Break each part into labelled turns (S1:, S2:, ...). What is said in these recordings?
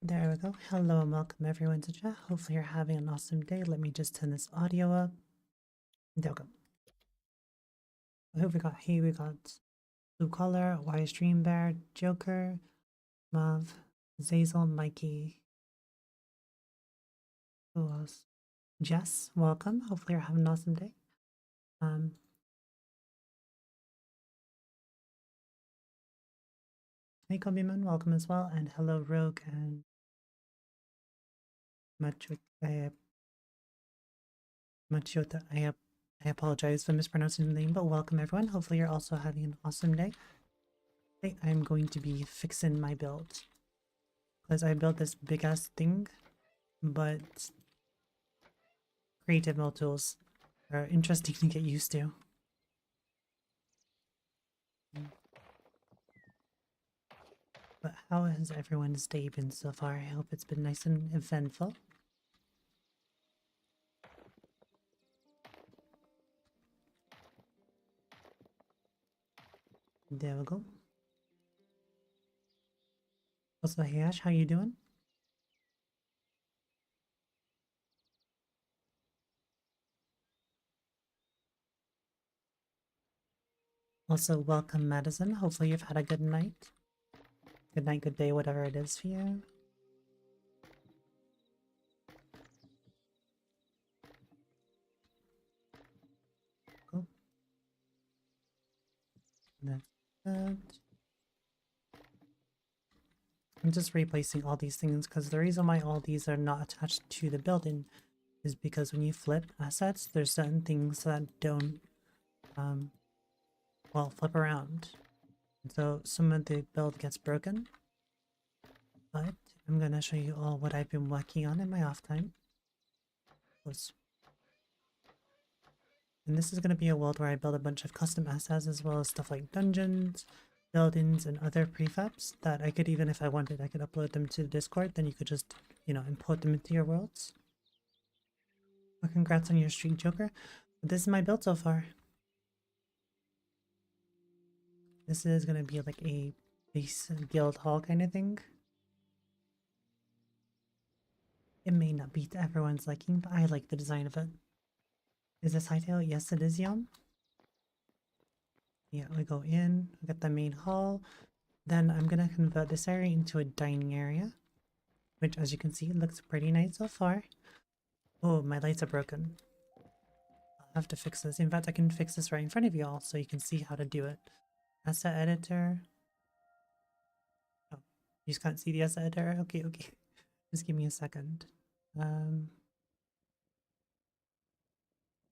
S1: There we go. Hello and welcome everyone to chat. Hopefully you're having an awesome day. Let me just turn this audio up. There we go. Who we got? Hey, we got Blue Collar, Wise Dream Bear, Joker, Mav, Zazel, Mikey. Who else? Jess, welcome. Hopefully you're having an awesome day. Hey Kobiman, welcome as well. And hello Rogue and Machota. I apologize for mispronouncing the name, but welcome everyone. Hopefully you're also having an awesome day. Today I'm going to be fixing my build. Because I built this big ass thing, but creative mode tools are interesting to get used to. But how has everyone's day been so far? I hope it's been nice and eventful. There we go. Also, hey Ash, how you doing? Also, welcome Madison. Hopefully you've had a good night. Good night, good day, whatever it is for you. Cool. That's that. I'm just replacing all these things because the reason why all these are not attached to the building is because when you flip assets, there's certain things that don't, well, flip around. And so some of the build gets broken. But I'm gonna show you all what I've been working on in my off time. And this is gonna be a world where I build a bunch of custom assets as well as stuff like dungeons, buildings, and other prefabs that I could, even if I wanted, I could upload them to Discord, then you could just, you know, import them into your worlds. Well, congrats on your streak, Joker. But this is my build so far. This is gonna be like a base guild hall kind of thing. It may not be to everyone's liking, but I like the design of it. Is this Hytale? Yes, it is, Yum. Yeah, we go in, we got the main hall. Then I'm gonna convert this area into a dining area, which as you can see looks pretty nice so far. Oh, my lights are broken. I'll have to fix this. In fact, I can fix this right in front of you all so you can see how to do it. Asset editor. Oh, you just can't see the asset editor? Okay, okay. Just give me a second. I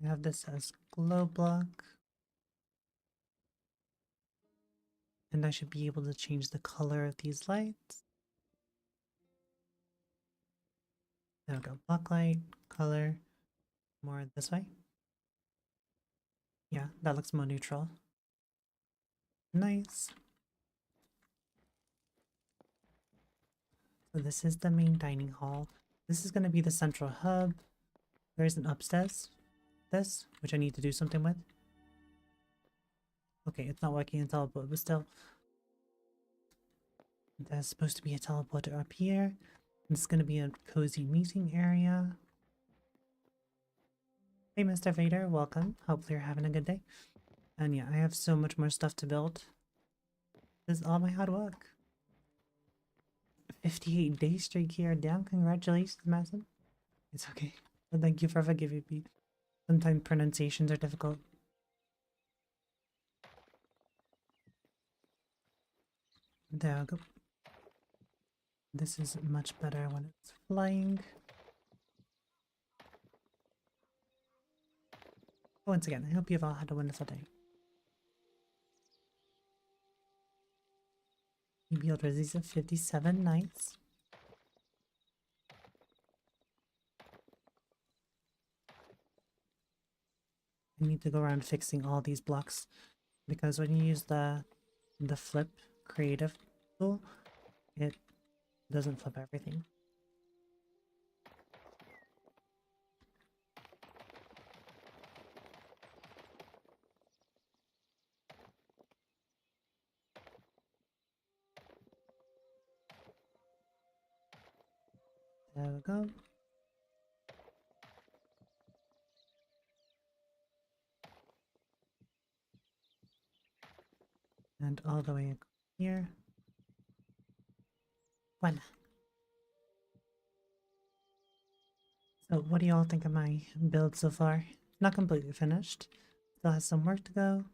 S1: have this as glow block. And I should be able to change the color of these lights. There we go. Block light, color, more this way. Yeah, that looks more neutral. Nice. So this is the main dining hall. This is going to be the central hub. There's an upstairs. This, which I need to do something with. Okay, it's not working in teleport, but still. There's supposed to be a teleporter up here. This is going to be a cozy meeting area. Hey, Mr. Vader, welcome. Hopefully you're having a good day. And yeah, I have so much more stuff to build. This is all my hard work. 58 days straight here. Damn, congratulations, Madison. It's okay. But thank you for forgiving me. Sometimes pronunciations are difficult. There we go. This is much better when it's flying. Once again, I hope you've all had a wonderful day. You build these at 57 nights. I need to go around fixing all these blocks because when you use the flip creative tool, it doesn't flip everything. There we go. And all the way here. Voila. So what do y'all think of my build so far? Not completely finished. Still has some work to go.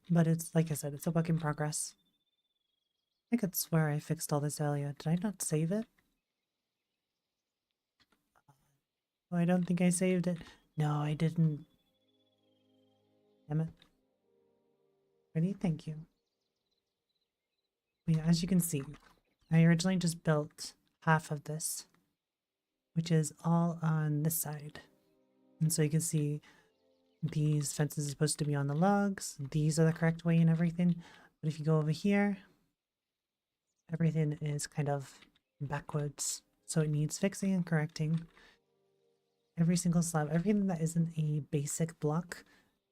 S1: But it's, like I said, it's a work in progress. I could swear I fixed all this earlier. Did I not save it? Oh, I don't think I saved it. No, I didn't. Damn it. Ready? Thank you. Yeah, as you can see, I originally just built half of this, which is all on this side. And so you can see these fences are supposed to be on the logs. These are the correct way and everything. But if you go over here, everything is kind of backwards. So it needs fixing and correcting. Every single slab, everything that isn't a basic block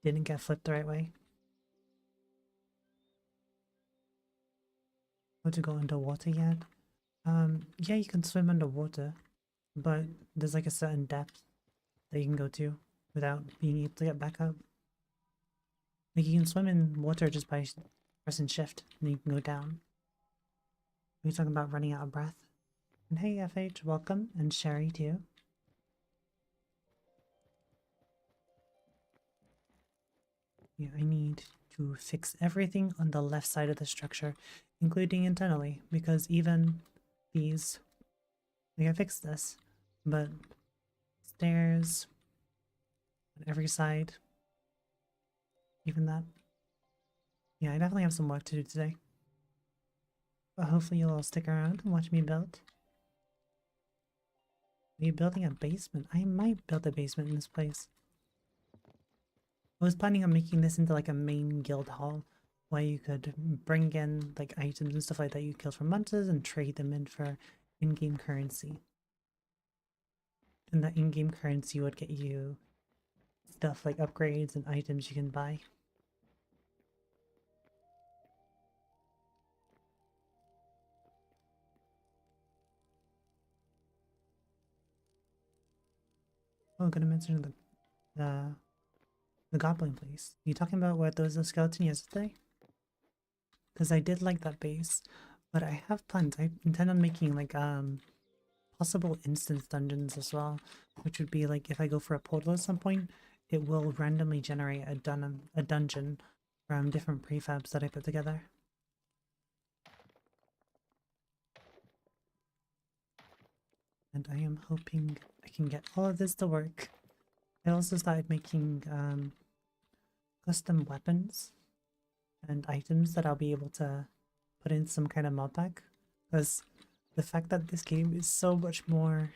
S1: didn't get flipped the right way. How to go underwater yet? Yeah, you can swim underwater, but there's like a certain depth that you can go to without being able to get back up. Like you can swim in water just by pressing shift, and then you can go down. Are you talking about running out of breath? And hey FH, welcome, and Sherry too. Yeah, I need to fix everything on the left side of the structure, including internally, because even these, like I fixed this, but stairs on every side, even that. Yeah, I definitely have some work to do today. But hopefully you'll all stick around and watch me build. Are you building a basement? I might build a basement in this place. I was planning on making this into like a main guild hall where you could bring in like items and stuff like that you killed from monsters and trade them in for in-game currency. And that in-game currency would get you stuff like upgrades and items you can buy. Oh, I'm gonna mention the goblin place. You talking about where there was a skeleton yesterday? Because I did like that base, but I have plans. I intend on making like possible instance dungeons as well, which would be like if I go for a portal at some point, it will randomly generate a dungeon from different prefabs that I put together. And I am hoping I can get all of this to work. I also started making custom weapons and items that I'll be able to put in some kind of mod pack, because the fact that this game is so much more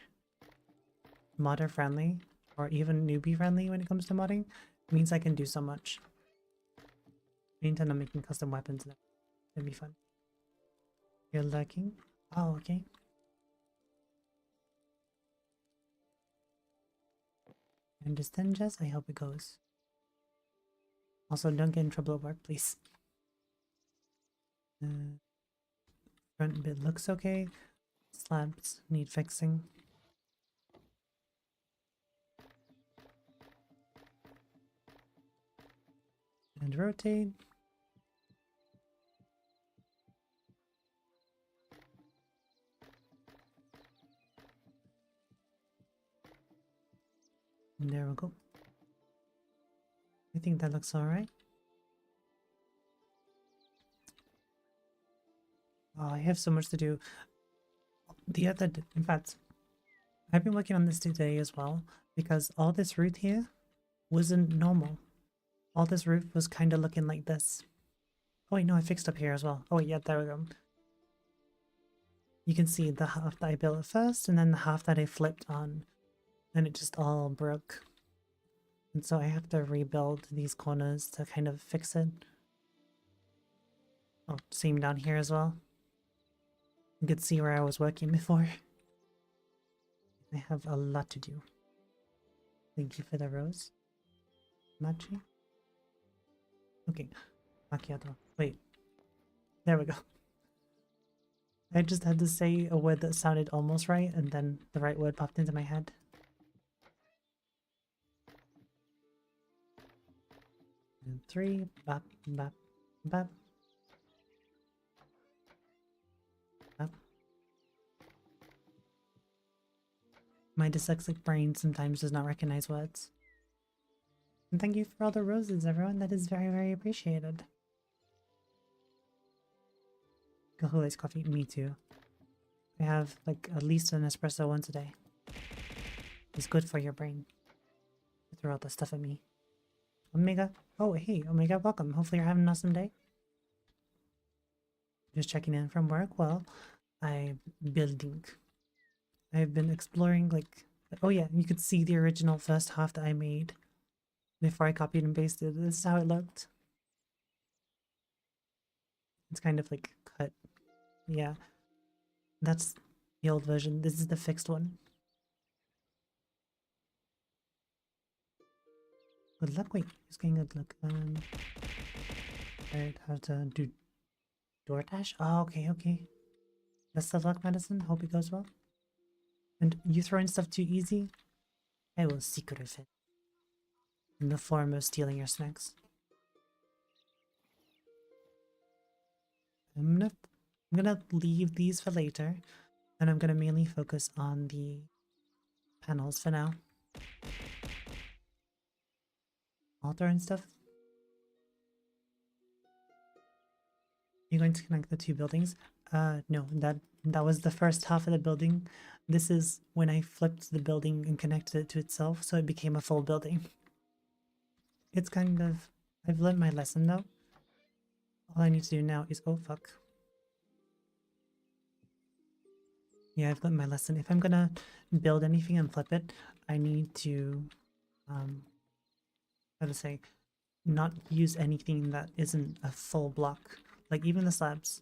S1: modder friendly or even newbie friendly when it comes to modding means I can do so much. I intend on making custom weapons now. It'll be fun. You're lurking? Oh, okay. I understand, Jess. I hope it goes. Also, don't get in trouble at work, please. Front bit looks okay. Slabs need fixing. And rotate. And there we go. I think that looks alright. Oh, I have so much to do. In fact, I've been working on this today as well, because all this route here wasn't normal. All this roof was kind of looking like this. Oh wait, no, I fixed up here as well. Oh wait, yeah, there we go. You can see the half that I built at first, and then the half that I flipped on. And it just all broke. And so I have to rebuild these corners to kind of fix it. Oh, same down here as well. You could see where I was working before. I have a lot to do. Thank you for the rose. Machi? Okay. Macchiato. Wait. There we go. I just had to say a word that sounded almost right, and then the right word popped into my head. And 3, bap, bap, bap, bap. My dyslexic brain sometimes does not recognize words. And thank you for all the roses, everyone. That is very, very appreciated. Who likes coffee? Me too. I have like at least an espresso once a day. It's good for your brain. Throw all the stuff at me. Omega. Oh, hey, Omega, welcome. Hopefully you're having an awesome day. Just checking in from work. Well, I'm building. I've been exploring like, oh yeah, you could see the original first half that I made before I copied and pasted. This is how it looked. It's kind of like cut. Yeah, that's the old version. This is the fixed one. Good luck. Wait, who's getting good luck? I'd have to do DoorDash? Oh, okay, okay. Best of luck, Madison. Hope it goes well. And you throwing stuff too easy? I will secret it in the form of stealing your snacks. I'm gonna leave these for later, and I'm gonna mainly focus on the panels for now. Altar and stuff. You're going to connect the two buildings? No, that was the first half of the building. This is when I flipped the building and connected it to itself, so it became a full building. It's kind of... I've learned my lesson though. All I need to do now is... Oh, fuck. Yeah, I've learned my lesson. If I'm gonna build anything and flip it, I need to... how to say... not use anything that isn't a full block. Like even the slabs.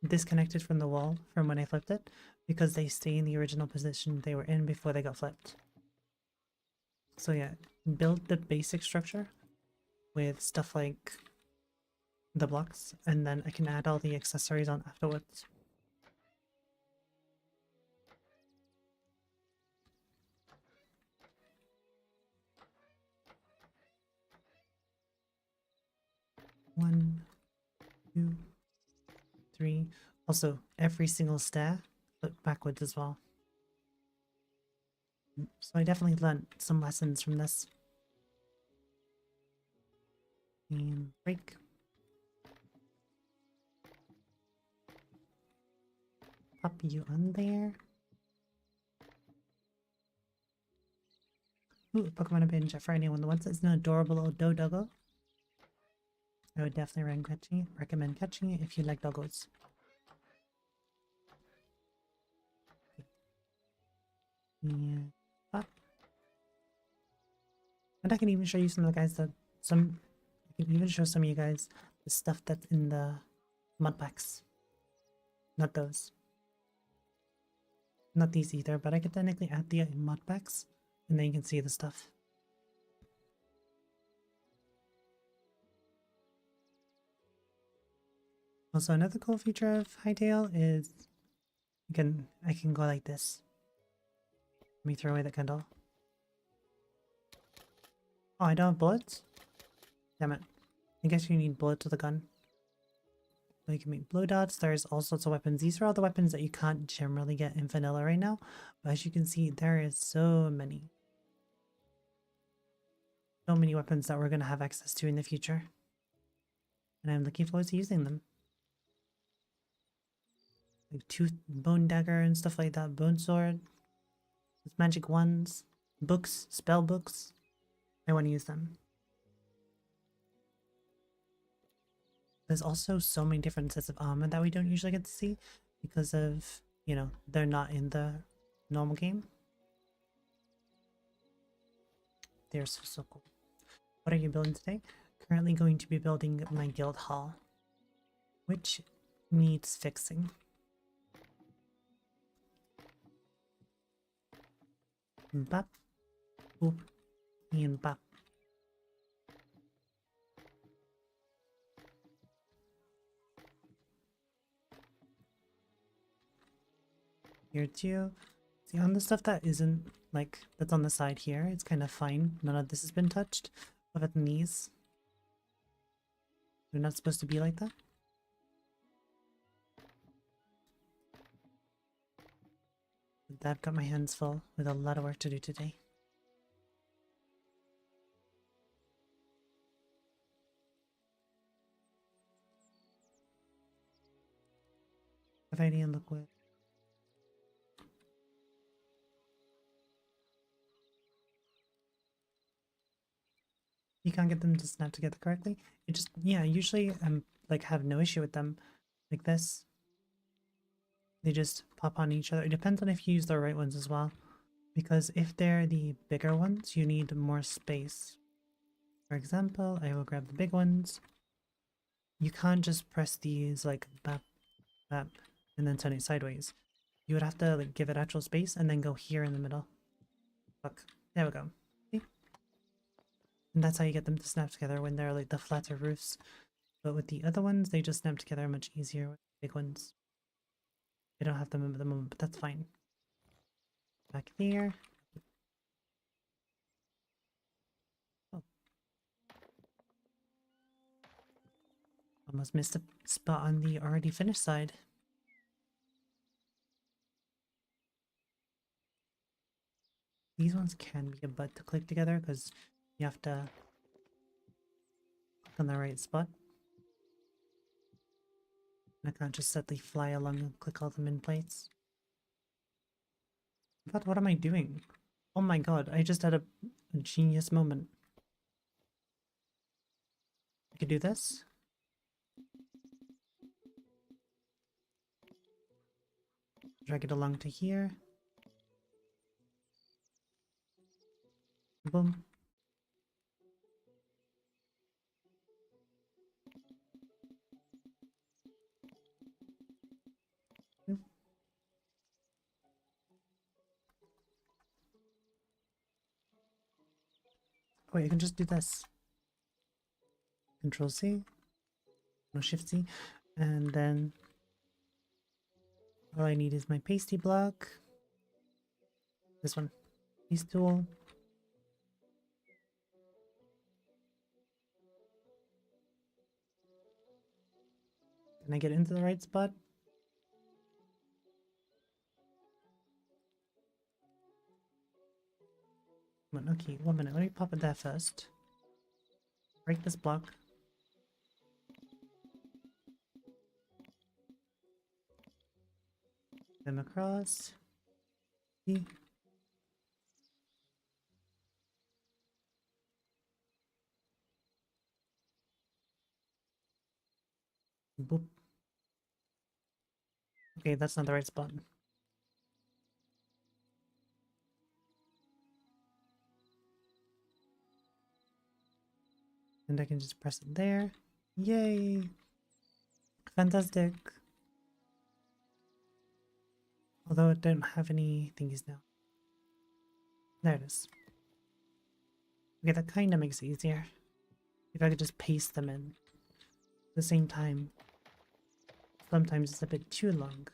S1: Disconnected from the wall from when I flipped it, because they stay in the original position they were in before they got flipped. So yeah, build the basic structure with stuff like the blocks, and then I can add all the accessories on afterwards. One, two, three. Also, every single stair, flip backwards as well. So I definitely learned some lessons from this. And break. Pop you on there. Ooh, Pokemon binge for anyone that wants it. It's an adorable little Dodogo. I would definitely recommend catching it if you like doggos. And pop. And I can even show you some of the guys that I can even show some of you guys the stuff that's in the mud packs. Not those. Not these either, but I could technically add the mud packs and then you can see the stuff. Also, another cool feature of Hytale is I can go like this. Let me throw away the candle. Oh, I don't have bullets? Damn it. I guess you need bullets with a gun. You can make blow dots. There's all sorts of weapons. These are all the weapons that you can't generally get in vanilla right now. But as you can see, there is so many. So many weapons that we're going to have access to in the future. And I'm looking forward to using them. Like tooth, bone dagger and stuff like that. Bone sword. Magic wands. Books. Spell books. I want to use them. There's also so many different sets of armor that we don't usually get to see because of, you know, they're not in the normal game. They're so cool. What are you building today? Currently going to be building my guild hall, which needs fixing. Bap, boop, and bap. here too. See, on the stuff that isn't, like, that's on the side here, it's kind of fine. None of this has been touched. Other than these. They're not supposed to be like that. I've got my hands full with a lot of work to do today. Providing liquid. You can't get them to snap together correctly. It just, yeah, usually I'm like have no issue with them like this. They just pop on each other. It depends on if you use the right ones as well. Because if they're the bigger ones, you need more space. For example, I will grab the big ones. You can't just press these like bap, bap, and then turn it sideways. You would have to like give it actual space and then go here in the middle. Look, there we go. See? And that's how you get them to snap together when they're like the flatter roofs. But with the other ones, they just snap together much easier with the big ones. I don't have them at the moment, but that's fine. Back there. Oh. Almost missed a spot on the already finished side. These ones can be a butt to click together because you have to click on the right spot. And I can't just suddenly fly along and click all them in place. But what am I doing? Oh my god, I just had a genius moment. I could do this. Drag it along to here. Boom. Oop. Oh wait, I can just do this. Control C. No, Shift C. And then all I need is my pasty block. This one. Paste tool. Can I get into the right spot? Okay, 1 minute. Let me pop it there first. Break this block. Them across. See? Boop. Okay, that's not the right spot. And I can just press it there. Yay! Fantastic! Although I don't have any thingies now. There it is. Okay, that kind of makes it easier. If I could just paste them in. At the same time, sometimes it's a bit too long.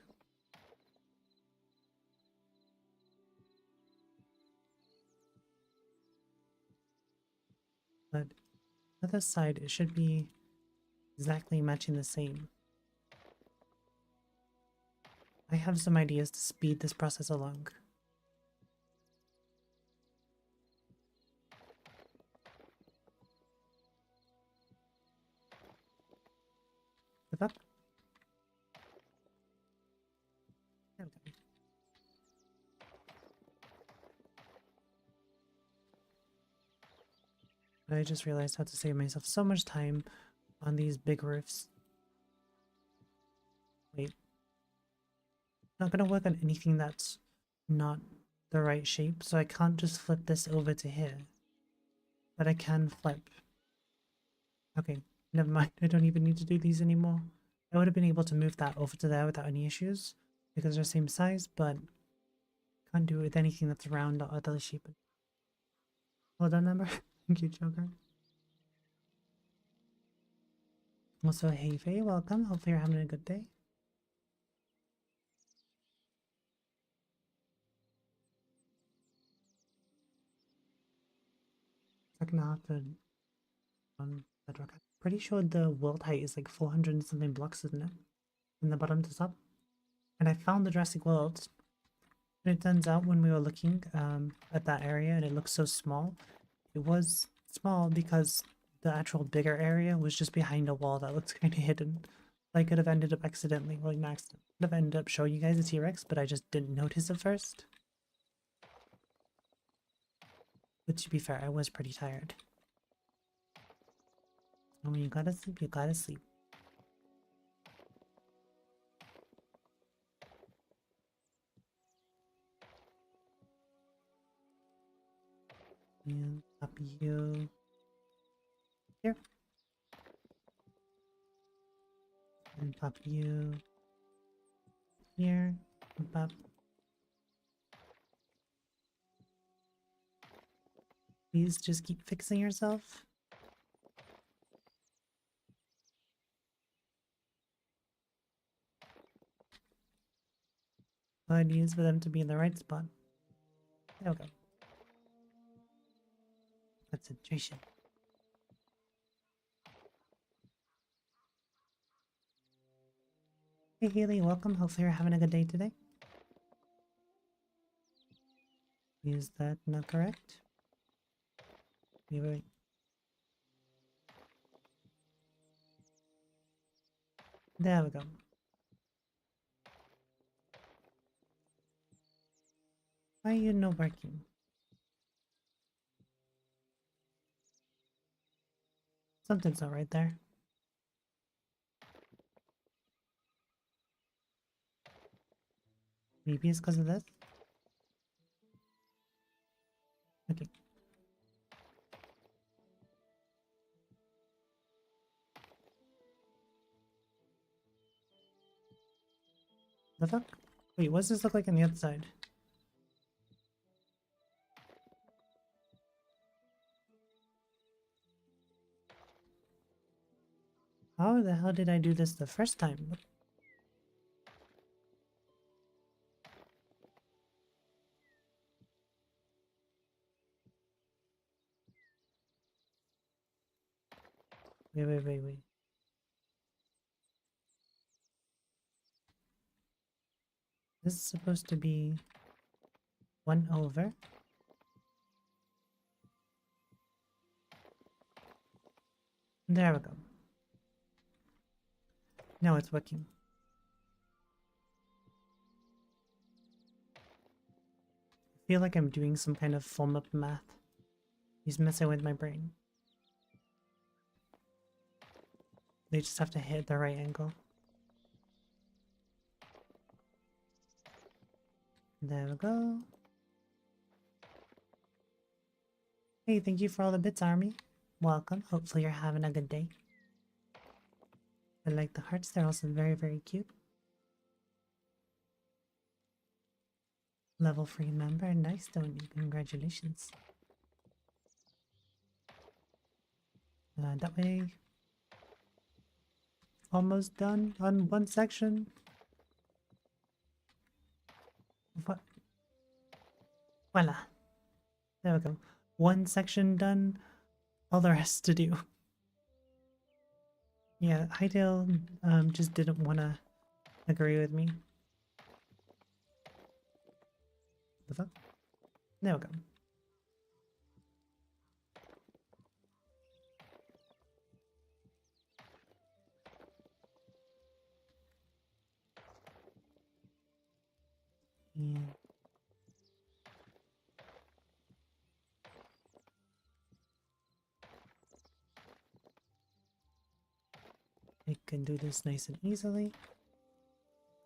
S1: But other side, it should be exactly matching the same. I have some ideas to speed this process along. Flip up. There we go. But I just realized how to save myself so much time on these big roofs. Wait. Not gonna work on anything that's not the right shape, so I can't just flip this over to here. But I can flip. Okay, never mind. I don't even need to do these anymore. I would have been able to move that over to there without any issues because they're the same size, but can't do it with anything that's round or other shape. Hold on, number. Thank you, Joker. Also, hey Faye, welcome. Hopefully you're having a good day. Checking out the bedrock. I'm pretty sure the world height is like 400 and something blocks, isn't it? From the bottom to top. And I found the Jurassic World. And it turns out when we were looking at that area and it looked so small, it was small because the actual bigger area was just behind a wall that looked kind of hidden. I could have ended up accidentally, well, not accident, could have ended up showing you guys a T-Rex, but I just didn't notice at first. But to be fair, I was pretty tired. And when you gotta sleep, you gotta sleep. And pop you here. And pop you here. And pop. Please just keep fixing yourself. All I need is for them to be in the right spot. There we go. Concentration. Hey Haley, welcome. Hopefully you're having a good day today. Is that not correct? Wait. There we go. Why are you not working? Something's not right there. Maybe it's because of this? Okay. The fuck? Wait, what does this look like on the other side? How the hell did I do this the first time? Wait. This is supposed to be 1 over. There we go. Now it's working. I feel like I'm doing some kind of form of math. He's messing with my brain. They just have to hit the right angle. There we go. Hey, thank you for all the bits, Army. Welcome. Hopefully you're having a good day. I like the hearts. They're also very, very cute. Level 3 member. Nice, Tony. Congratulations. That way. Almost done on one section. What? Voila. There we go. One section done. All the rest to do. Yeah, Hytale just didn't want to agree with me. The fuck? There we go. Yeah. I can do this nice and easily.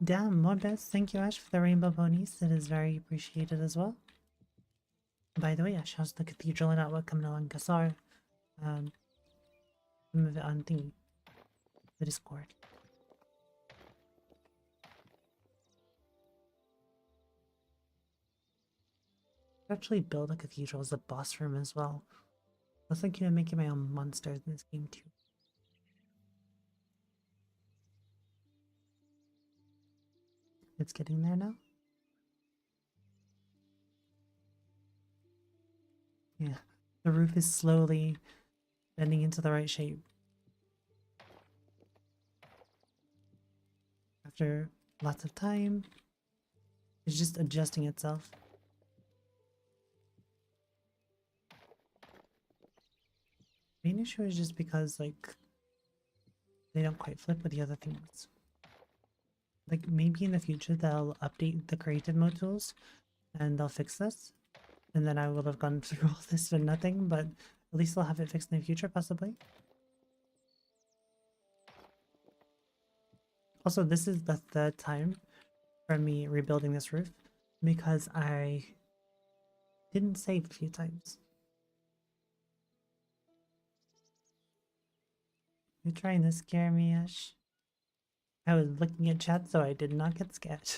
S1: Damn, more bits. Thank you, Ash, for the rainbow ponies. It is very appreciated as well. By the way, Ash, how's the cathedral and artwork coming along? I saw some of it on the Discord. Actually build a cathedral as a boss room as well. I was thinking of making my own monsters in this game too. It's getting there now? Yeah. The roof is slowly bending into the right shape. After lots of time, it's just adjusting itself. Main issue is just because, like, they don't quite flip with the other things. Like, maybe in the future they'll update the creative mode tools and they'll fix this. And then I will have gone through all this for nothing, but at least they'll have it fixed in the future, possibly. Also, this is the third time for me rebuilding this roof because I didn't save a few times. You're trying to scare me, Ash. I was looking at chat, so I did not get scared.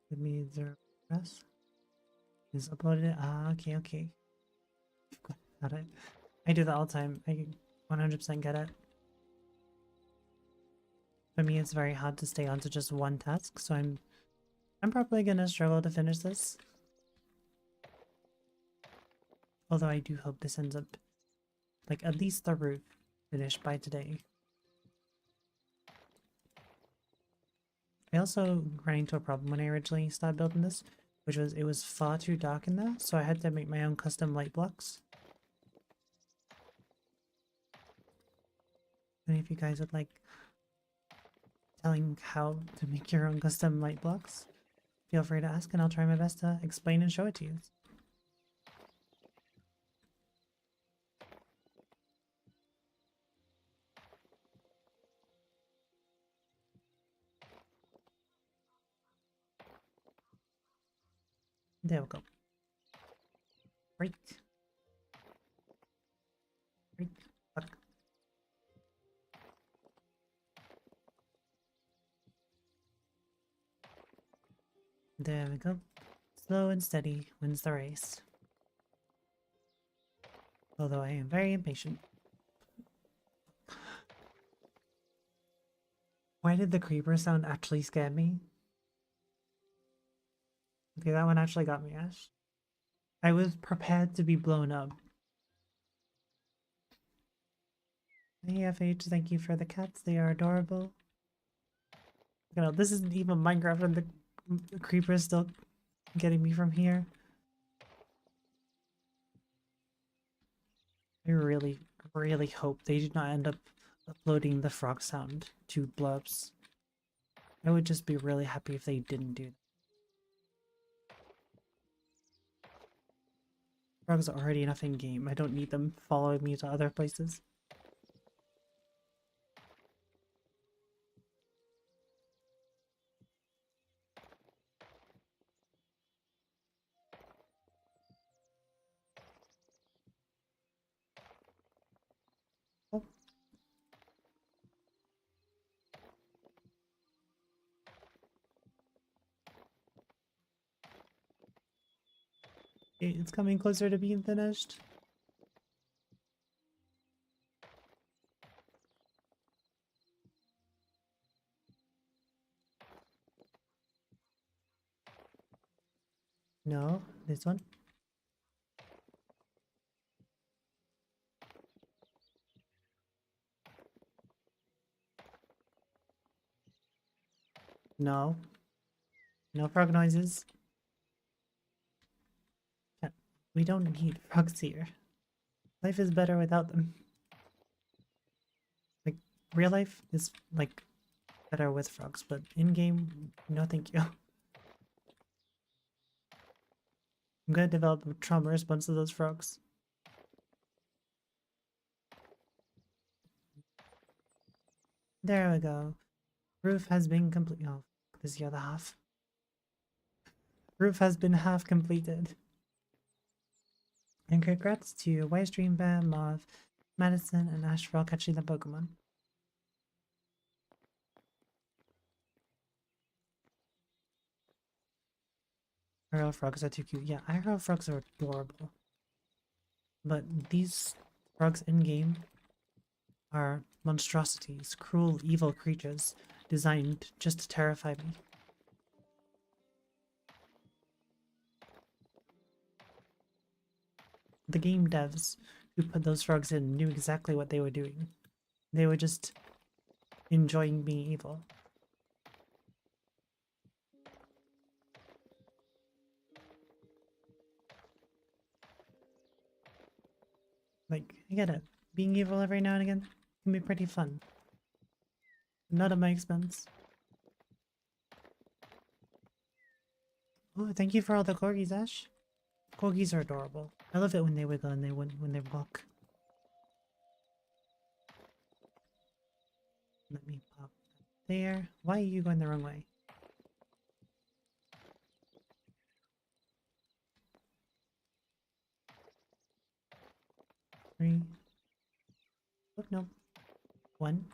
S1: Give me the rest. Is uploaded. Ah, okay, okay. Got it. I do that all the time. I 100% get it. For me, it's very hard to stay on to just one task, so I'm probably gonna struggle to finish this. Although I do hope this ends up, like, at least the roof finished by today. I also ran into a problem when I originally started building this, which was it was far too dark in there, so I had to make my own custom light blocks. And if you guys would like telling how to make your own custom light blocks, feel free to ask and I'll try my best to explain and show it to you. There we go. Break. Break. Fuck. There we go. Slow and steady wins the race. Although I am very impatient. Why did the creeper sound actually scare me? Okay, that one actually got me, Ash. I was prepared to be blown up. Hey FH, thank you for the cats. They are adorable. You know, this isn't even Minecraft and the creeper is still getting me from here. I really, really hope they do not end up uploading the frog sound to blobs. I would just be really happy if they didn't do that. Frogs are already enough in game. I don't need them following me to other places. Oh. It's coming closer to being finished. No, this one. No. No frog noises. Yeah, we don't need frogs here. Life is better without them. Like, real life is, like, better with frogs, but in-game, no thank you. I'm gonna develop a trauma response to those frogs. There we go. Roof has been complete. Oh, this is the other half. Roof has been half completed. And congrats to White Stream Bear, Moth, Madison, and Ash for all catching the Pokemon. IRL frogs are too cute. Yeah, IRL frogs are adorable. But these frogs in-game are monstrosities, cruel, evil creatures designed just to terrify me. The game devs who put those frogs in knew exactly what they were doing. They were just enjoying being evil. Like, I get it. Being evil every now and again can be pretty fun. Not at my expense. Oh, thank you for all the corgis, Ash. Corgis are adorable. I love it when they wiggle and when they walk. Let me pop that there. Why are you going the wrong way? Three. Oh, no. 1,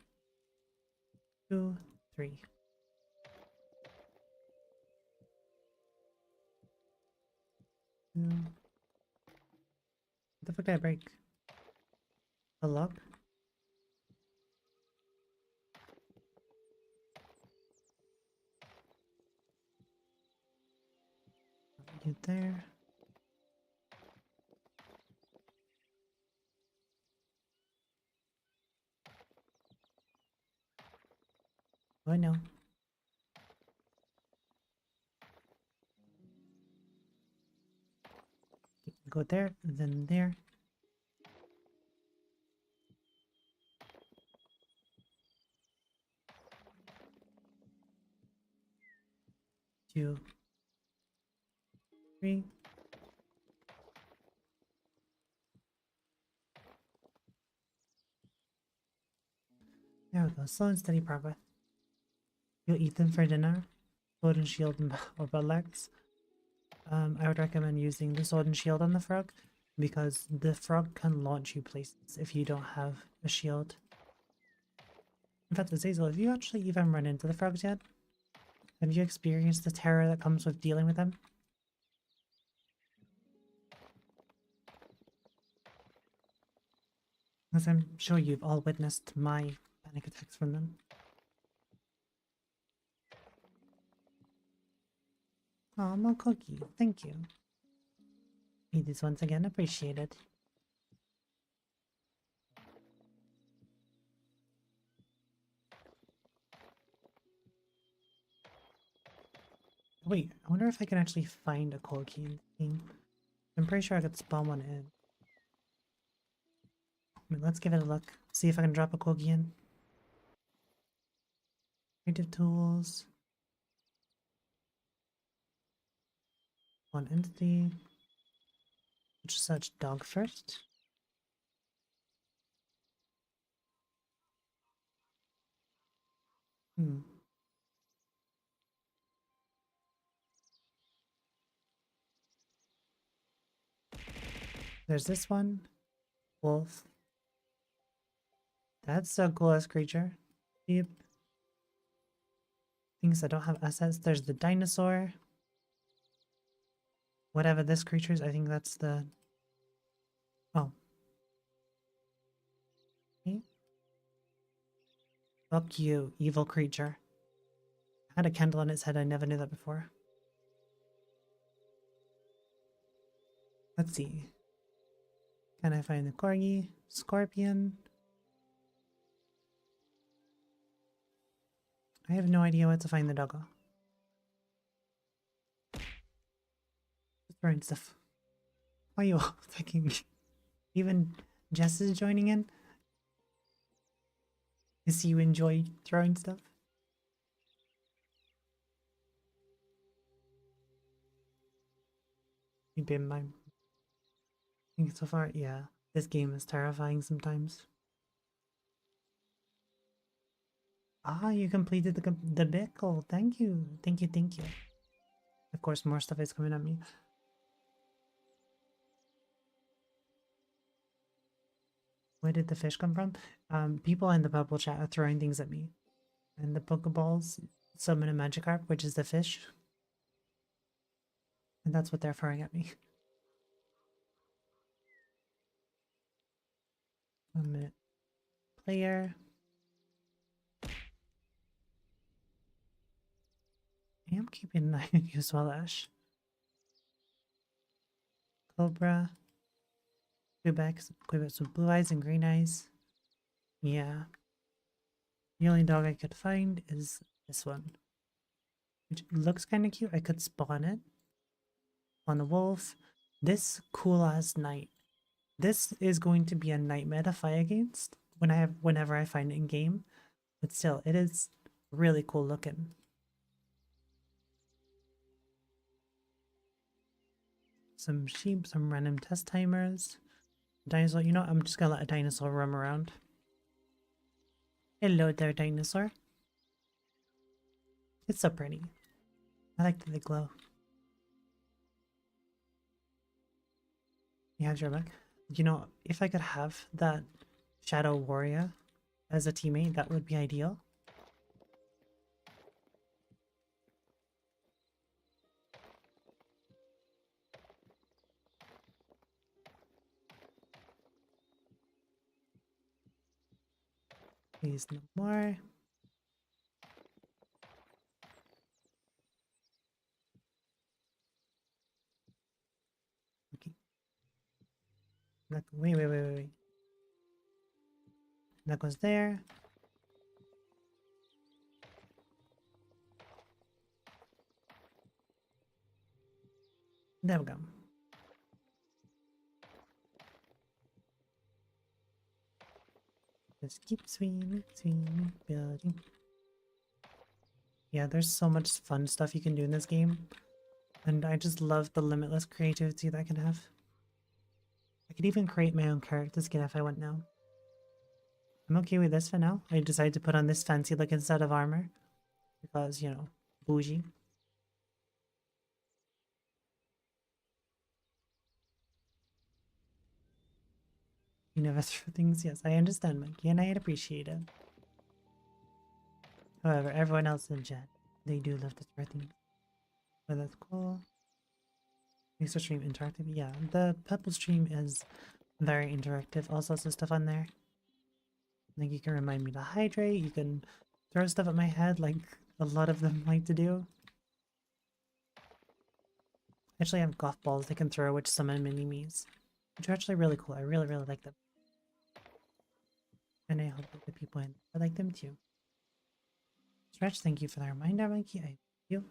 S1: 2, 3. What the fuck did I break? A lock? Get there. Oh, I know. Go there, and then there. Two, three. There we go. Slow and steady progress. You'll eat them for dinner. Sword and shield or buttleaxe. I would recommend using the sword and shield on the frog because the frog can launch you places if you don't have a shield. In fact, Azazel, have you actually even run into the frogs yet? Have you experienced the terror that comes with dealing with them? As I'm sure you've all witnessed my panic attacks from them. Aw, more cookie. Thank you. Eat this once again. Appreciated. Wait, I wonder if I can actually find a corgi in the game. I'm pretty sure I could spawn one in. Wait, let's give it a look. See if I can drop a corgi in. Creative tools. One entity. Let's search dog first. There's this one. Wolf. That's a coolest creature. Yep. Things that don't have assets. There's the dinosaur. Whatever this creature is, I think that's the... Oh. Okay. Fuck you, evil creature. Had a candle on its head, I never knew that before. Let's see. Can I find the corgi? Scorpion? I have no idea where to find the doggo. Just throwing stuff. Why are you all attacking me? Even Jess is joining in? Is you enjoy throwing stuff? You've been my... I think so far, yeah. This game is terrifying sometimes. Ah, you completed the bickle. Thank you. Thank you, thank you. Of course, more stuff is coming at me. Where did the fish come from? People in the bubble chat are throwing things at me. And the Pokeballs summon a Magikarp, which is the fish. And that's what they're throwing at me. 1 minute. Player. am keeping an eye on you as well, Ash. Cobra. Quebec with blue eyes and green eyes. Yeah. The only dog I could find is this one. Which looks kind of cute. I could spawn it on the wolf. This cool ass knight. This is going to be a nightmare to fight against whenever I find it in game. But still, it is really cool looking. Some sheep, some random test timers. Dinosaur, you know, I'm just gonna let a dinosaur roam around. Hello there, dinosaur. It's so pretty. I like that they glow. You have your luck. You know, if I could have that Shadow Warrior as a teammate, that would be ideal. Please, no more. Okay. Wait. That goes there. There we go. Just keep swinging, building. Yeah, there's so much fun stuff you can do in this game. And I just love the limitless creativity that I can have. I could even create my own character skin if I want now. I'm okay with this for now. I decided to put on this fancy look instead of armor. Because, you know, bougie. You never throw things. Yes, I understand, Mikey, and I appreciate it. However, everyone else in chat, they do love to throw things. But that's cool. Makes the stream interactive. Yeah, the purple stream is very interactive. All sorts of stuff on there. Like, you can remind me to hydrate. You can throw stuff at my head like a lot of them like to do. Actually, I have golf balls they can throw which summon mini-me's. Which are actually really cool. I really like them. And I hope that the people in I like them too. Stretch, thank you for the reminder, Mikey. I thank you.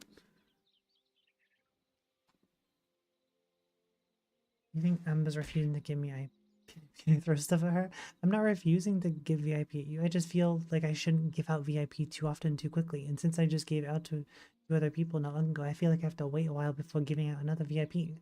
S1: You think Amber's refusing to give me IP? Throw stuff at her? I'm not refusing to give VIP at you. I just feel like I shouldn't give out VIP too often too quickly. And since I just gave it out to other people not long ago, I feel like I have to wait a while before giving out another VIP.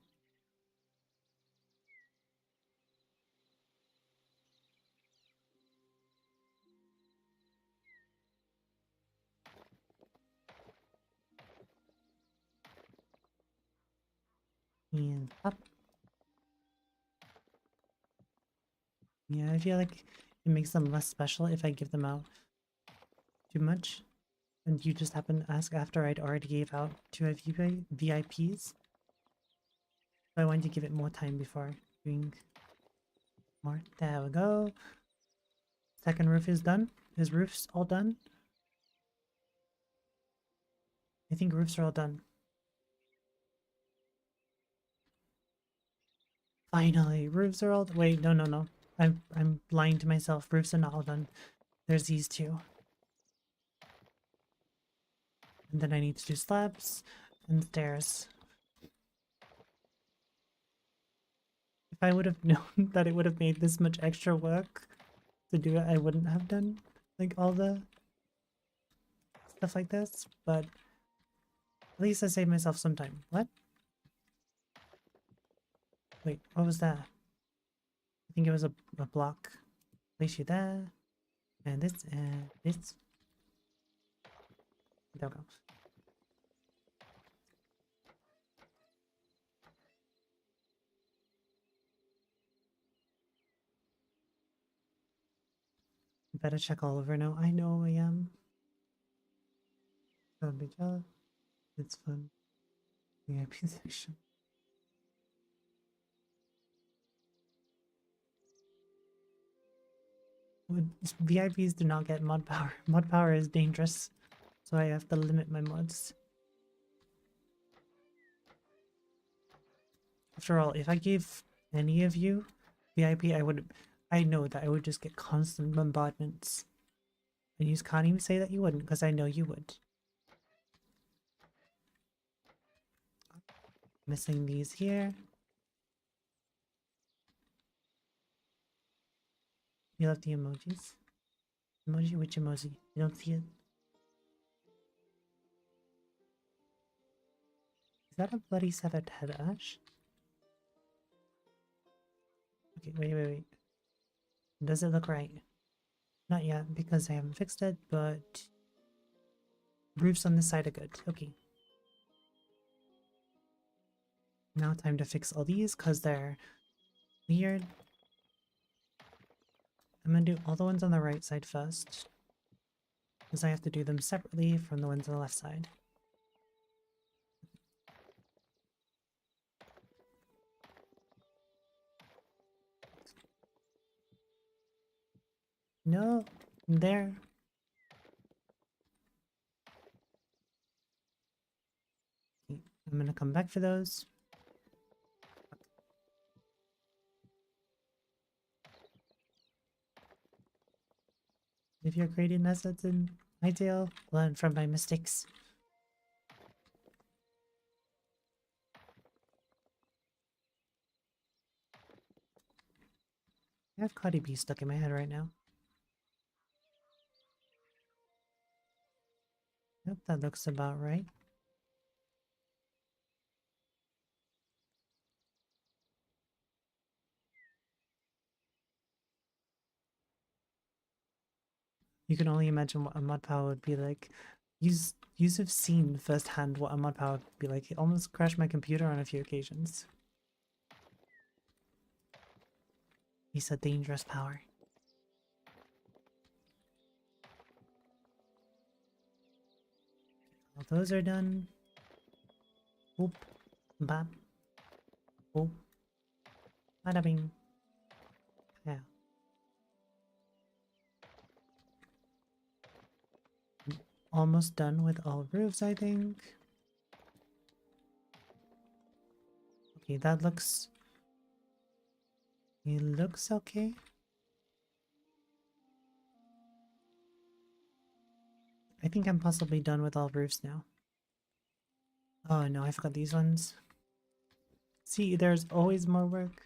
S1: And up. Yeah, I feel like it makes them less special if I give them out too much. And you just happen to ask after I'd already gave out two VIPs. So I wanted to give it more time before doing more. There we go. Second roof is done. His roof's all done. I think roofs are all done. Finally, roofs are all wait, no. I'm lying to myself. Roofs are not all done. There's these two. And then I need to do slabs and stairs. If I would have known that it would have made this much extra work to do it, I wouldn't have done like all the stuff like this, but at least I saved myself some time. What? Wait, what was that? I think it was a block. Place you there. And this, and this. There we go. Better check all over now. I know I am. Don't be jealous. It's fun. VIP section. VIPs do not get mod power. Mod power is dangerous, so I have to limit my mods. After all, if I gave any of you VIP, I know that I would just get constant bombardments. And you can't even say that you wouldn't, because I know you would. Missing these here. You love the emojis. Emoji? Which emoji? You don't see it? Is that a bloody severed head, Ash? Okay, wait. Does it look right? Not yet, because I haven't fixed it, but roofs on this side are good. Okay. Now time to fix all these, because they're weird. I'm gonna do all the ones on the right side first, because I have to do them separately from the ones on the left side. No, there. Okay, I'm gonna come back for those. If you're creating assets in Hytale, learn from my mistakes. I have Cardi B stuck in my head right now. Yep, that looks about right. You can only imagine what a mud power would be like. You've seen firsthand what a mud power would be like. It almost crashed my computer on a few occasions. He's a dangerous power. All those are done. Boop. Bap. Boop. Bada bing. Yeah. Almost done with all roofs, I think. Okay, that looks... It looks okay. I think I'm possibly done with all roofs now. Oh no, I forgot these ones. See, there's always more work.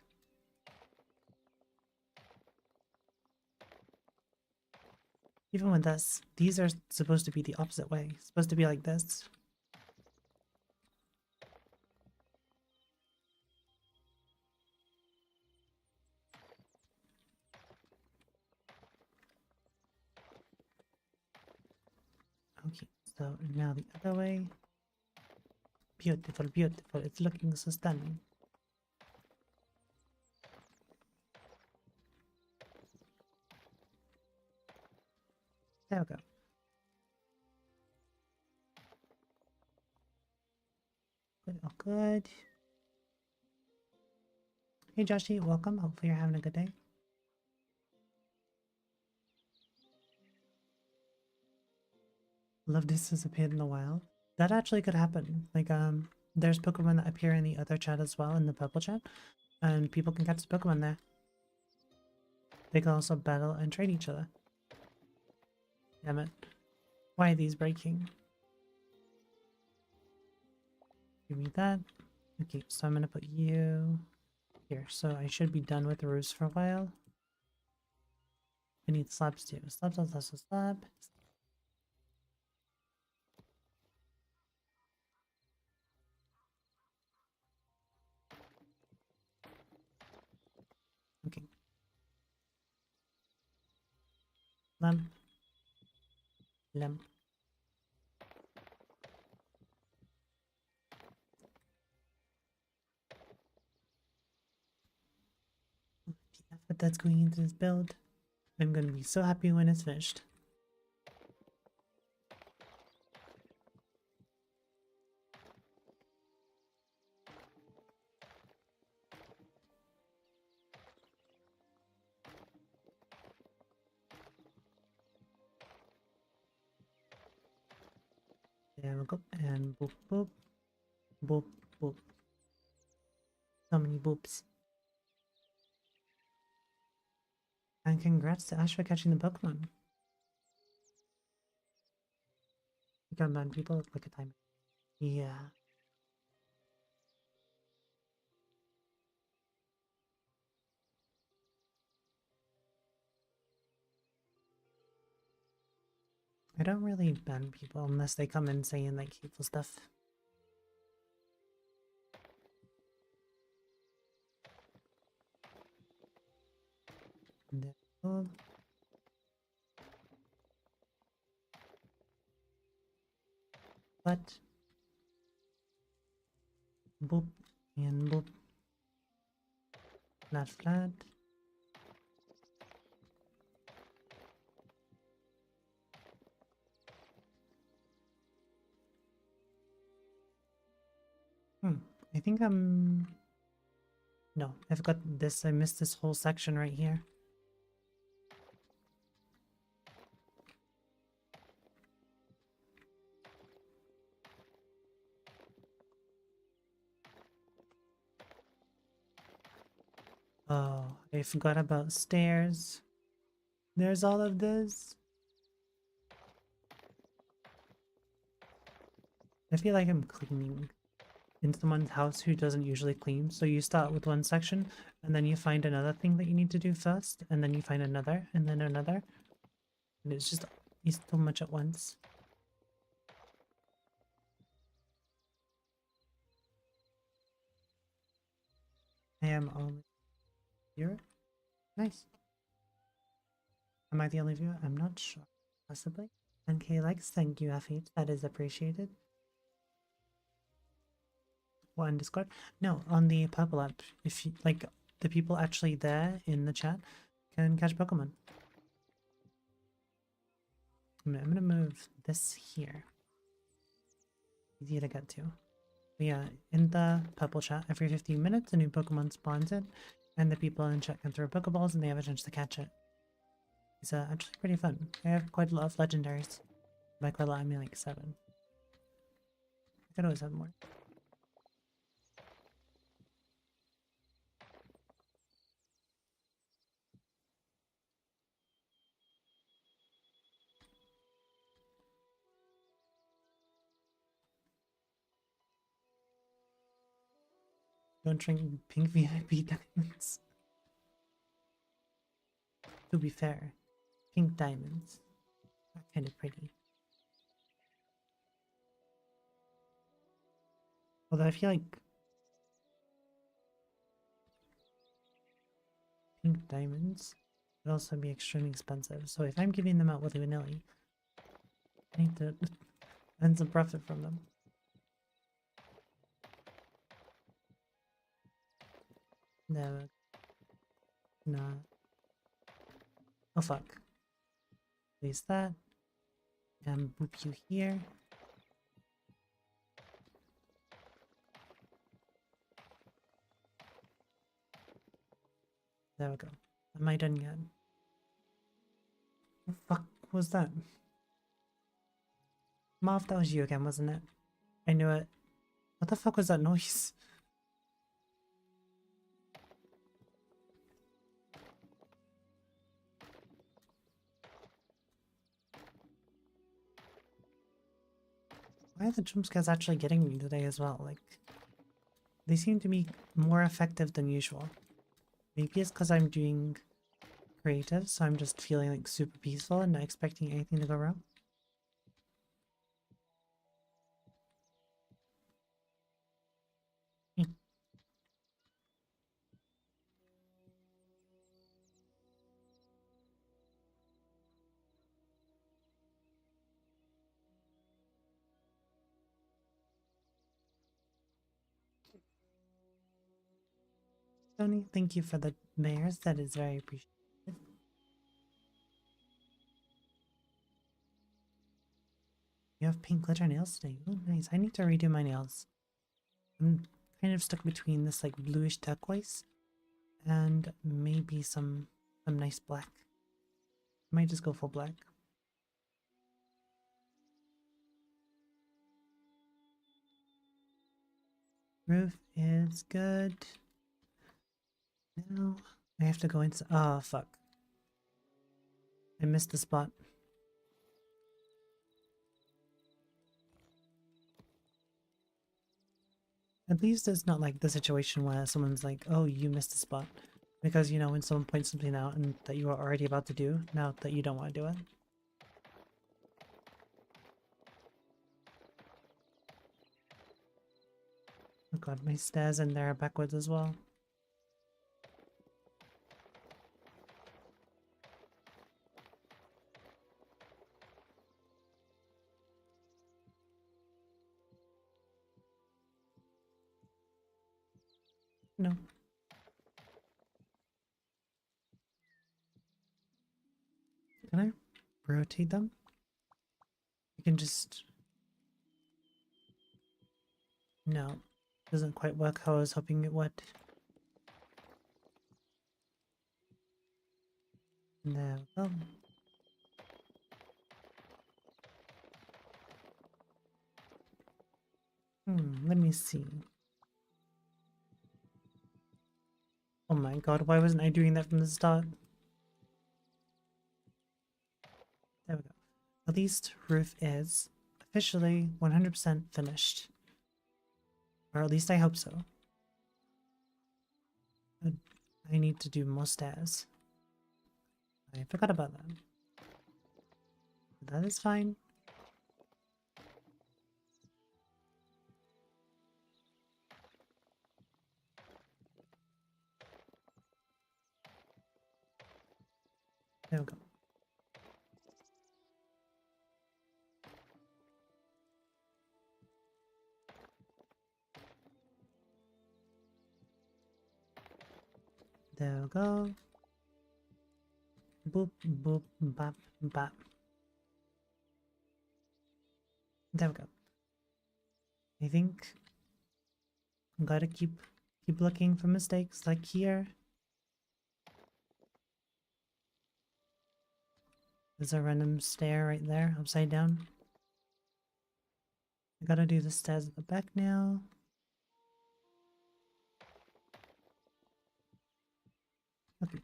S1: Even with this, these are supposed to be the opposite way. It's supposed to be like this. Okay, so now the other way. Beautiful, beautiful. It's looking so stunning. There we go. Good, oh good. Hey Joshy, welcome. Hopefully you're having a good day. Love this has appeared in the wild. That actually could happen. Like, there's Pokemon that appear in the other chat as well, in the purple chat. And people can catch the Pokemon there. They can also battle and trade each other. Damn it. Why are these breaking? Give me that. Okay, so I'm gonna put you here. So I should be done with the roofs for a while. I need slabs too. Slab. Okay. Lamp. Lamp. The effort that's going into this build. I'm gonna be so happy when it's finished. There we go. And boop, boop, boop, boop. So many boops. And congrats to Ash for catching the Pokemon. You got man people, look at time. Yeah. I don't really ban people unless they come in saying like hateful stuff. Oh. But boop and boop. Flat flat. I think I'm... No, I forgot this. I missed this whole section right here. Oh, I forgot about stairs. There's all of this. I feel like I'm cleaning in someone's house who doesn't usually clean. So you start with one section, and then you find another thing that you need to do first, and then you find another, and then another. And it's just so much at once. I am only viewer. Nice. Am I the only viewer? I'm not sure. Possibly. NK likes, thank you, FH. That is appreciated. What, on Discord? No, on the purple app. If you like, the people actually there in the chat can catch Pokemon. I'm gonna move this here. Easy to get to. But yeah, in the purple chat, every 15 minutes a new Pokemon spawns in, and the people in chat can throw Pokeballs and they have a chance to catch it. It's actually pretty fun. I have quite a lot of legendaries. By quite a lot, I mean like 7. I could always have more. Don't drink pink VIP diamonds. To be fair, pink diamonds are kind of pretty. Although I feel like pink diamonds would also be extremely expensive. So if I'm giving them out willy-nilly, I need to earn some profit from them. No. Nah. Oh fuck. Place that. And boop you here. There we go. Am I done yet? What the fuck was that? Marv, that was you again, wasn't it? I knew it. What the fuck was that noise? Why are the jump scares actually getting me today as well? Like, they seem to be more effective than usual. Maybe it's because I'm doing creative, so I'm just feeling like super peaceful and not expecting anything to go wrong. Tony, thank you for the mares. That is very appreciated. You have pink glitter nails today. Oh, nice. I need to redo my nails. I'm kind of stuck between this like bluish turquoise and maybe some nice black. I might just go full black. Roof is good. Now I have to go into. Oh, fuck. I missed the spot. At least it's not like the situation where someone's like, oh, you missed a spot. Because, you know, when someone points something out and that you are already about to do, now that you don't want to do it. Oh god, my stairs in there are backwards as well. No. Can I rotate them? You can just... No. Doesn't quite work how I was hoping it would. There we go. Let me see. Oh my god, why wasn't I doing that from the start? There we go. At least roof is officially 100% finished. Or at least I hope so. I need to do more stairs. I forgot about that. That is fine. There we go. There we go. Boop, boop, bop, bop. There we go. I think I gotta keep looking for mistakes, like here. There's a random stair right there, upside down. I gotta do the stairs at the back now. Okay.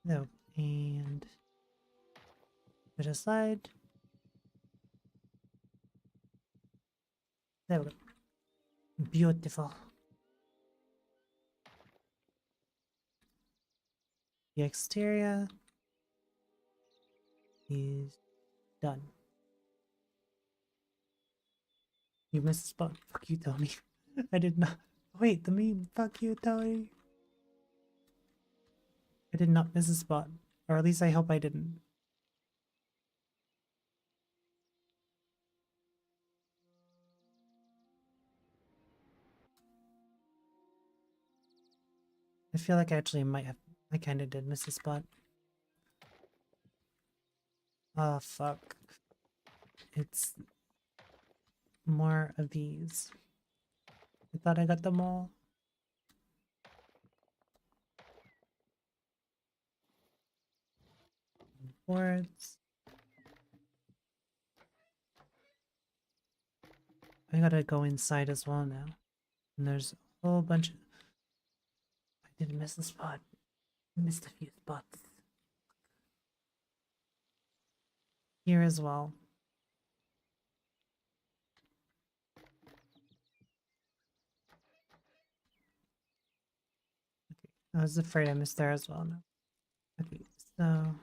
S1: No, and bit of slide. There we go. Beautiful. The exterior is done. You missed the spot. Fuck you, Tony. I did not. Wait, the meme. Fuck you, Tony. I did not miss a spot. Or at least I hope I didn't. I feel like I actually might have. I kinda did miss a spot. Oh, fuck. It's more of these. I thought I got them all. Boards. I gotta go inside as well now. And there's a whole bunch of... I did miss a spot. I missed a few spots. Here as well. Okay. I was afraid I missed there as well now. Okay, so...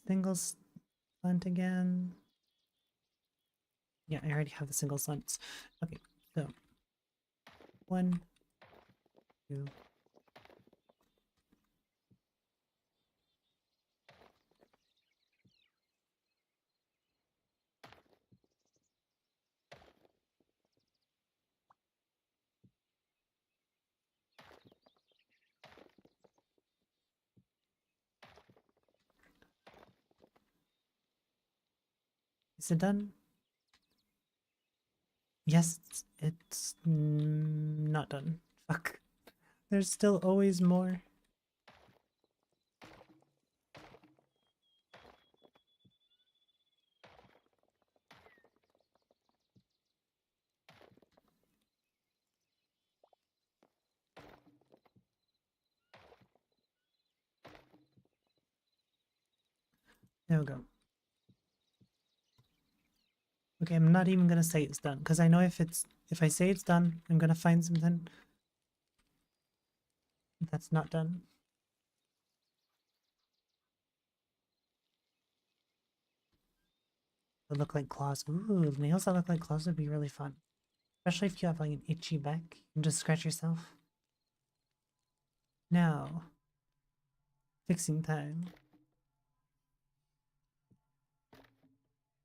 S1: Single slant again. Yeah, I already have the single slants. Okay, so... 1, 2... Is it done? Yes, it's not done. Fuck. There's still always more. There we go. Okay, I'm not even gonna say it's done, because I know if I say it's done, I'm gonna find something that's not done. That look like claws. Ooh, nails that look like claws would be really fun. Especially if you have like an itchy back. You can just scratch yourself. Now, fixing time.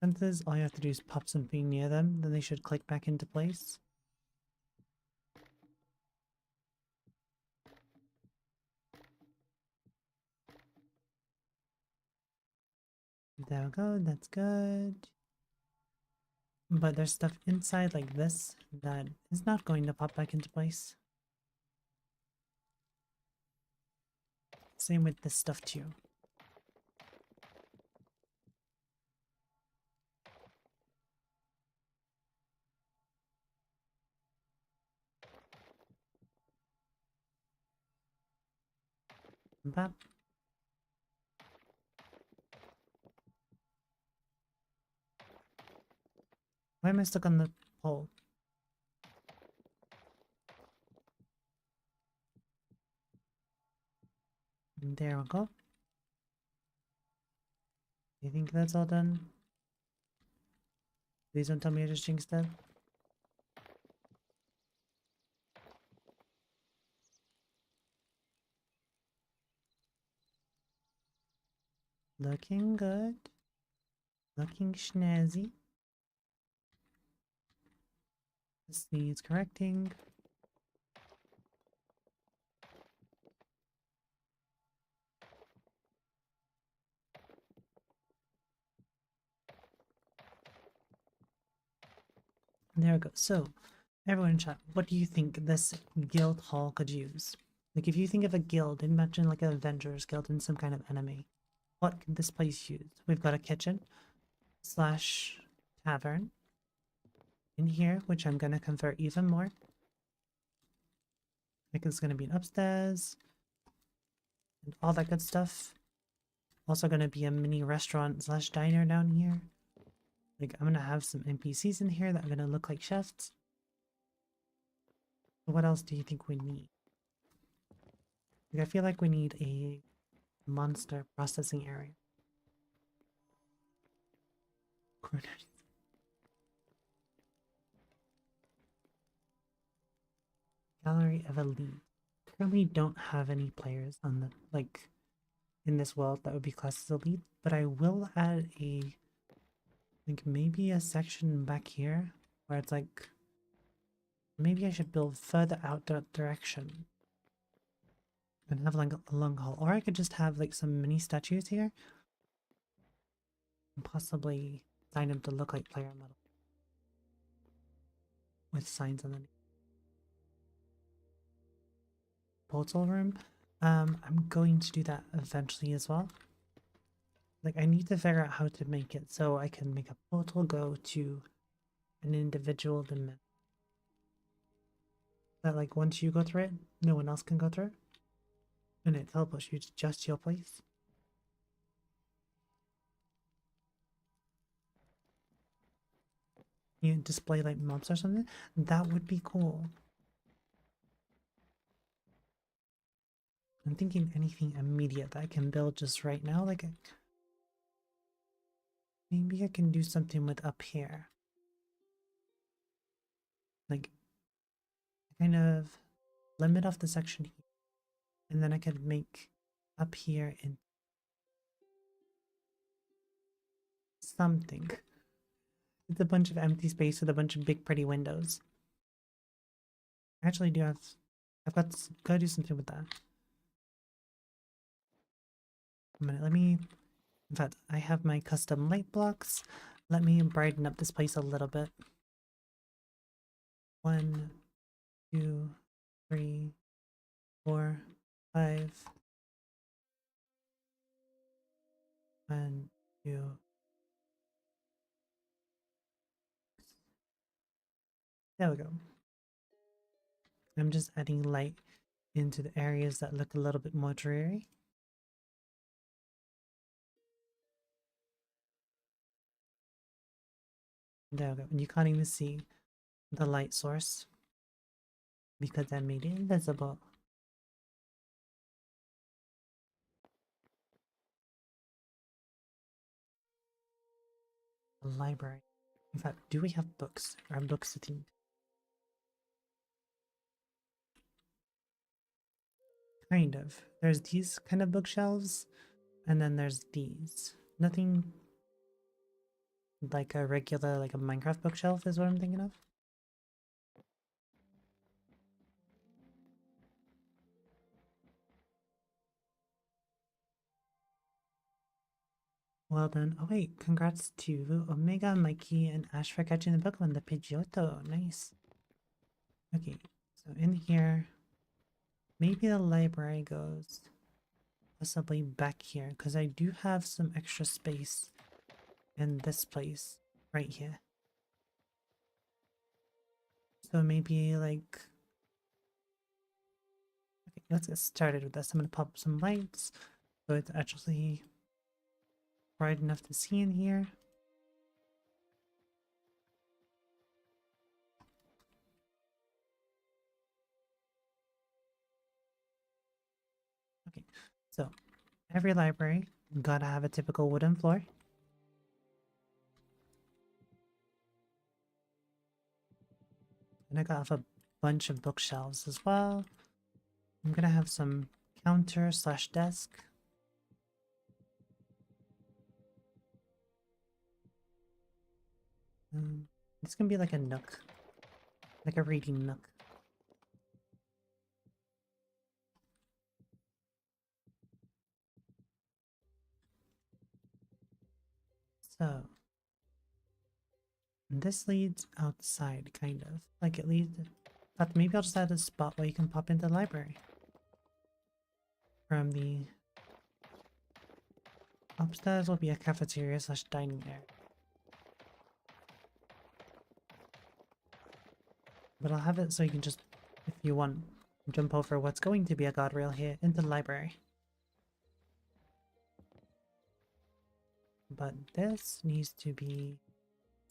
S1: Fences, all you have to do is pop something near them, then they should click back into place. There we go, that's good. But there's stuff inside like this that is not going to pop back into place. Same with this stuff too. Bop. Why am I stuck on the pole? There we go. You think that's all done? Please don't tell me I just jinxed that. Looking good. Looking snazzy. This needs correcting. There we go. So, everyone in chat, what do you think this guild hall could use? Like, if you think of a guild, imagine like an Avengers guild in some kind of enemy. What could this place use? We've got a kitchen slash tavern in here, which I'm going to convert even more. Like, it's going to be an upstairs and all that good stuff. Also going to be a mini restaurant slash diner down here. Like, I'm going to have some NPCs in here that are going to look like chefs. What else do you think we need? Like, I feel like we need a monster processing area. Corners. Gallery of Elite. Currently don't have any players on the, like, in this world that would be classed as elite, but I will add a, like, maybe a section back here where it's like, maybe I should build further out that direction and have like a long haul, or I could just have like some mini statues here and possibly sign them to look like player metal with signs on the portal room. I'm going to do that eventually as well. Like, I need to figure out how to make it so I can make a portal go to an individual dimension. That, like, once you go through it, no one else can go through it. And it teleports you to just your place. You display, like, mobs or something. That would be cool. I'm thinking anything immediate that I can build just right now. Like, maybe I can do something with up here. Like, kind of limit off the section here. And then I could make up here in something. It's a bunch of empty space with a bunch of big pretty windows. I actually do have... gotta do something with that. A minute, let me... In fact, I have my custom light blocks. Let me brighten up this place a little bit. 1, 2, 3, 4, 5. 1, 2. There we go. I'm just adding light into the areas that look a little bit more dreary. There we go. And you can't even see the light source because I made it invisible. The library. In fact, do we have books? Are books a thing? Kind of. There's these kind of bookshelves, and then there's these. Nothing like a regular, like a Minecraft bookshelf is what I'm thinking of. Well done. Oh wait, congrats to Omega, Mikey, and Ash for catching the Pokemon, the Pidgeotto. Nice. Okay, so in here, maybe the library goes possibly back here, because I do have some extra space in this place right here. So maybe like, okay, let's get started with this. I'm gonna pop some lights so it's actually bright enough to see in here. Okay, so every library gotta have a typical wooden floor. And I got a bunch of bookshelves as well. I'm gonna have some counter slash desk. It's gonna be like a nook, like a reading nook. So this leads outside, kind of. Like it leads. But maybe I'll just add a spot where you can pop into the library. From the upstairs will be a cafeteria slash dining area. But I'll have it so you can just, if you want, jump over what's going to be a guard rail here into the library. But this needs to be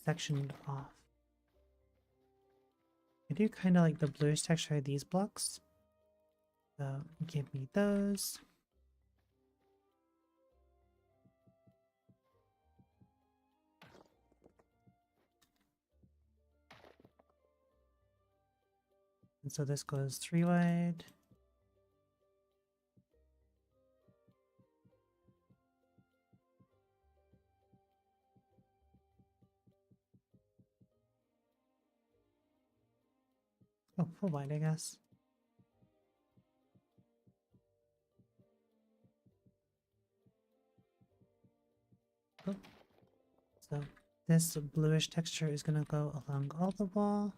S1: sectioned off. I do kind of like the bluish texture of these blocks. So give me those. And so this goes 3 wide. Oh, 4 wide, I guess. Oh. So this bluish texture is going to go along all the wall.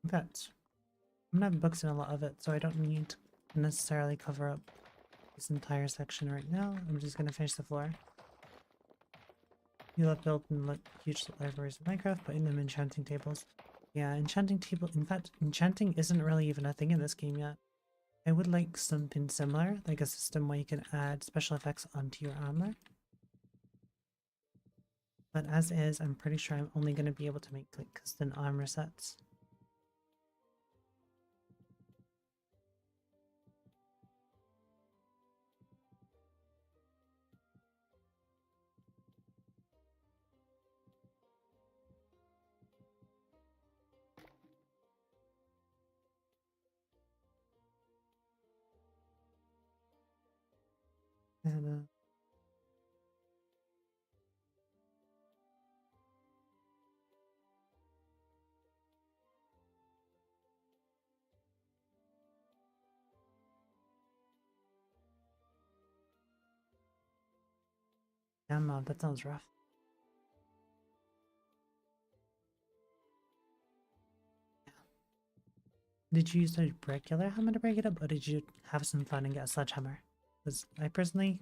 S1: In fact, I'm gonna have books in a lot of it, so I don't need to necessarily cover up this entire section right now. I'm just gonna finish the floor. You'll have built and huge libraries in Minecraft, putting them enchanting tables. Yeah, enchanting table. In fact, enchanting isn't really even a thing in this game yet. I would like something similar, like a system where you can add special effects onto your armor. But as is, I'm pretty sure I'm only going to be able to make like custom armor sets. And damn, that sounds rough. Did you use a regular hammer to break it up, or did you have some fun and get a sledgehammer? Because I personally,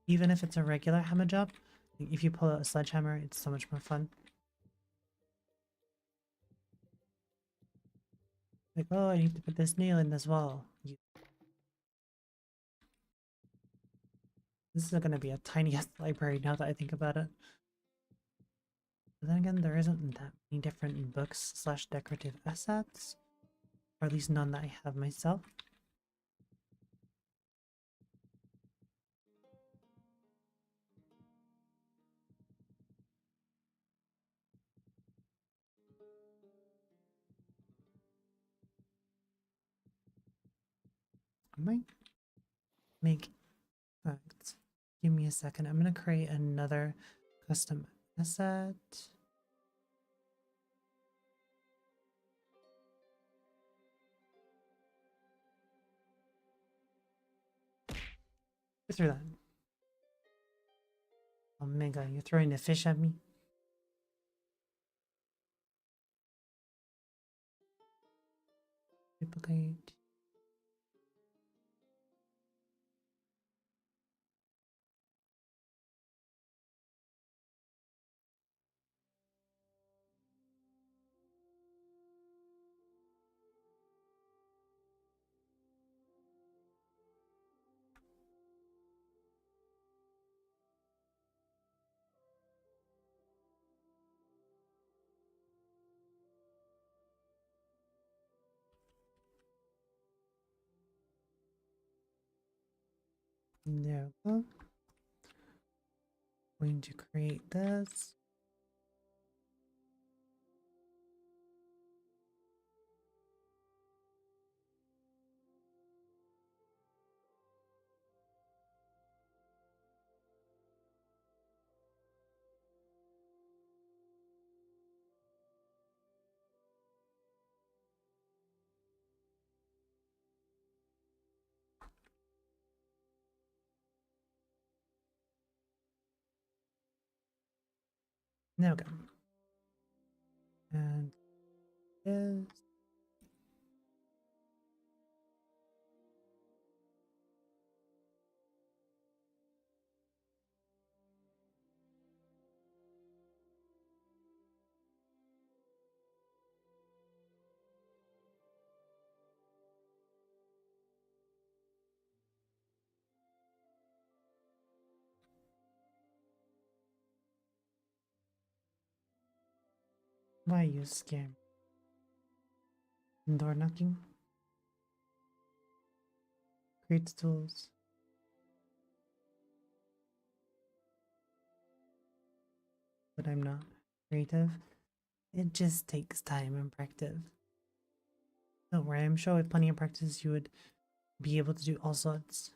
S1: even if it's a regular hammer job, if you pull out a sledgehammer, it's so much more fun. Like, oh, I need to put this nail in this wall. This is gonna be a tiny ass library now that I think about it. But then again, there isn't that many different books slash decorative assets. Or at least none that I have myself. I might make facts. Give me a second. I'm gonna create another custom asset. Go through that. Oh mega, you're throwing a fish at me? Duplicate. There we go. Going to create this. There we go. And is why you scare me? Door knocking. Create tools. But I'm not creative. It just takes time and practice. Don't worry, I'm sure with plenty of practice you would be able to do all sorts.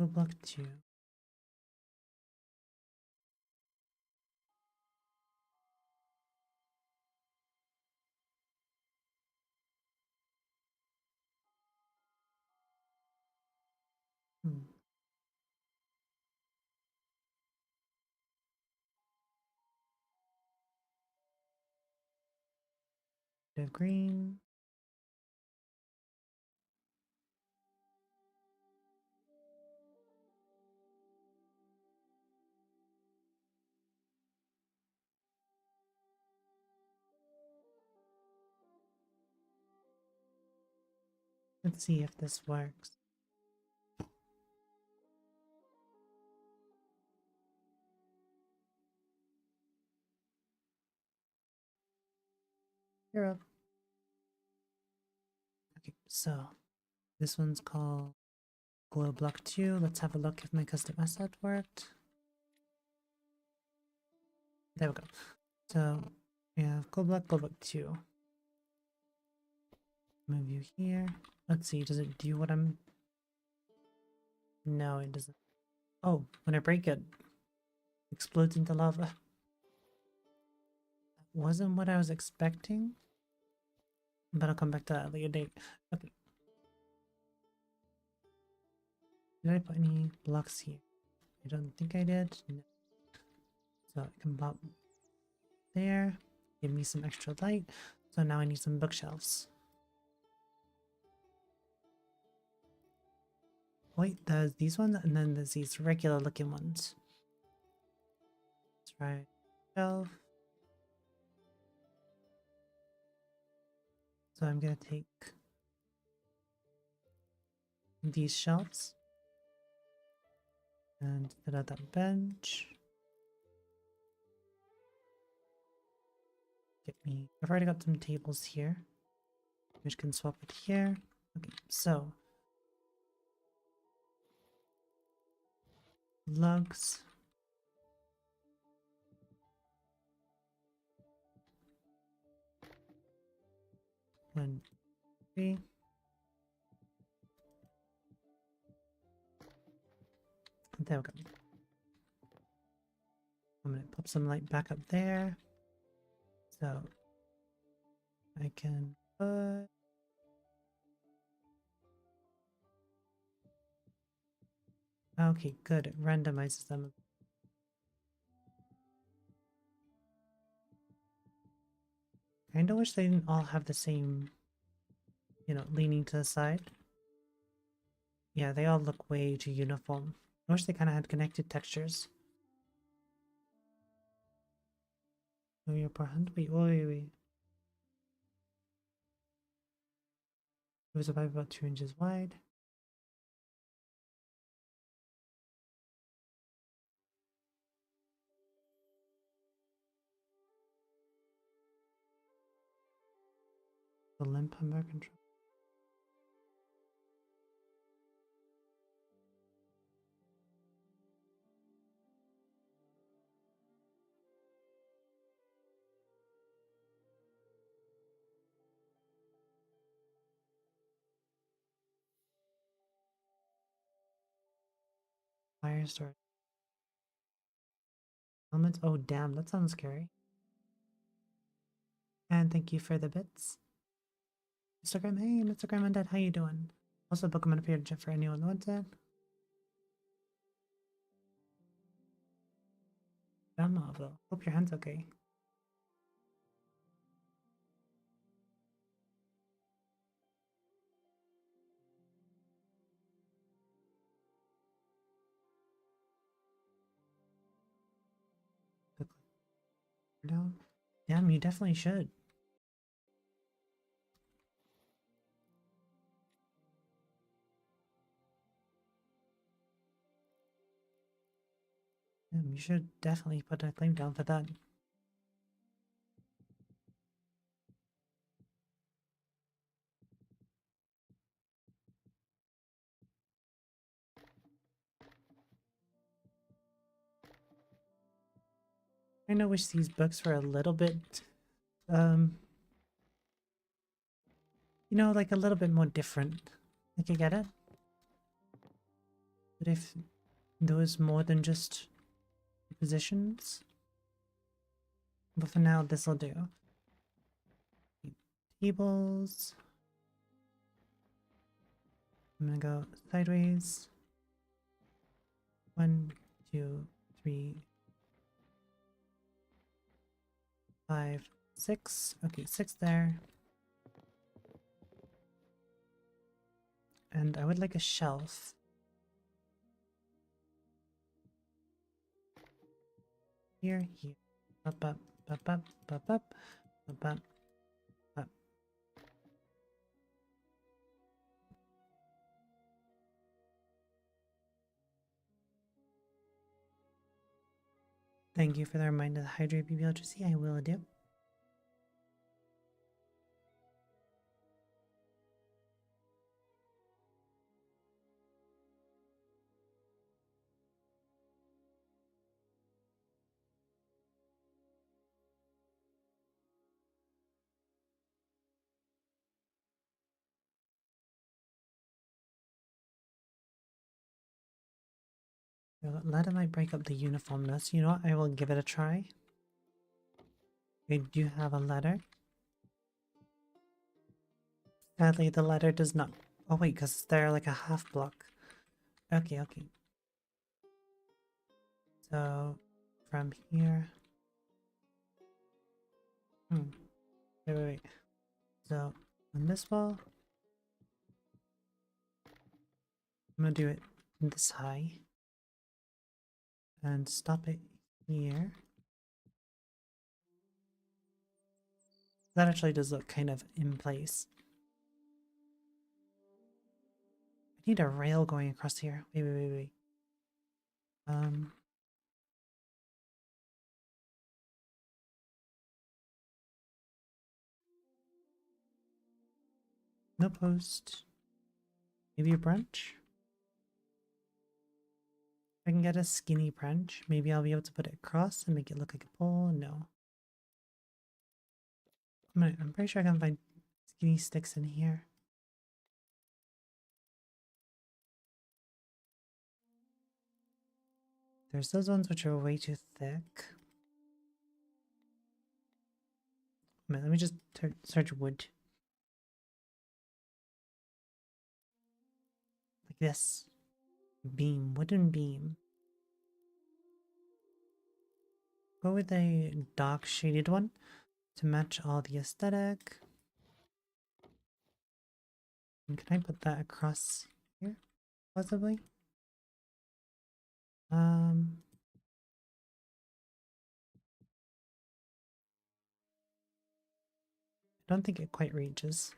S1: Go block 2. The green. Let's see if this works. You're up. Okay, so this one's called Glow Block 2. Let's have a look if my custom asset worked. There we go. So we have Glow Block 2. Move you here. Let's see, does it do what I'm... No, it doesn't. Oh, when I break it, explodes into lava. That wasn't what I was expecting, but I'll come back to that at a later date. Okay. Did I put any blocks here? I don't think I did. No. So I can pop there. Give me some extra light. So now I need some bookshelves. Wait, there's these ones, and then there's these regular looking ones. Let's try shelf. So I'm gonna take these shelves and set out that bench. I've already got some tables here, which can swap it here. Okay, so lugs. One, three. There we go. I'm gonna pop some light back up there. So I can put okay, good. It randomizes them. I kinda wish they didn't all have the same, leaning to the side. Yeah, they all look way too uniform. I wish they kinda had connected textures. Oh, your poor hand. Wait, wait, wait. It was about 2 inches wide. The limp hammer control. Fire storage. Elements. Oh, damn, that sounds scary. And thank you for the bits. Instagram, hey, Instagram Undead, how you doing? Also, Pokemon appeared for anyone who wants it. Grandmaville. Hope your hand's okay. Down. Damn, you definitely should. Damn, you should definitely put a claim down for that. I know wish these books were a little bit, like a little bit more different. I can get it. But if there was more than just positions. But for now, this'll do. Tables. I'm gonna go sideways. 1, 2, 3, 5, 6. Okay, 6 there. And I would like a shelf. Here. Up, up, up, up, up, up, up, up, up. Thank you for the reminder to hydrate, BBLGC. I will do. A ladder might break up the uniformness. You know what? I will give it a try. We do have a ladder. Sadly, the ladder does not. Oh wait, because they're like a half block. Okay, okay. So from here. Wait. So on this wall, I'm gonna do it this high and stop it here. That actually does look kind of in place. I need a rail going across here. Wait. No post. Maybe a branch? If I can get a skinny branch, maybe I'll be able to put it across and make it look like a pole. No. I'm pretty sure I can find skinny sticks in here. There's those ones which are way too thick. Let me just search wood. Like this. Beam. Wooden beam. Go with a dark shaded one to match all the aesthetic. And can I put that across here? Possibly? I don't think it quite reaches.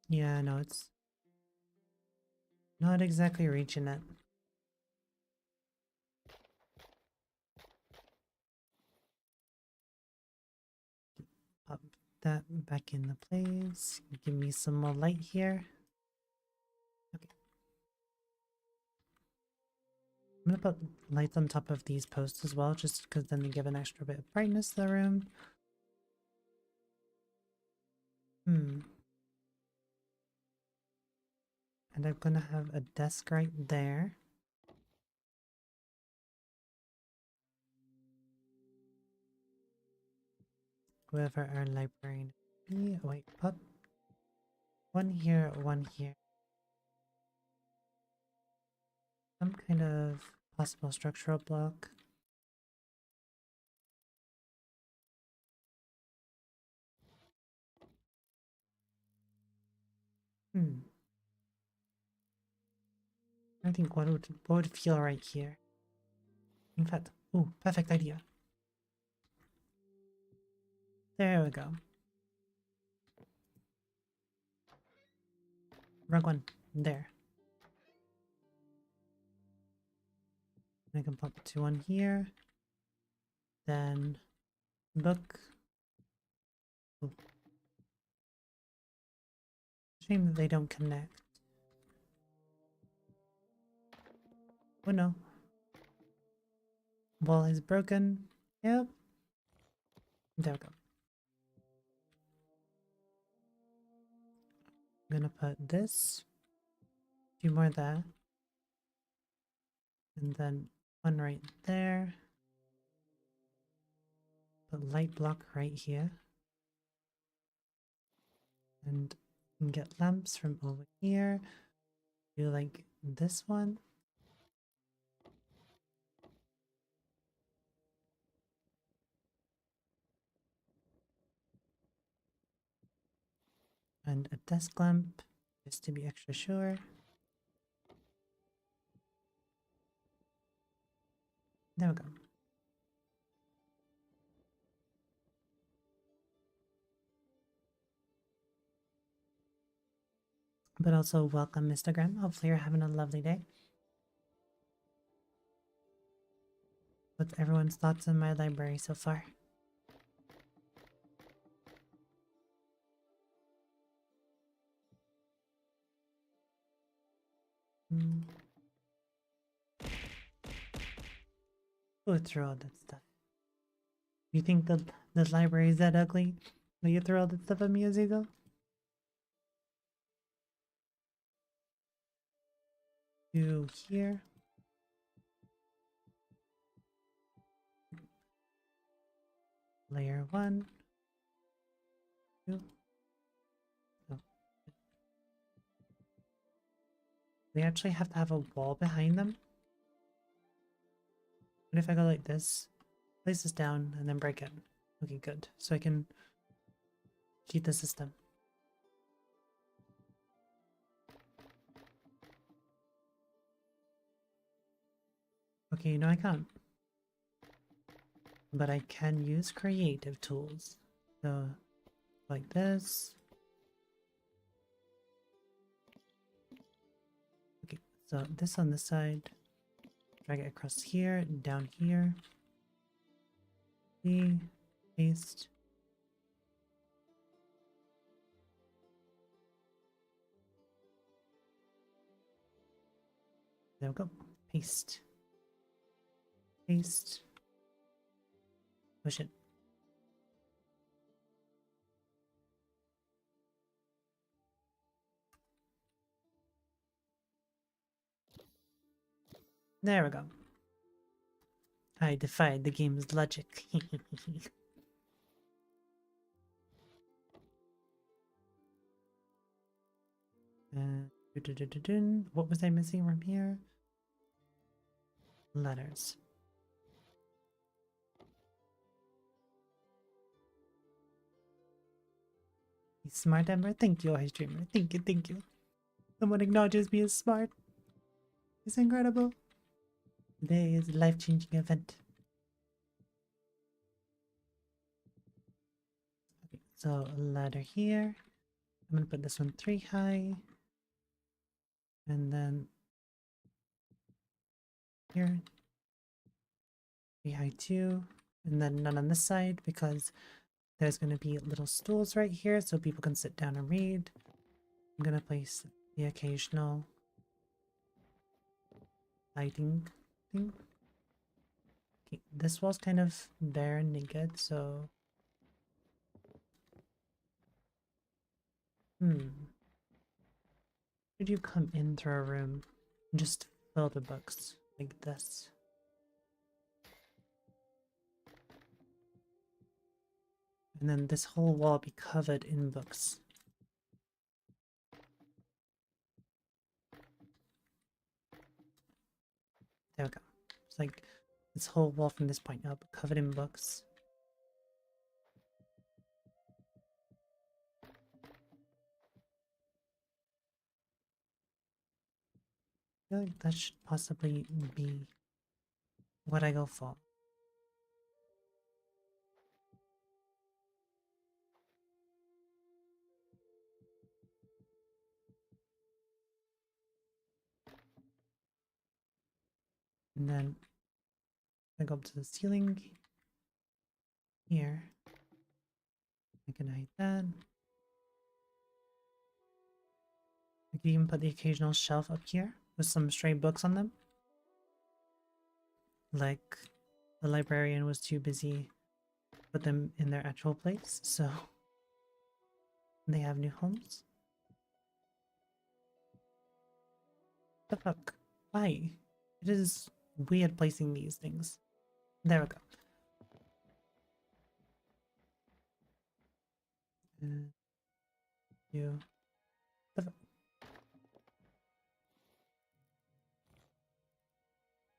S1: Yeah, no, it's not exactly reaching it. Pop that back into place. Give me some more light here. Okay. I'm gonna put lights on top of these posts as well, just because then they give an extra bit of brightness to the room. And I'm gonna have a desk right there. Whoever our librarian be. Oh, wait, pop. One here, one here. Some kind of possible structural block. I think what would feel right here. In fact, ooh, perfect idea. There we go. Wrong one. There. I can pop to one here. Then book. Ooh. Shame that they don't connect. Oh no. Wall is broken. Yep. There we go. I'm gonna put this. A few more of that. And then one right there. Put light block right here. And you can get lamps from over here. Do like this one. And a desk lamp, just to be extra sure. There we go. But also welcome, Mr. Graham. Hopefully you're having a lovely day. What's everyone's thoughts on my library so far? Go through all that stuff. You think the this library is that ugly? Will you throw all that stuff at me as you go? 2 here. Layer 1, 2. Oh. They actually have to have a wall behind them. What if I go like this, place this down, and then break it? Okay, good. So I can cheat the system. Okay, no, I can't. But I can use creative tools. So, like this. Okay, so this on this side. Drag it across here, down here. C, paste. There we go. Paste. Paste. Push it. There we go. I defied the game's logic. What was I missing from here? Letters. Smart Ember? Thank you, Ice Dreamer. Thank you, thank you. Someone acknowledges me as smart. It's incredible. Today is a life-changing event. Okay, so a ladder here. I'm gonna put this one 3 high. And then here. 3 high too. And then none on this side because there's gonna be little stools right here so people can sit down and read. I'm gonna place the occasional lighting thing. Okay, this wall's kind of bare and naked, so Could you come in through a room and just fill the books like this? And then this whole wall be covered in books. There we go. It's like this whole wall from this point up covered in books. I feel like that should possibly be what I go for. And then I go up to the ceiling here. I can hide that. I can even put the occasional shelf up here with some stray books on them. Like the librarian was too busy to put them in their actual place, so they have new homes. The fuck? Why? It is weird placing these things. There we go. You. The fuck?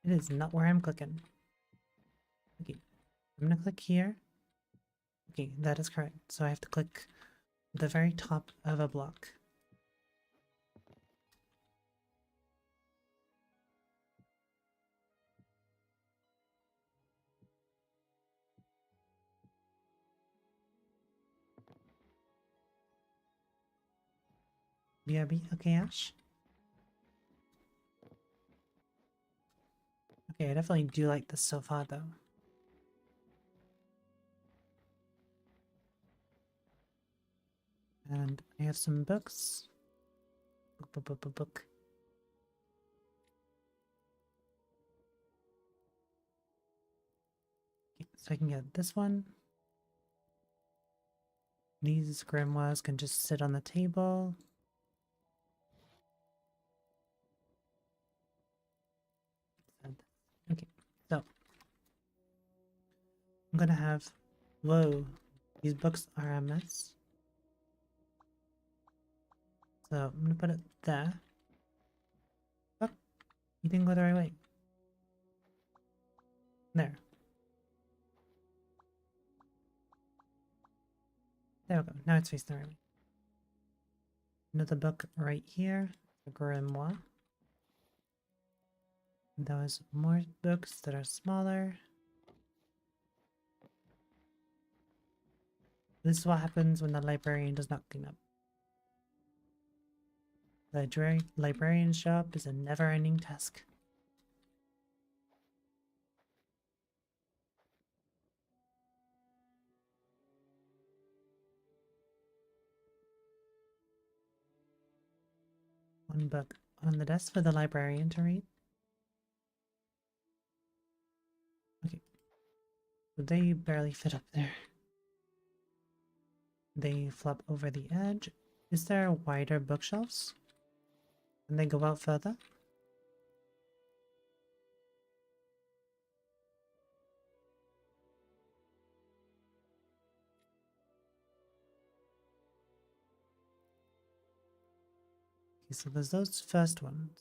S1: It is not where I'm clicking. Okay, I'm gonna click here. Okay, that is correct. So I have to click the very top of a block. BRB? Okay, Ash? Okay, I definitely do like this so far, though. And I have some books. Book. Okay, so I can get this one. These grimoires can just sit on the table. gonna have... Whoa, these books are a mess. So I'm gonna put it there. Oh, you didn't go the right way. There. There we go. Now it's facing the right way. Another book right here. A grimoire. Those more books that are smaller. This is what happens when the librarian does not clean up. The librarian's job is a never-ending task. One book on the desk for the librarian to read. Okay. So they barely fit up there. They flop over the edge. Is there wider bookshelves? Can they go out further? Okay, so there's those first ones.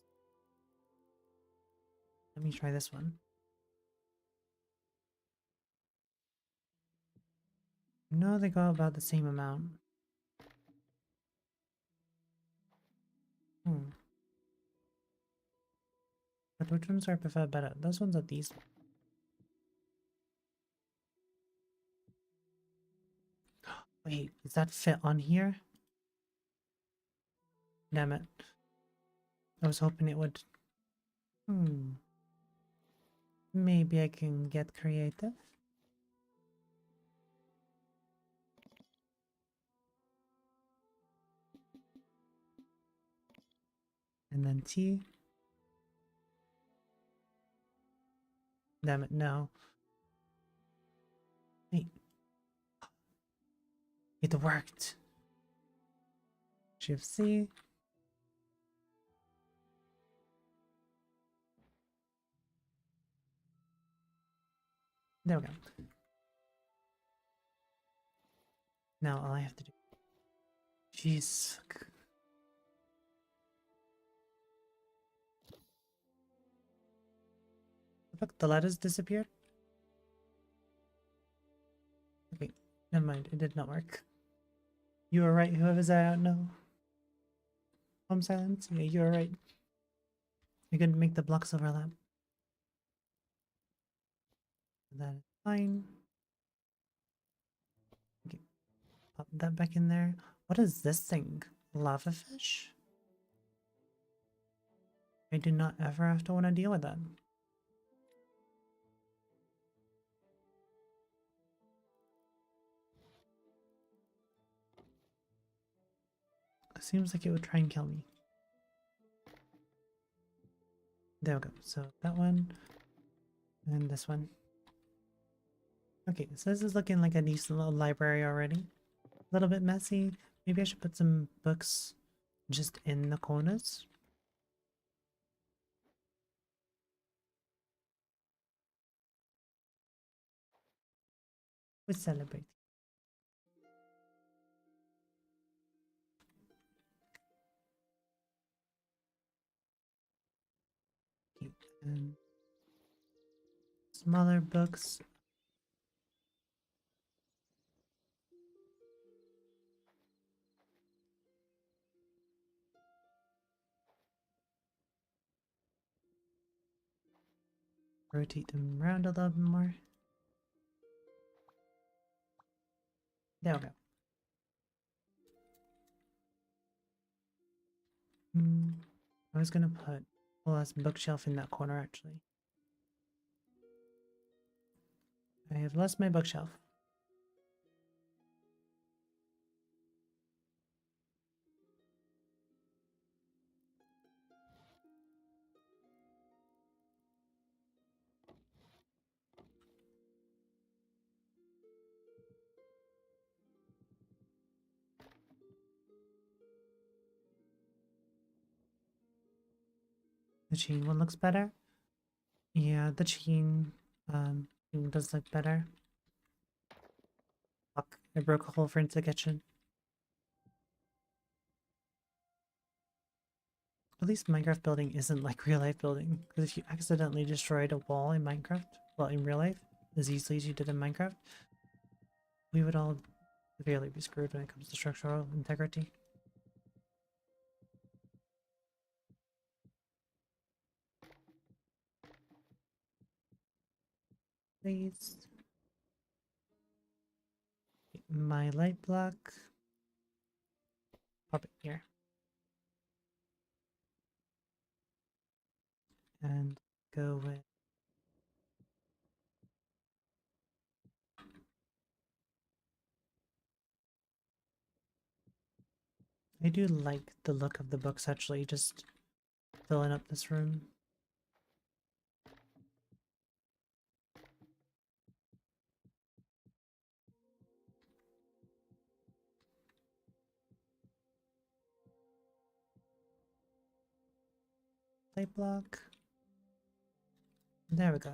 S1: Let me try this one. No, they go about the same amount. Hmm. But which ones do I prefer better? Those ones are these ones. Wait, does that fit on here? Damn it. I was hoping it would. Maybe I can get creative. And then T. Damn it, no. Wait. It worked. Shift C. There we go. Now all I have to do. Jeez. Look, the letters disappeared. Okay, never mind. It did not work. You were right, whoever's I don't know. Home silence? Yeah, you were right. I couldn't make the blocks overlap. That is fine. Okay, pop that back in there. What is this thing? Lava fish? I do not ever have to want to deal with that. It seems like it would try and kill me. There we go. So that one and this one. Okay, so this is looking like a decent little library already. A little bit messy. Maybe I should put some books just in the corners. We celebrate. Okay, and smaller books. Rotate them around a little bit more. There we go. I was gonna put a last bookshelf in that corner actually. I have lost my bookshelf. The chain one looks better. Yeah, the chain thing does look better. I broke a hole for into the kitchen. At least Minecraft building isn't like real life building. Because if you accidentally destroyed a wall in Minecraft, well, in real life, as easily as you did in Minecraft, we would all severely be screwed when it comes to structural integrity. Please. My light block. Pop it here. And go with I do like the look of the books actually, just filling up this room. Light block. There we go.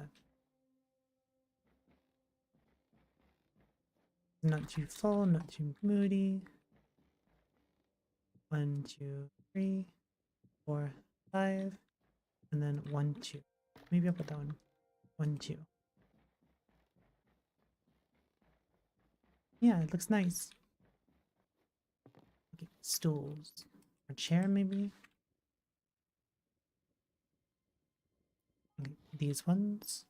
S1: Not too full, not too moody. 1, 2, 3, 4, 5, and then 1, 2. Maybe I'll put that one. 1, 2. Yeah, it looks nice. Okay, stools. Or chair, maybe? Okay, these ones.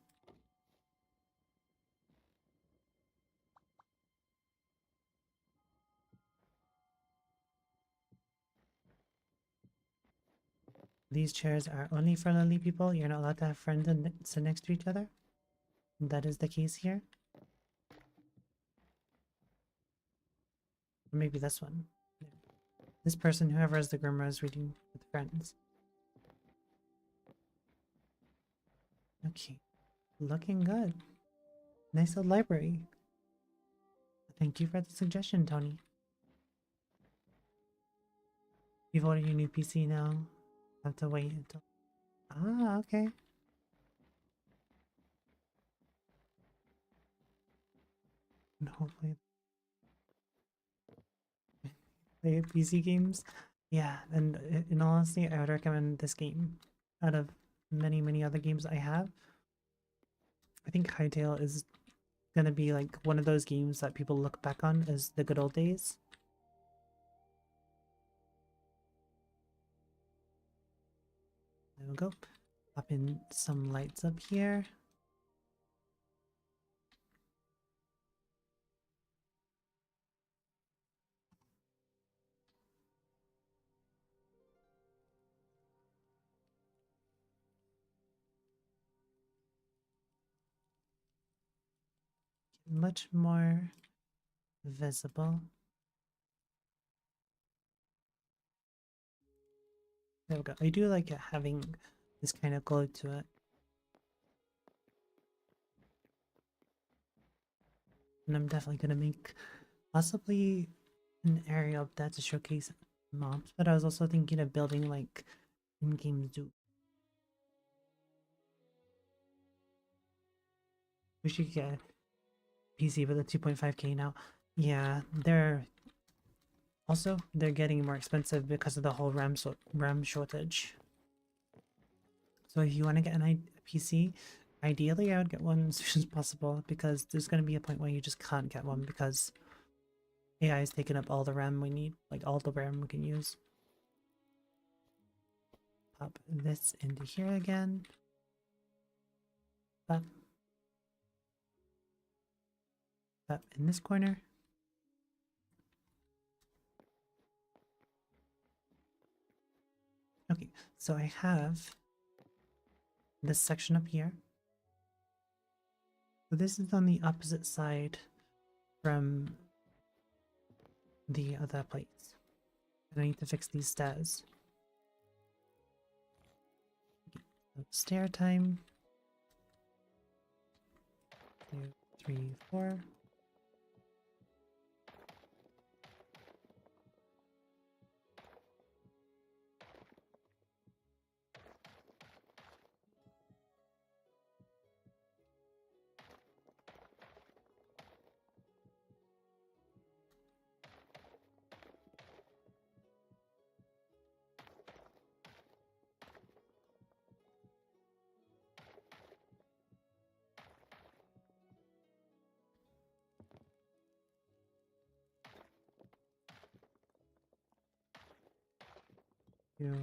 S1: These chairs are only for lonely people. You're not allowed to have friends and sit next to each other. And that is the case here. Or maybe this one. Yeah. This person, whoever is the grimoire, is reading with friends. Okay. Looking good. Nice little library. Thank you for the suggestion, Tony. You've ordered your new PC now. Have to wait until... Ah, okay. And hopefully... play PC games. Yeah, and in all honesty, I would recommend this game. Out of many, many other games I have, I think Hytale is gonna be like one of those games that people look back on as the good old days. There we go. Pop in some lights up here. Much more visible. There we go. I do like it having this kind of glow to it. And I'm definitely gonna make possibly an area of that to showcase mobs, but I was also thinking of building like in-game zoo. We should get a PC with a 2.5K now. Yeah, they're getting more expensive because of the whole RAM shortage. So if you want to get a PC, ideally I would get one as soon as possible because there's going to be a point where you just can't get one because AI is taking up all the RAM we need, like all the RAM we can use. Pop this into here again. Pop in this corner. Okay, so I have this section up here. So this is on the opposite side from the other plates. And I need to fix these stairs. Okay, so stair time. 2, 3, 4. 2.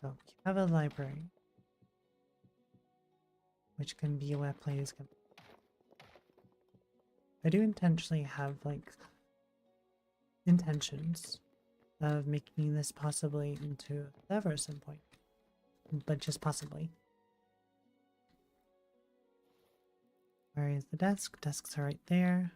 S1: So we have a library, which can be where players can. I do intentionally have like intentions of making this possibly into a server at some point, but just possibly. Where is the desk? Desks are right there.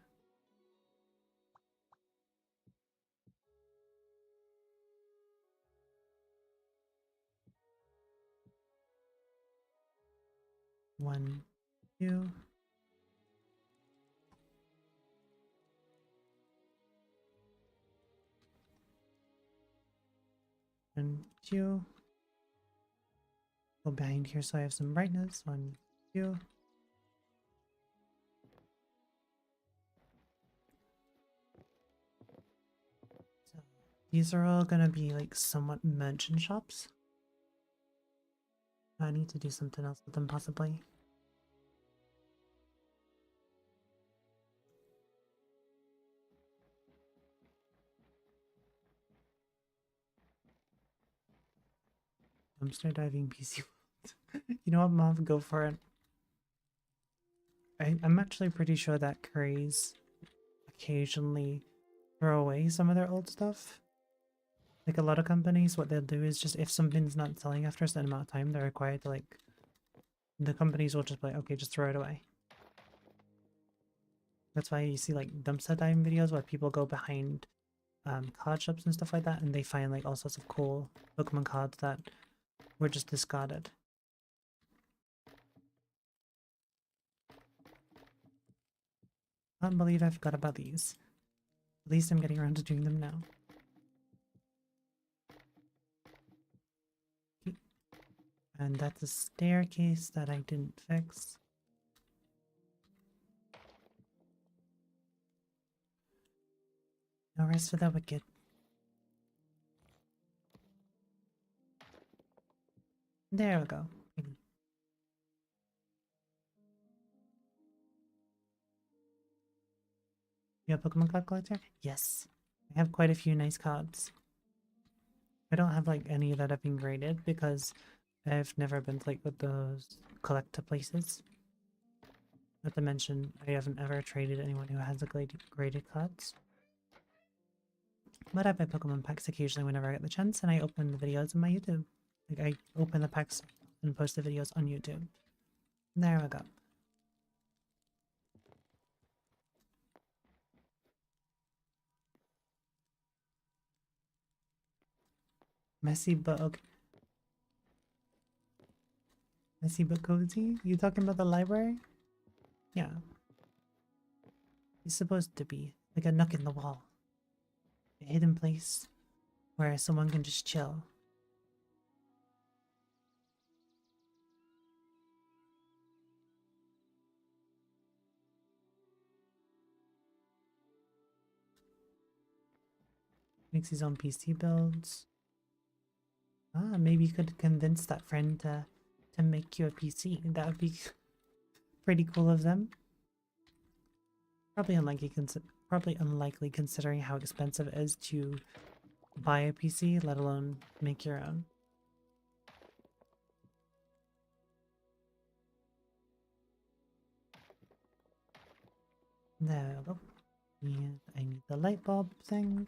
S1: One, two. One, two. Go behind here so I have some brightness. One, two. So these are all gonna be like somewhat merchant shops. I need to do something else with them possibly. Dumpster diving PC. You know what, Mom? Go for it. I'm actually pretty sure that curries occasionally throw away some of their old stuff. Like a lot of companies, what they'll do is just if something's not selling after a certain amount of time, they're required to like, the companies will just be like, okay, just throw it away. That's why you see like dumpster diving videos where people go behind card shops and stuff like that, and they find like all sorts of cool Pokemon cards that were just discarded. Can't believe I forgot about these. At least I'm getting around to doing them now. Okay. And that's a staircase that I didn't fix. No rest for the wicked. There we go. You a Pokemon card collector? Yes. I have quite a few nice cards. I don't have like any that have been graded because I've never been to like with those collector places. Not to mention, I haven't ever traded anyone who has a graded cards. But I buy Pokemon packs occasionally whenever I get the chance, and I open the videos on my YouTube. Like, I open the packs and post the videos on YouTube. There we go. Messy but okay. Messy but cozy? You talking about the library? Yeah. It's supposed to be like a nook in the wall. A hidden place where someone can just chill. Makes his own PC builds. Ah, maybe you could convince that friend to make you a PC. That would be pretty cool of them. Probably unlikely considering how expensive it is to buy a PC, let alone make your own. There we go. And I need the light bulb thing.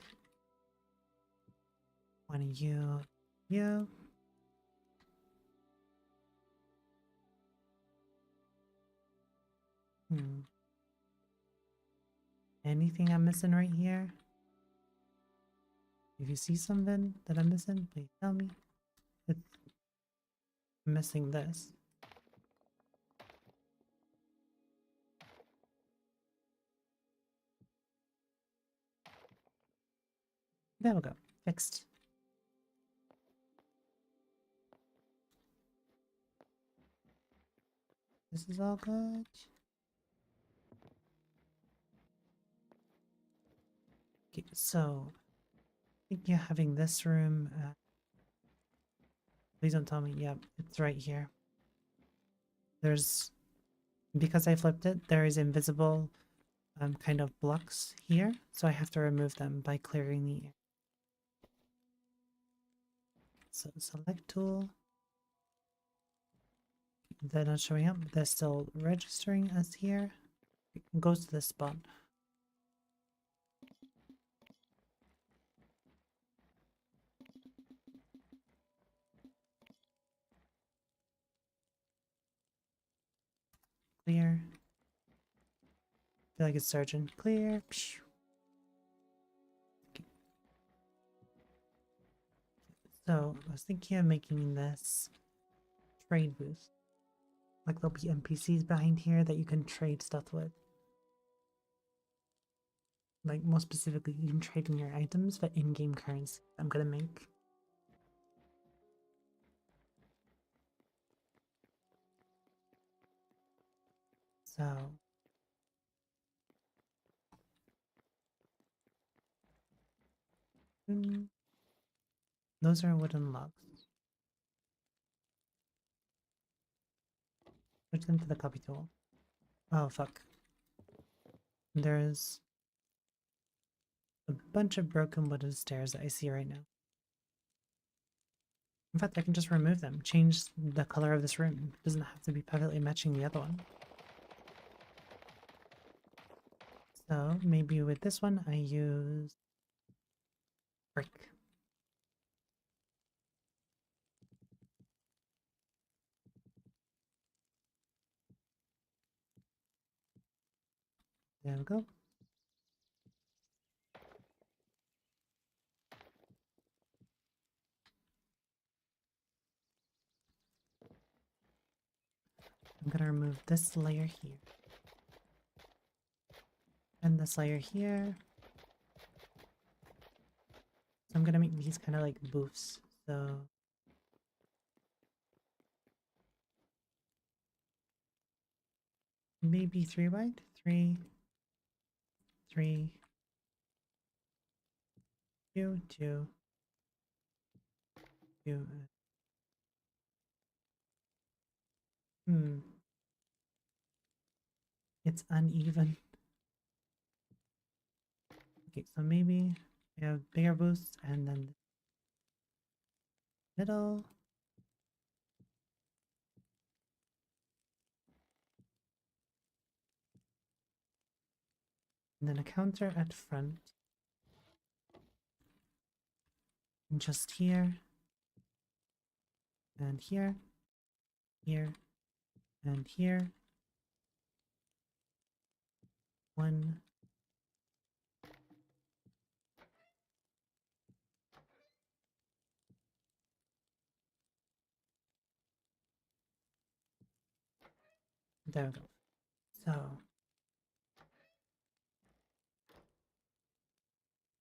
S1: One of you. You. Anything I'm missing right here? If you see something that I'm missing, please tell me. It's missing this. There we go. Fixed. This is all good. Okay, so I think you're having this room. Please don't tell me. Yep, it's right here. There's Because I flipped it, there is invisible kind of blocks here, so I have to remove them by clearing the air. So select tool. They're not showing up, they're still registering as here. It goes to this spot. Clear. Feel like it's surgeon. Clear. Phew. Okay. So I was thinking of making this trade booth. Like there'll be NPCs behind here that you can trade stuff with. Like more specifically, you can trade in your items for in-game currency. I'm gonna make. So those are wooden logs. Switch them to the copy tool. Oh fuck. There's a bunch of broken wooden stairs that I see right now. In fact, I can just remove them. Change the color of this room. It doesn't have to be perfectly matching the other one. So maybe with this one I use brick. There we go. I'm gonna remove this layer here. And this layer here. So I'm gonna make these kind of like booths. So maybe 3 wide? 3, 3, 2, 2, 2. It's uneven. Okay, so maybe we have bigger boosts and then middle. And then a counter at front. And just here. And here. Here. And here. 1. There we go. So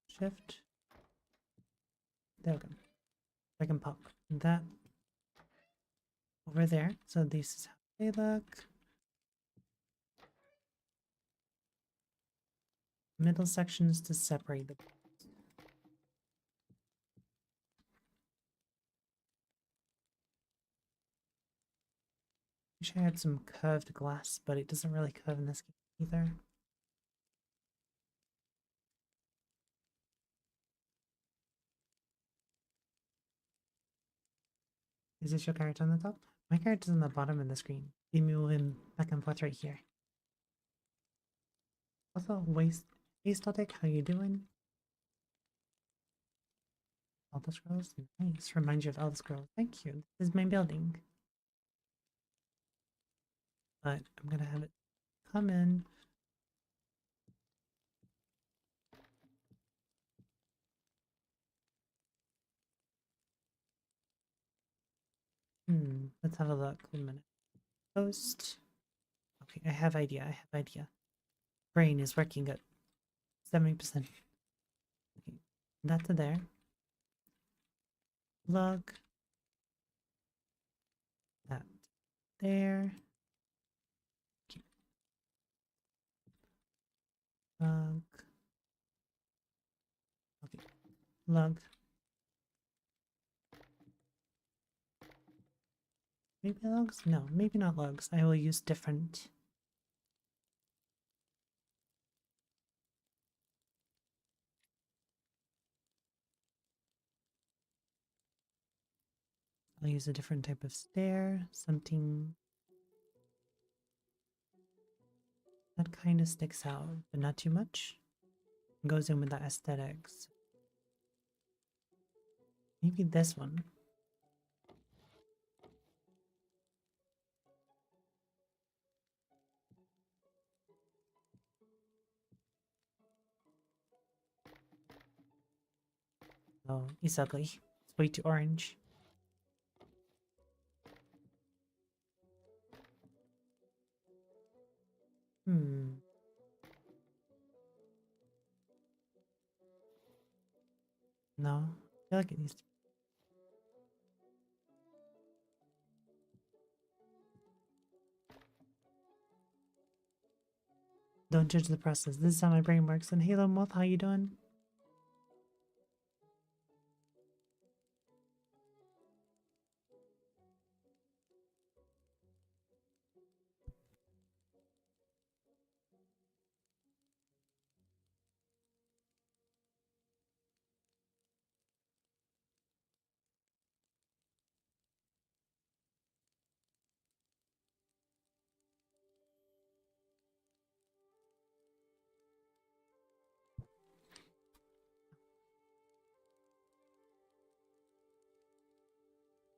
S1: shift. There we go. I can pop that over there. So this is how they look. Middle sections to separate the. Wish I had some curved glass, but it doesn't really curve in this game either. Is this your character on the top? My character's on the bottom of the screen. You move him back and forth right here. Also, Aesthetic, how you doing? Elder Scrolls? Nice. Reminds you of Elder Scrolls. Thank you. This is my building. But I'm gonna have it come in. Let's have a look. 1 minute. Post. Okay, I have idea. I have idea. Brain is working at 70%. Okay, that to there. Log. That there. Okay. Log. Okay. Log. Maybe logs? No, maybe not logs. I will use different I'll use a different type of stair, something that kind of sticks out, but not too much. Goes in with the aesthetics. Maybe this one. Oh, it's ugly. It's way too orange. Hmm. No. I feel like it needs to. Don't judge the process. This is how my brain works. And Halo Moth, how you doing?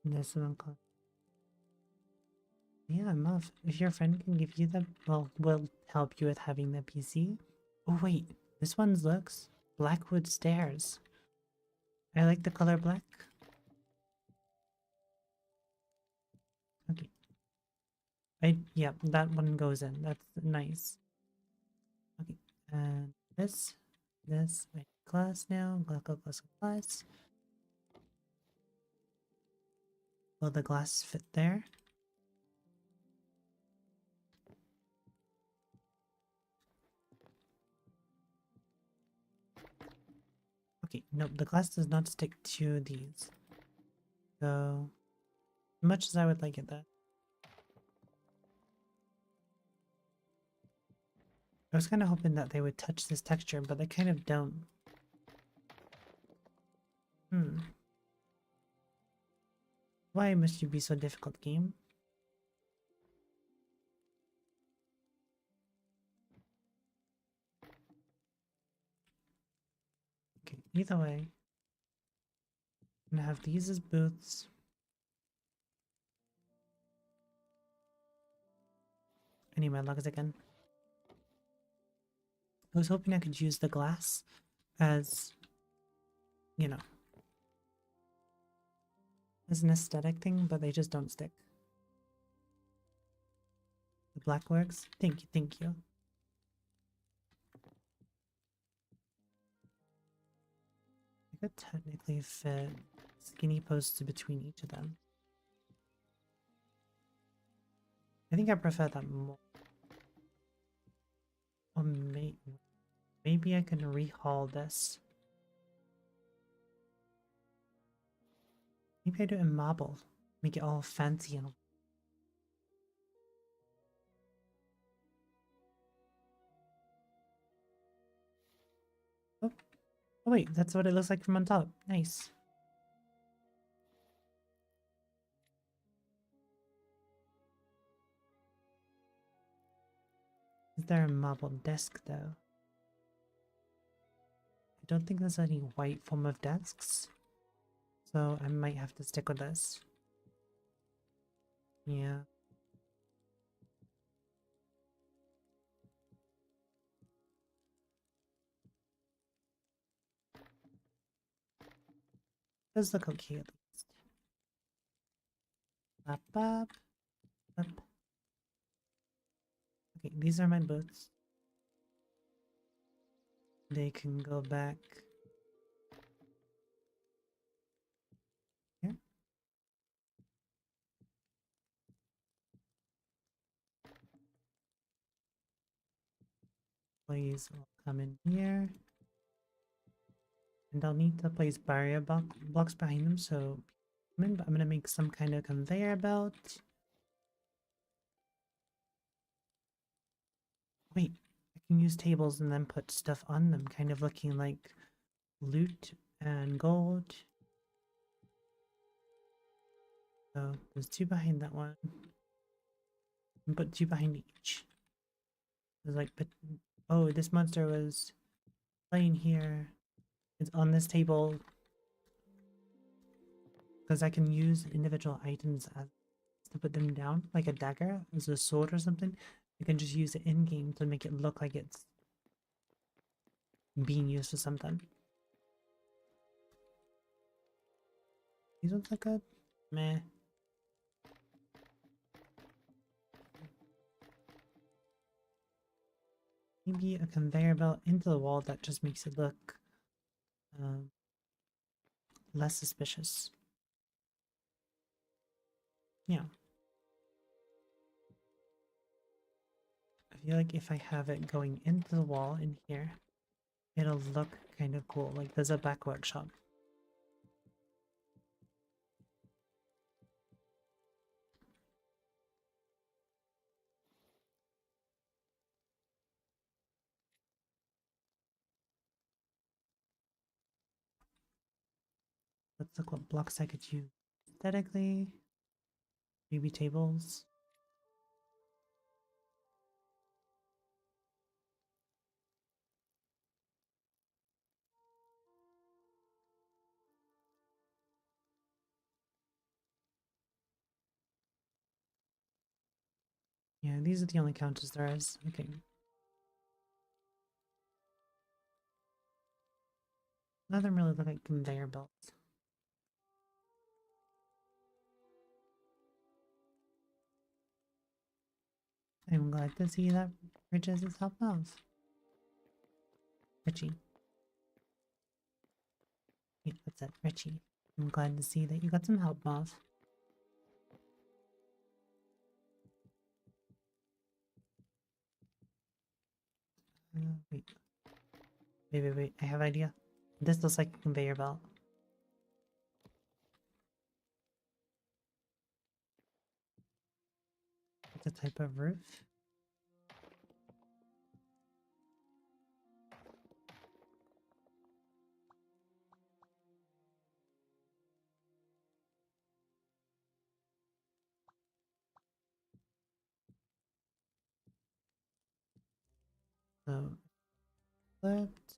S1: This one called. Yeah, Muff. If your friend can give you the, well, will help you with having the PC. Oh wait, this one looks Blackwood Stairs. I like the color black. Okay. Yeah, that one goes in. That's nice. Okay, and this, I glass now. Glass. Will the glass fit there? Okay, nope, the glass does not stick to these. So, as much as I would like it that. I was kind of hoping that they would touch this texture, but they kind of don't. Hmm. Why must you be so difficult, game? Okay, either way. I'm gonna have these as booths. I need my lugs again. I was hoping I could use the glass as, you know, as an aesthetic thing, but they just don't stick. The black works? Thank you, thank you. I could technically fit skinny posts between each of them. I think I prefer that more. Or maybe I can rehaul this. Maybe I do it in marble. Make it all fancy and... Oh, oh wait, that's what it looks like from on top. Nice. Is there a marble desk though? I don't think there's any white form of desks. So I might have to stick with this. Yeah. Does look okay at least. Up. Okay, these are my boots. They can go back here. Please will come in here. And I'll need to place barrier blocks behind them, so I'm gonna make some kind of conveyor belt. Wait, I can use tables and then put stuff on them, kind of looking like loot and gold. So there's two behind that one. And put two behind each. There's like, but oh, this monster was playing here. It's on this table because I can use individual items as to put them down, like a dagger as a sword or something. You can just use it in game to make it look like it's being used for something. These ones look good. Meh. Maybe a conveyor belt into the wall that just makes it look um, less suspicious. Yeah. I feel like if I have it going into the wall in here, it'll look kind of cool. Like there's a back workshop. Let's look what blocks I could use aesthetically. Maybe tables. Yeah, these are the only counters there is. Okay. None of them really look like conveyor belts. I'm glad to see that Riches is helping out. Richie. Yeah, that's it, Richie. I'm glad to see that you got some help, Boss. Wait. Wait. I have an idea. This looks like a conveyor belt. It's a type of roof. So, flipped.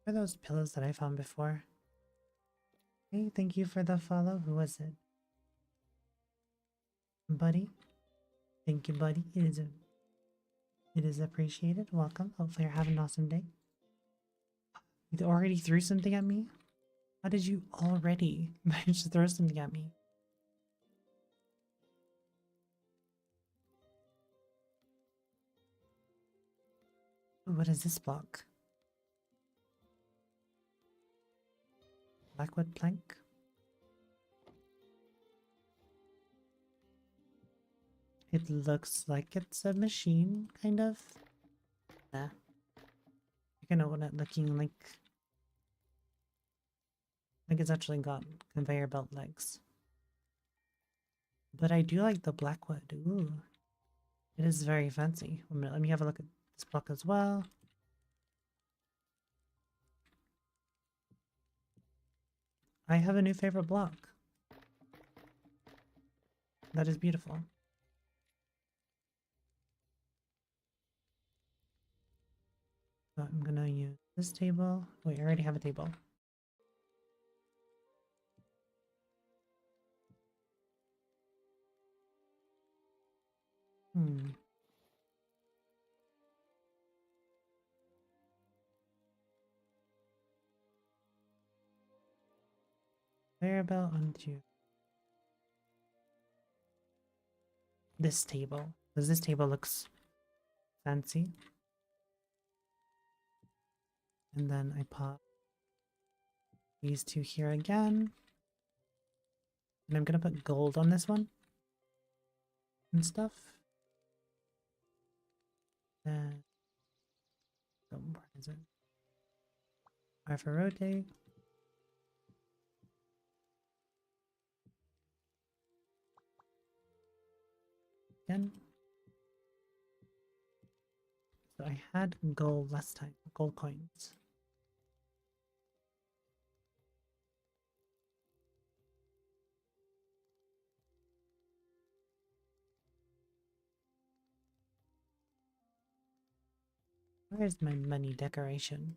S1: Are those pillows that I found before? Hey, thank you for the follow. Who was it? Buddy? Thank you, buddy. It is appreciated. Welcome. Hopefully you're having an awesome day. You already threw something at me? How did you already manage to throw something at me? Ooh, what is this block? Blackwood plank? It looks like it's a machine, kind of. Nah. I can open it looking like it's actually got conveyor belt legs. But I do like the blackwood. Ooh. It is very fancy. Let me have a look at this block as well. I have a new favorite block. That is beautiful. So I'm gonna use this table. Wait, I already have a table. Hmm. Conveyor belt onto this table. Because this table looks fancy. And then I pop these two here again. And I'm gonna put gold on this one. And stuff. Where is it? R for rotate. Again. So I had gold last time, gold coins. Where's my money decoration?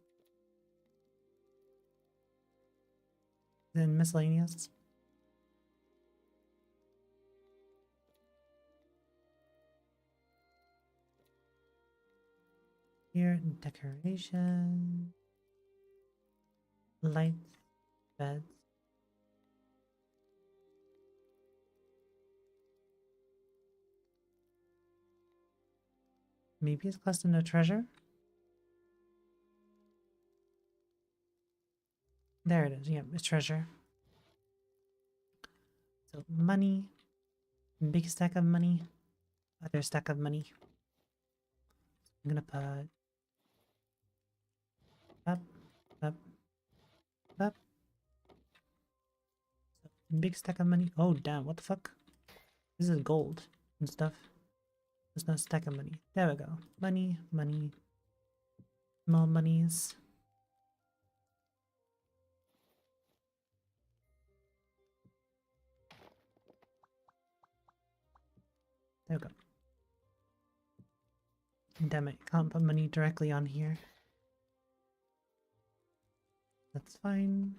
S1: Then miscellaneous. Here, decoration. Lights, beds. Maybe it's classed into treasure? There it is. Yeah, it's treasure. So money, big stack of money, other stack of money. I'm gonna put up, up, up. So big stack of money. Oh damn! What the fuck? This is gold and stuff. It's not a stack of money. There we go. Money, money, more monies. There we go. Damn it, can't put money directly on here. That's fine.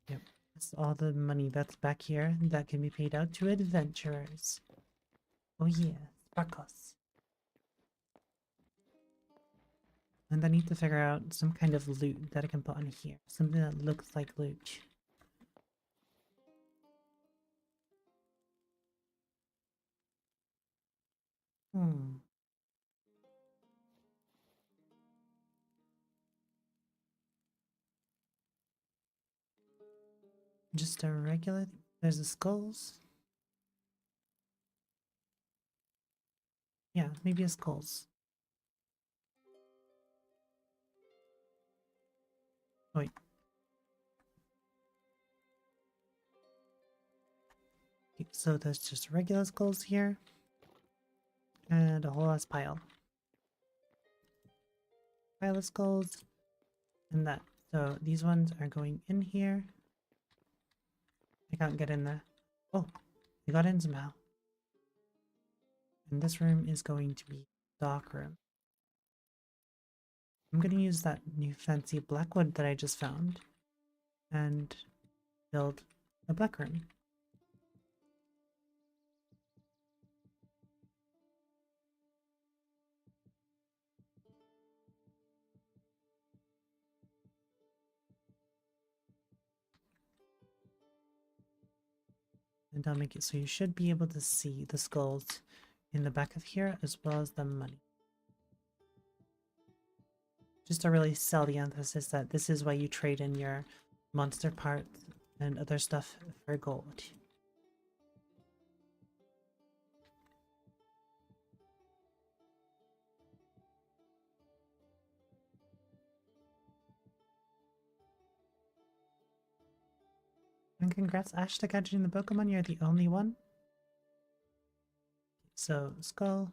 S1: Yep, that's all the money that's back here that can be paid out to adventurers. Oh yeah, sparkles. And I need to figure out some kind of loot that I can put on here. Something that looks like loot. Hmm. Just a regular... There's the skulls. Yeah, maybe a skulls. Oh, wait. Okay, so there's just regular skulls here. And a whole ass pile. Pile of skulls. And that. So these ones are going in here. I can't get in there. Oh, I got in somehow. And this room is going to be dark room. I'm going to use that new fancy black wood that I just found and build a black room. And I'll make it so you should be able to see the skulls in the back of here as well as the money. Just to really sell the emphasis that this is why you trade in your monster parts and other stuff for gold. And congrats Ash to catching the Pokemon, you're the only one. So, skull.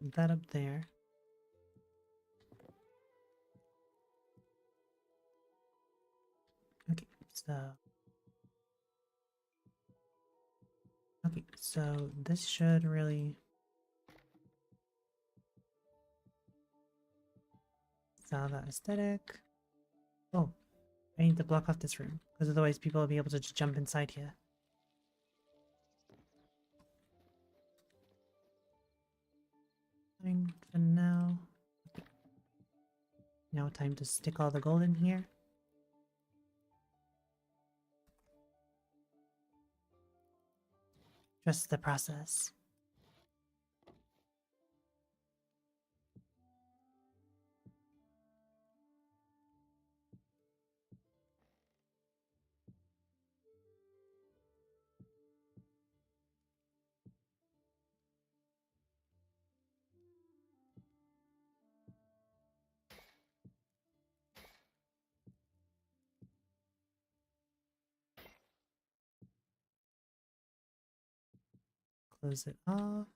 S1: Put that up there. Okay, so... Okay, so this should really... sell that aesthetic. Oh, I need to block off this room, because otherwise people will be able to just jump inside here. Fine for now. Okay. Now time to stick all the gold in here. Trust the process. Close it off.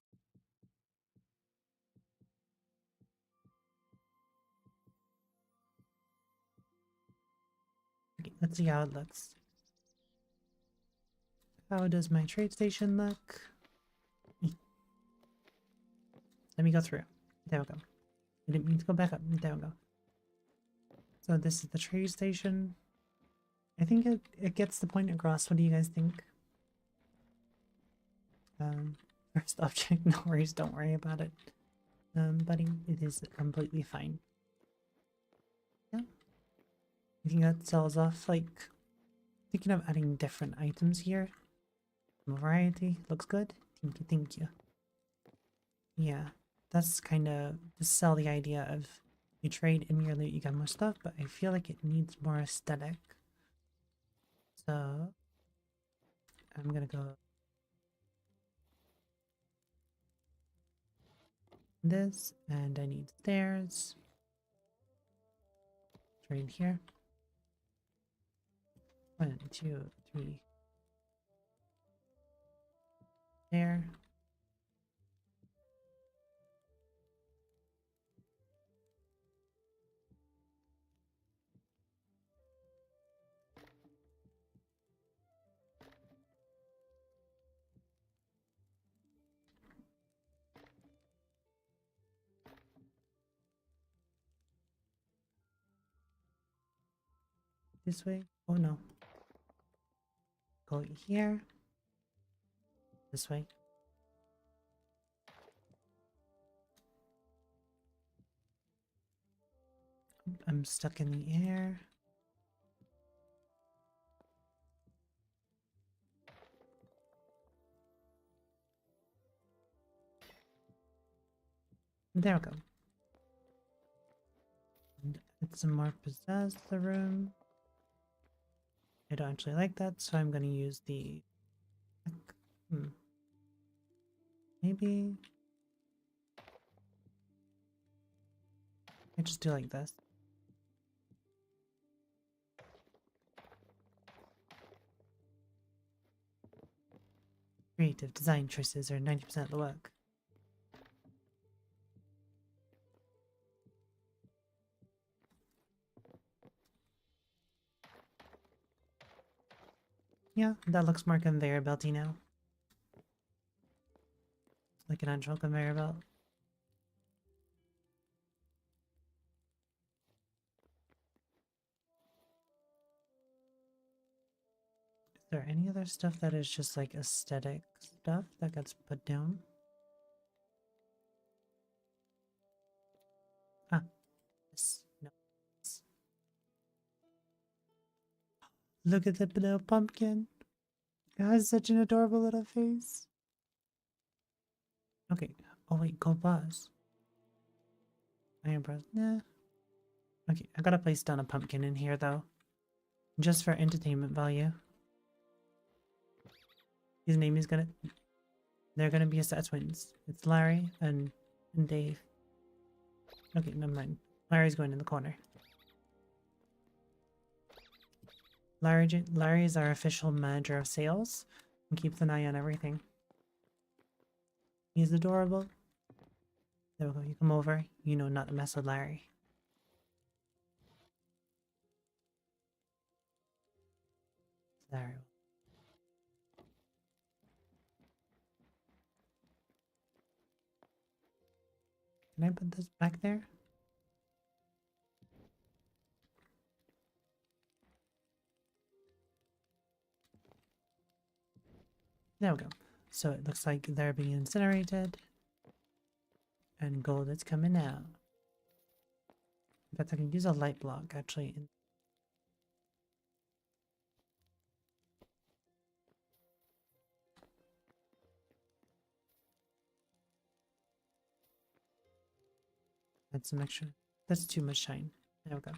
S1: Okay, let's see how it looks. How does my trade station look? Let me go through. There we go. I didn't mean to go back up. There we go. So this is the trade station. I think it gets the point across. What do you guys think? First object, no worries, don't worry about it. Buddy, it is completely fine. Yeah. I think that sells off, like, thinking of adding different items here. Variety, looks good. Thank you. Yeah, that's kind of to sell the idea of you trade in your loot, you get more stuff, but I feel like it needs more aesthetic. So, I'm gonna go this, and I need stairs. Trade here. 1, 2, 3. There. This way. Oh no. Go here. This way. I'm stuck in the air. There we go. And it's some more possess the room. I don't actually like that, so I'm gonna use the maybe I just do like this. Creative design choices are 90% of the work. Yeah, that looks more conveyor belty now. Like an actual conveyor belt. Is there any other stuff that is just like aesthetic stuff that gets put down? Ah, yes. No. Yes. Look at the little pumpkin. It has such an adorable little face. Okay. Oh wait, go pause. Eyebrows. Nah. Okay, I gotta place down a pumpkin in here though. Just for entertainment value. His name is gonna... They're gonna be a set of twins. It's Larry and Dave. Okay, never mind. Larry's going in the corner. Larry is our official manager of sales and keeps an eye on everything. He's adorable. There we go. You come over. You know not to mess with Larry. Larry. Can I put this back there? There we go. So it looks like they're being incinerated. And gold is coming out. In fact, I can use a light block actually. Add some extra. That's too much shine. There we go.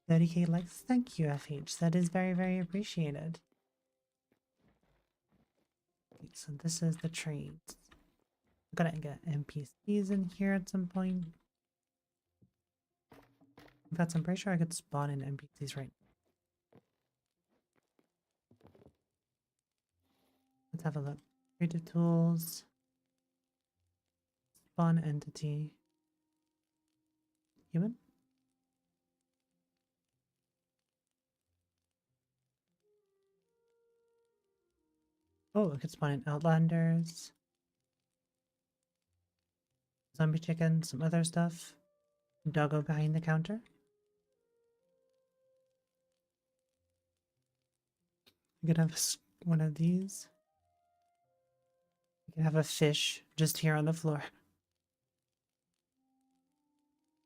S1: Dedicate likes. Thank you, FH. That is very, very appreciated. Okay, so this is the trades. I'm gonna get NPCs in here at some point. In fact, I'm pretty sure I could spawn in NPCs right now. Let's have a look. Creative tools. Spawn entity. Human? Oh, I could spawn in Outlanders. Zombie chicken, some other stuff. Doggo behind the counter. You could have one of these. You can have a fish just here on the floor.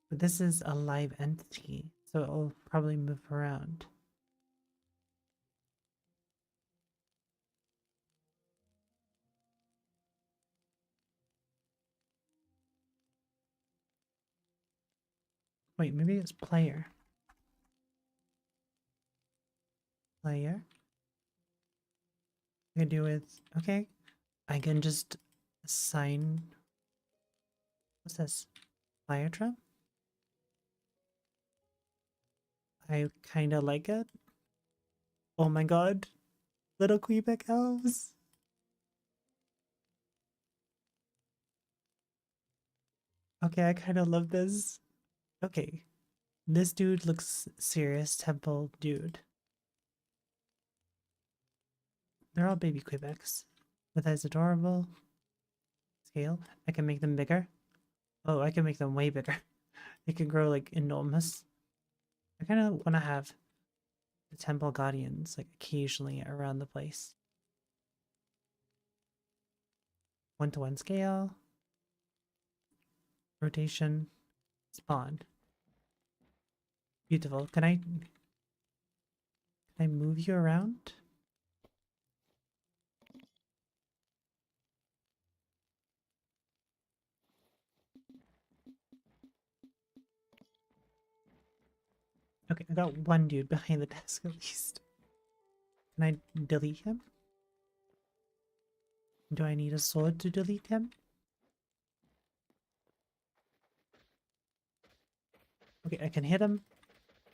S1: But this is a live entity, so it'll probably move around. Wait, maybe it's player. Player. I can do with, okay. I can just assign, what's this? Fire trap? I kind of like it. Oh my god. Little Quebec elves. Okay, I kind of love this. Okay. This dude looks serious temple dude. They're all baby Quebecs. But that's adorable. Scale. I can make them bigger. Oh, I can make them way bigger. They can grow like enormous. I kind of want to have the temple guardians like occasionally around the place. 1-to-1 scale. Rotation. Spawn. Beautiful. Can I move you around? Okay, I got one dude behind the desk at least. Can I delete him? Do I need a sword to delete him? Okay, I can hit him,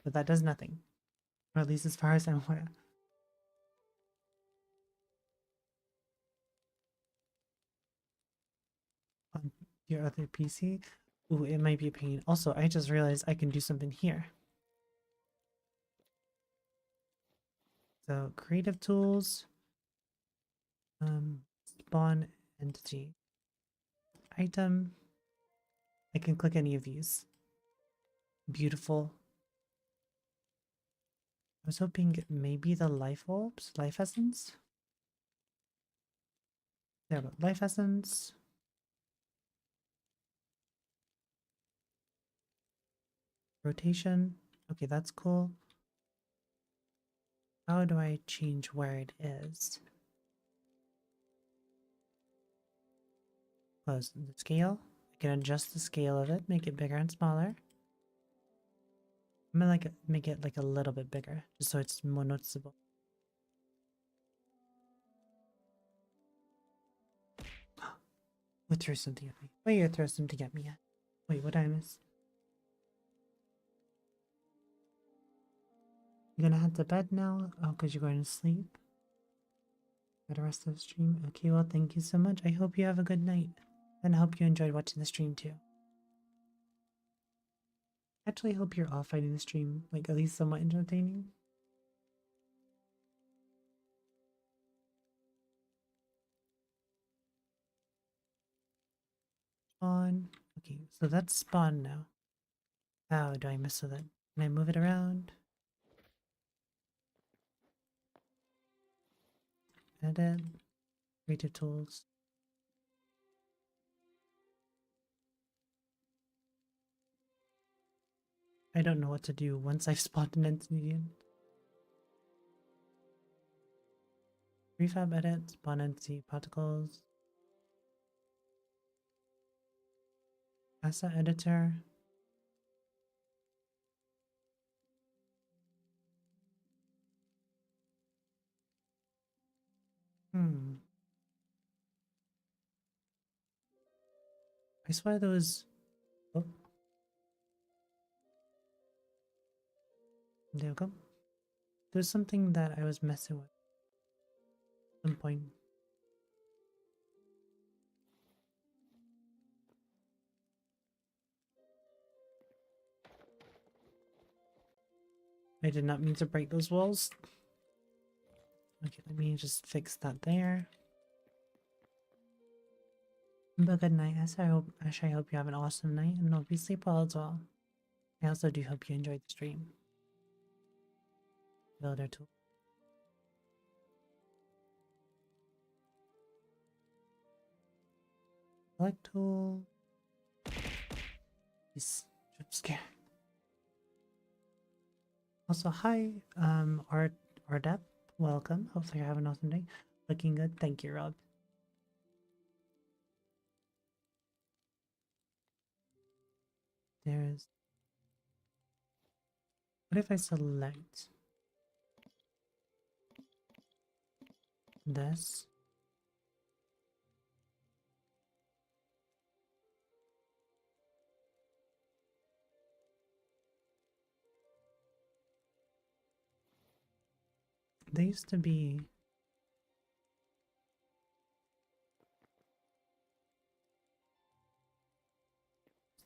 S1: but that does nothing. Or at least as far as I'm aware. On your other PC? Ooh, it might be a pain. Also, I just realized I can do something here. So, creative tools. Spawn entity. Item. I can click any of these. Beautiful. I was hoping maybe the life orbs, life essence. There we go, life essence. Rotation. Okay, that's cool. How do I change where it is? Close the scale. I can adjust the scale of it, make it bigger and smaller. I'm gonna make it like a little bit bigger, just so it's more noticeable. What throw something at me? Why you throw something at me? Wait, what did I miss? You're gonna head to bed now? Oh, because you're going to sleep? For the rest of the stream? Okay, well, thank you so much. I hope you have a good night. And I hope you enjoyed watching the stream too. Actually, I hope you're all finding the stream, like, at least somewhat entertaining. Spawn. Okay, so that's spawn now. How do I mess with it? Can I move it around? Edit. Creative tools. I don't know what to do once I've spawned an entity. Prefab edit, spawn entity particles. Asset editor. I swear there was. Oh, there we go. There's something that I was messing with at some point. I did not mean to break those walls. Okay, let me just fix that there. But good night, Ash. I hope you have an awesome night and hope you sleep well as well. I also do hope you enjoyed the stream. Builder tool. Select tool. Jeez, jump scare. Also, hi, Ardep. Welcome. Hopefully you're having an awesome day. Looking good. Thank you, Rob. There's. What if I select this? They used to be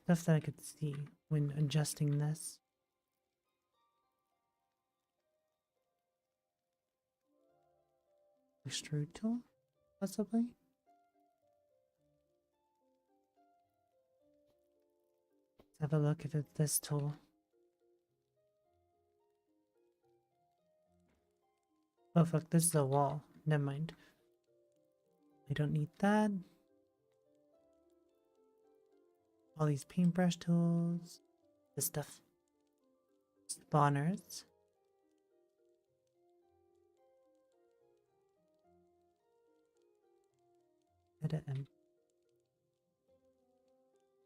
S1: stuff that I could see when adjusting this. Extrude tool, possibly? Let's have a look if it's this tool. Oh fuck, this is a wall. Never mind. I don't need that. All these paintbrush tools. This stuff. Spawners. Edit and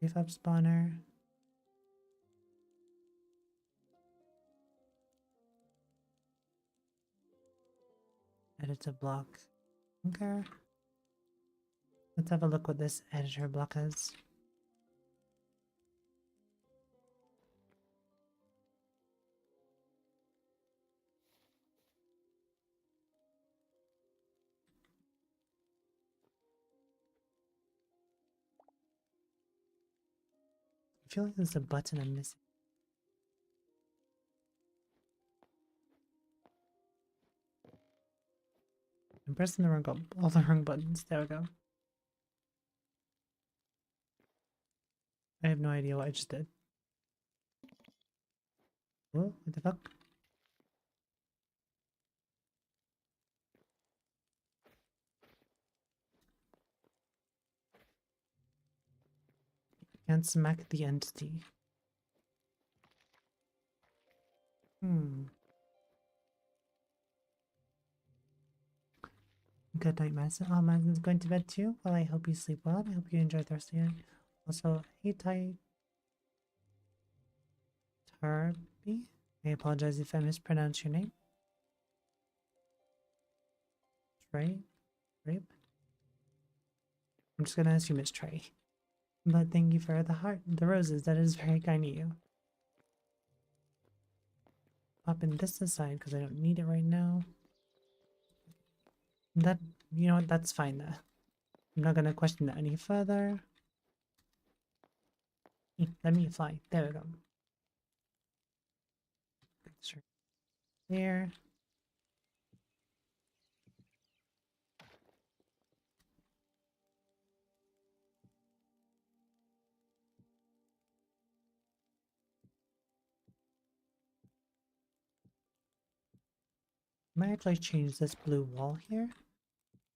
S1: prefab spawner. Edit a block. Okay. Let's have a look what this editor block is. I feel like there's a button I'm missing. I'm pressing the wrong all the wrong buttons. There we go. I have no idea what I just did. Whoa, what the fuck? Can't smack the entity. Good night, Madison. Oh, Madison's going to bed too? Well, I hope you sleep well. I hope you enjoy the rest of your night. Also, Hytale. Tarby? I apologize if I mispronounced your name. Trey? Rape? I'm just gonna assume it's Trey. But thank you for the heart, the roses. That is very kind of you. Popping this aside because I don't need it right now. That, you know what, that's fine though. I'm not gonna question that any further. Let me fly. There we go. Sure. There. I might actually change this blue wall here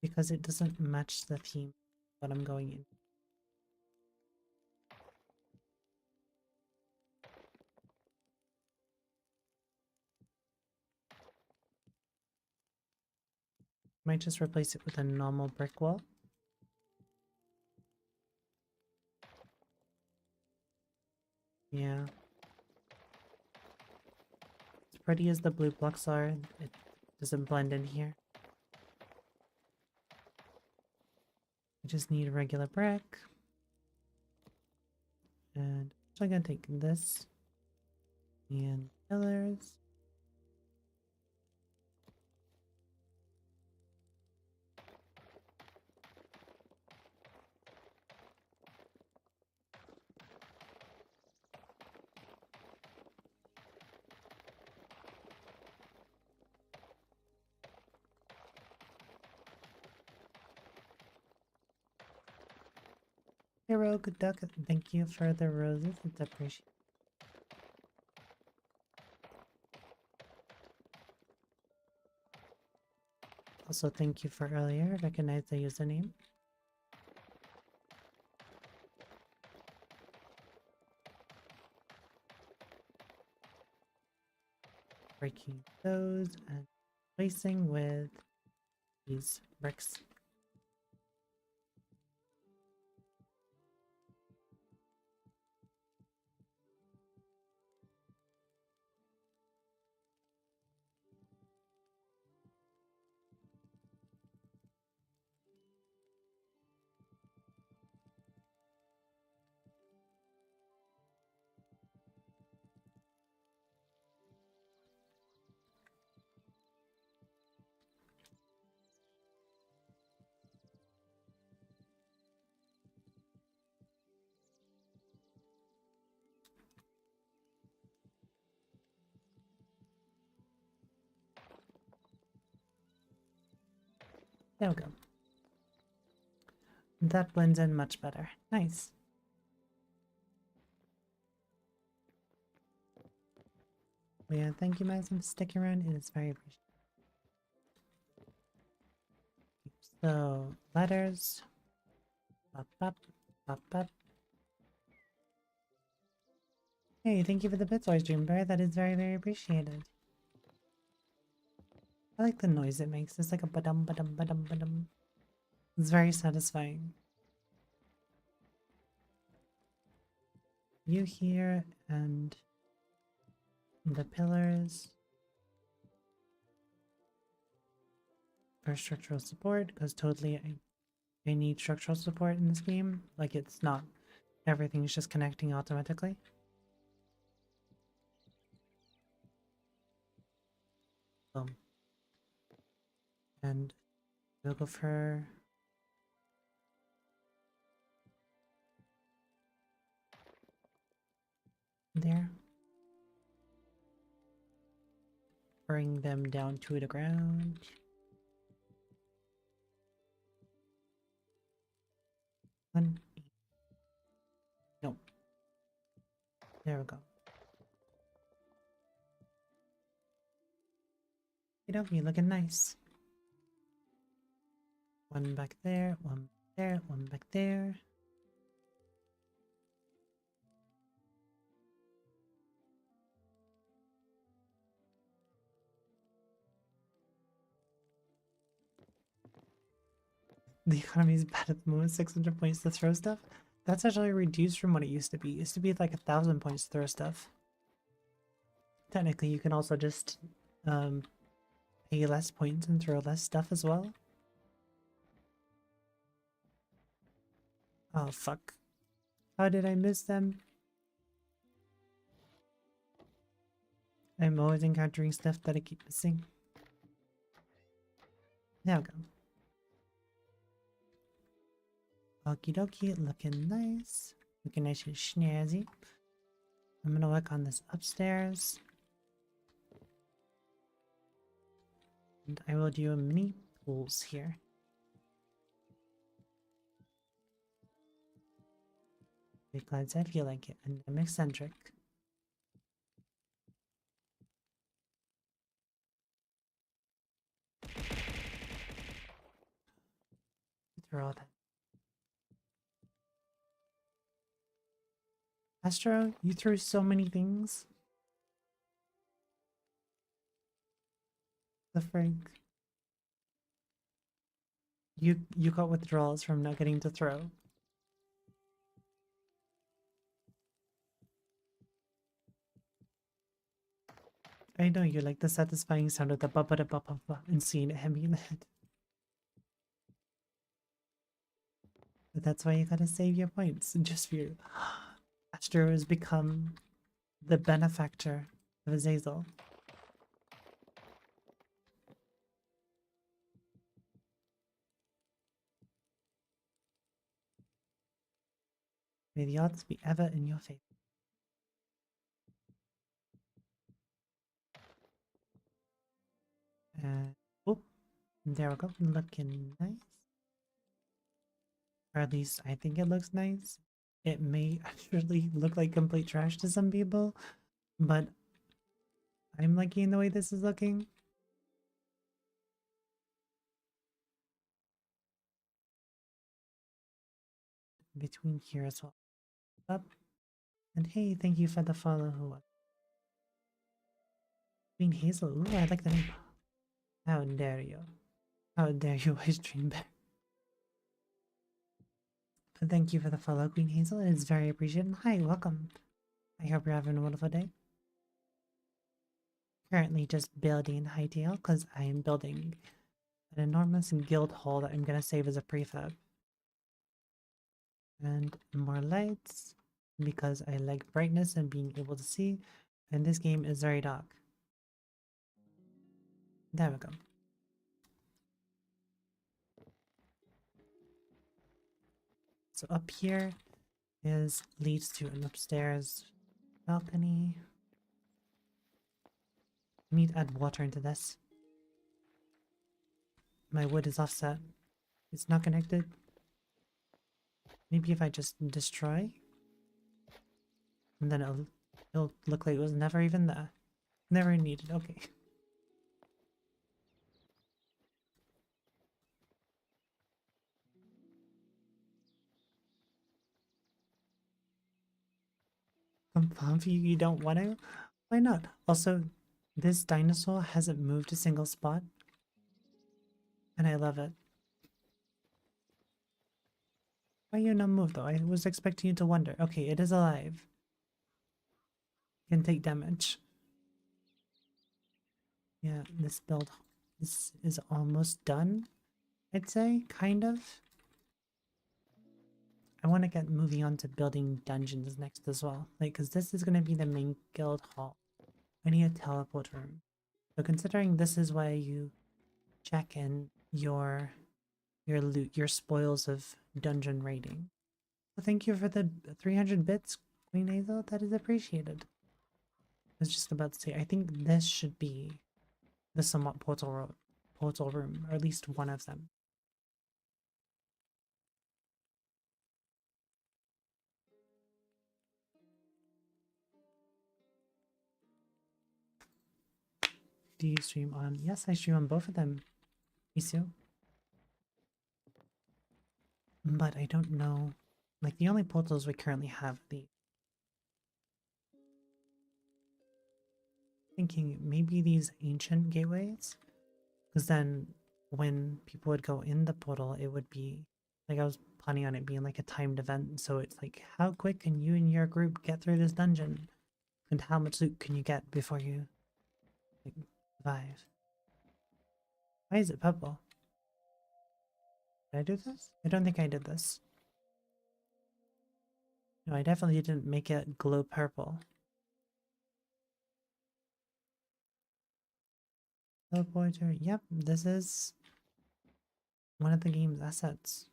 S1: because it doesn't match the theme that I'm going in. Might just replace it with a normal brick wall. Yeah. As pretty as the blue blocks are, it doesn't blend in here. I just need a regular brick. And so I'm gonna take this and pillars. Hero, good duck. Thank you for the roses. It's appreciated. Also, thank you for earlier. Recognize the username. Breaking those and replacing with these bricks. There we go. That blends in much better. Nice. Yeah, thank you, Madison, for sticking around. It is very appreciated. So, letters. Pop, pop, pop, pop. Hey, thank you for the Bitsoy stream, Bear. That is very, very appreciated. I like the noise it makes. It's like a ba-dum, ba-dum, ba-dum, ba-dum. It's very satisfying. You here and the pillars for structural support, because totally I need structural support in this game. Like, it's not everything's just connecting automatically. And we'll go for there. Bring them down to the ground. One. Nope. There we go. Okay, looking nice. One back there, one there, one back there. The economy is bad at the moment. 600 points to throw stuff. That's actually reduced from what it used to be. It used to be like 1,000 points to throw stuff. Technically, you can also just pay less points and throw less stuff as well. Oh, fuck. How did I miss them? I'm always encountering stuff that I keep missing. There we go. Okie dokie, looking nice. Looking nice and snazzy. I'm gonna work on this upstairs. And I will do mini pools here. Because I feel like it, and I'm eccentric. Throw that. Astro, you threw so many things. The frig. You got withdrawals from not getting to throw. I know you like the satisfying sound of the ba ba da ba ba ba and seeing it hit me in the head. But that's why you gotta save your points just for you. Astro has become the benefactor of Azazel. May the odds be ever in your favor. Oh, there we go. Looking nice. Or at least I think it looks nice. It may actually look like complete trash to some people, but I'm liking the way this is looking. Between here as well. Up. And hey, thank you for the follow. Who was Queen Hazel? Ooh, I like the name. How dare you? How dare you, Ice Dream Bear? But thank you for the follow, Queen Hazel. It is very appreciated. Hi, welcome. I hope you're having a wonderful day. Currently just building Hytale because I am building an enormous guild hall that I'm going to save as a prefab. And more lights because I like brightness and being able to see. And this game is very dark. There we go. So up here leads to an upstairs balcony. I need to add water into this. My wood is offset. It's not connected. Maybe if I just destroy, and then it'll look like it was never even there. Never needed. Okay. Compound you don't want to? Why not? Also, this dinosaur hasn't moved a single spot, and I love it. Why you not move though? I was expecting you to wonder. Okay, it is alive. Can take damage. Yeah, this is almost done, I'd say, kind of. I want to get moving on to building dungeons next as well. Like, because this is going to be the main guild hall. I need a teleport room. So considering this is why you check in your loot, your spoils of dungeon raiding. So thank you for the 300 bits, Queen Hazel. That is appreciated. I was just about to say, I think this should be the somewhat portal room, or at least one of them. Do you stream on? Yes, I stream on both of them, Isu. But I don't know. Like, the only portals we currently have the thinking maybe these ancient gateways, because then when people would go in the portal, it would be like I was planning on it being like a timed event. So it's like, how quick can you and your group get through this dungeon, and how much loot can you get before you like survive? Why is it purple? Did I do this? I don't think I did this. No, I definitely didn't make it glow purple. Teleporter. Yep, this is one of the game's assets.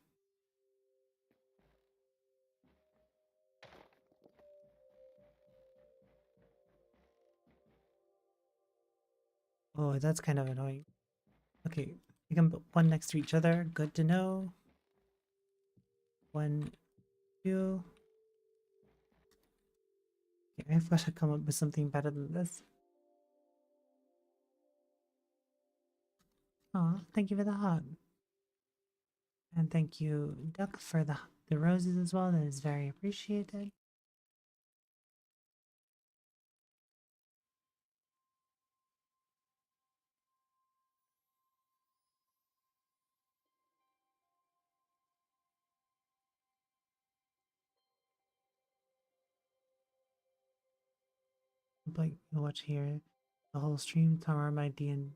S1: Oh, that's kind of annoying. Okay, we can put one next to each other. Good to know. 1, 2. Okay, I've got to come up with something better than this. Aw, thank you for the heart. And thank you, Duck, for the roses as well. That is very appreciated. like you'll watch here the whole stream tomorrow might be in.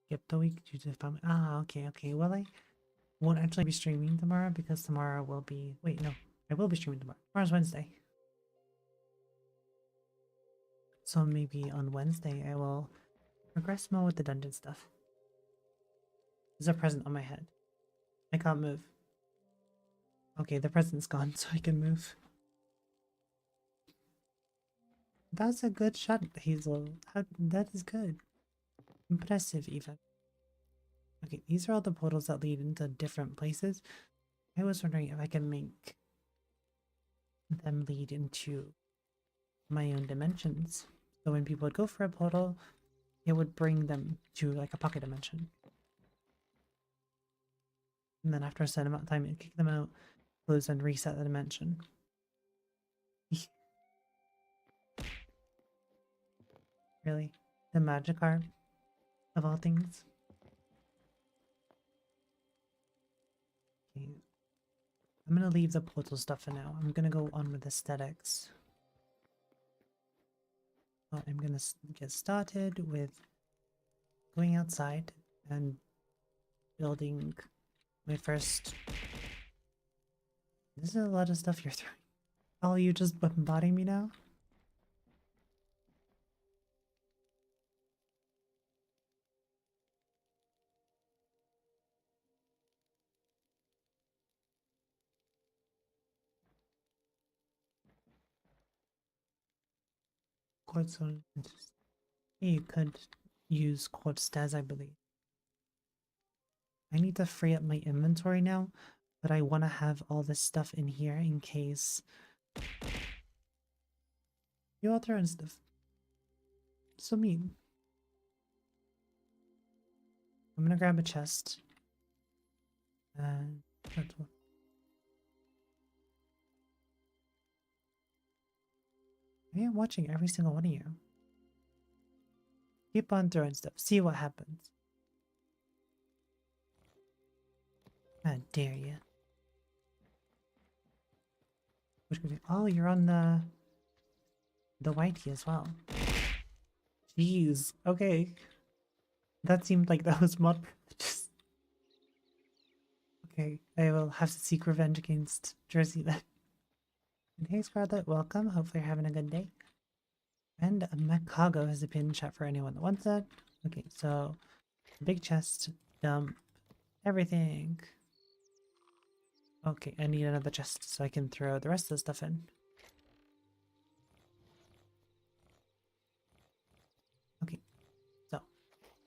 S1: Skip the week due to family. Ah, okay, okay. Well, I won't actually be streaming tomorrow because tomorrow will be. Wait, no, I will be streaming tomorrow. Tomorrow's Wednesday. So maybe on Wednesday I will progress more with the dungeon stuff. There's a present on my head. I can't move. Okay, the present's gone, so I can move. That's a good shot, Hazel. That is good. Impressive, even. Okay, these are all the portals that lead into different places. I was wondering if I can make them lead into my own dimensions. So when people would go for a portal, it would bring them to like a pocket dimension. And then after a certain amount of time, it'd kick them out, close, and reset the dimension. Really? The Magikarp? Of all things? Okay. I'm gonna leave the portal stuff for now. I'm gonna go on with aesthetics. So I'm gonna get started with going outside and building my first. This is a lot of stuff you're throwing. Oh, you just bombarding me now? Quartz on. You could use quartz stairs, I believe. I need to free up my inventory now, but I want to have all this stuff in here in case you all throwing stuff. So mean. I'm gonna grab a chest. And that's what. I am watching every single one of you. Keep on throwing stuff. See what happens. How dare you? Oh, you're on the whitey as well. Jeez. Okay. That seemed like that was mod privileges. Okay, I will have to seek revenge against Jersey then. And hey Scarlet, welcome. Hopefully you're having a good day. And Macago has a pin chat for anyone that wants that. Okay, so big chest, dump, everything. Okay, I need another chest so I can throw the rest of the stuff in. Okay, so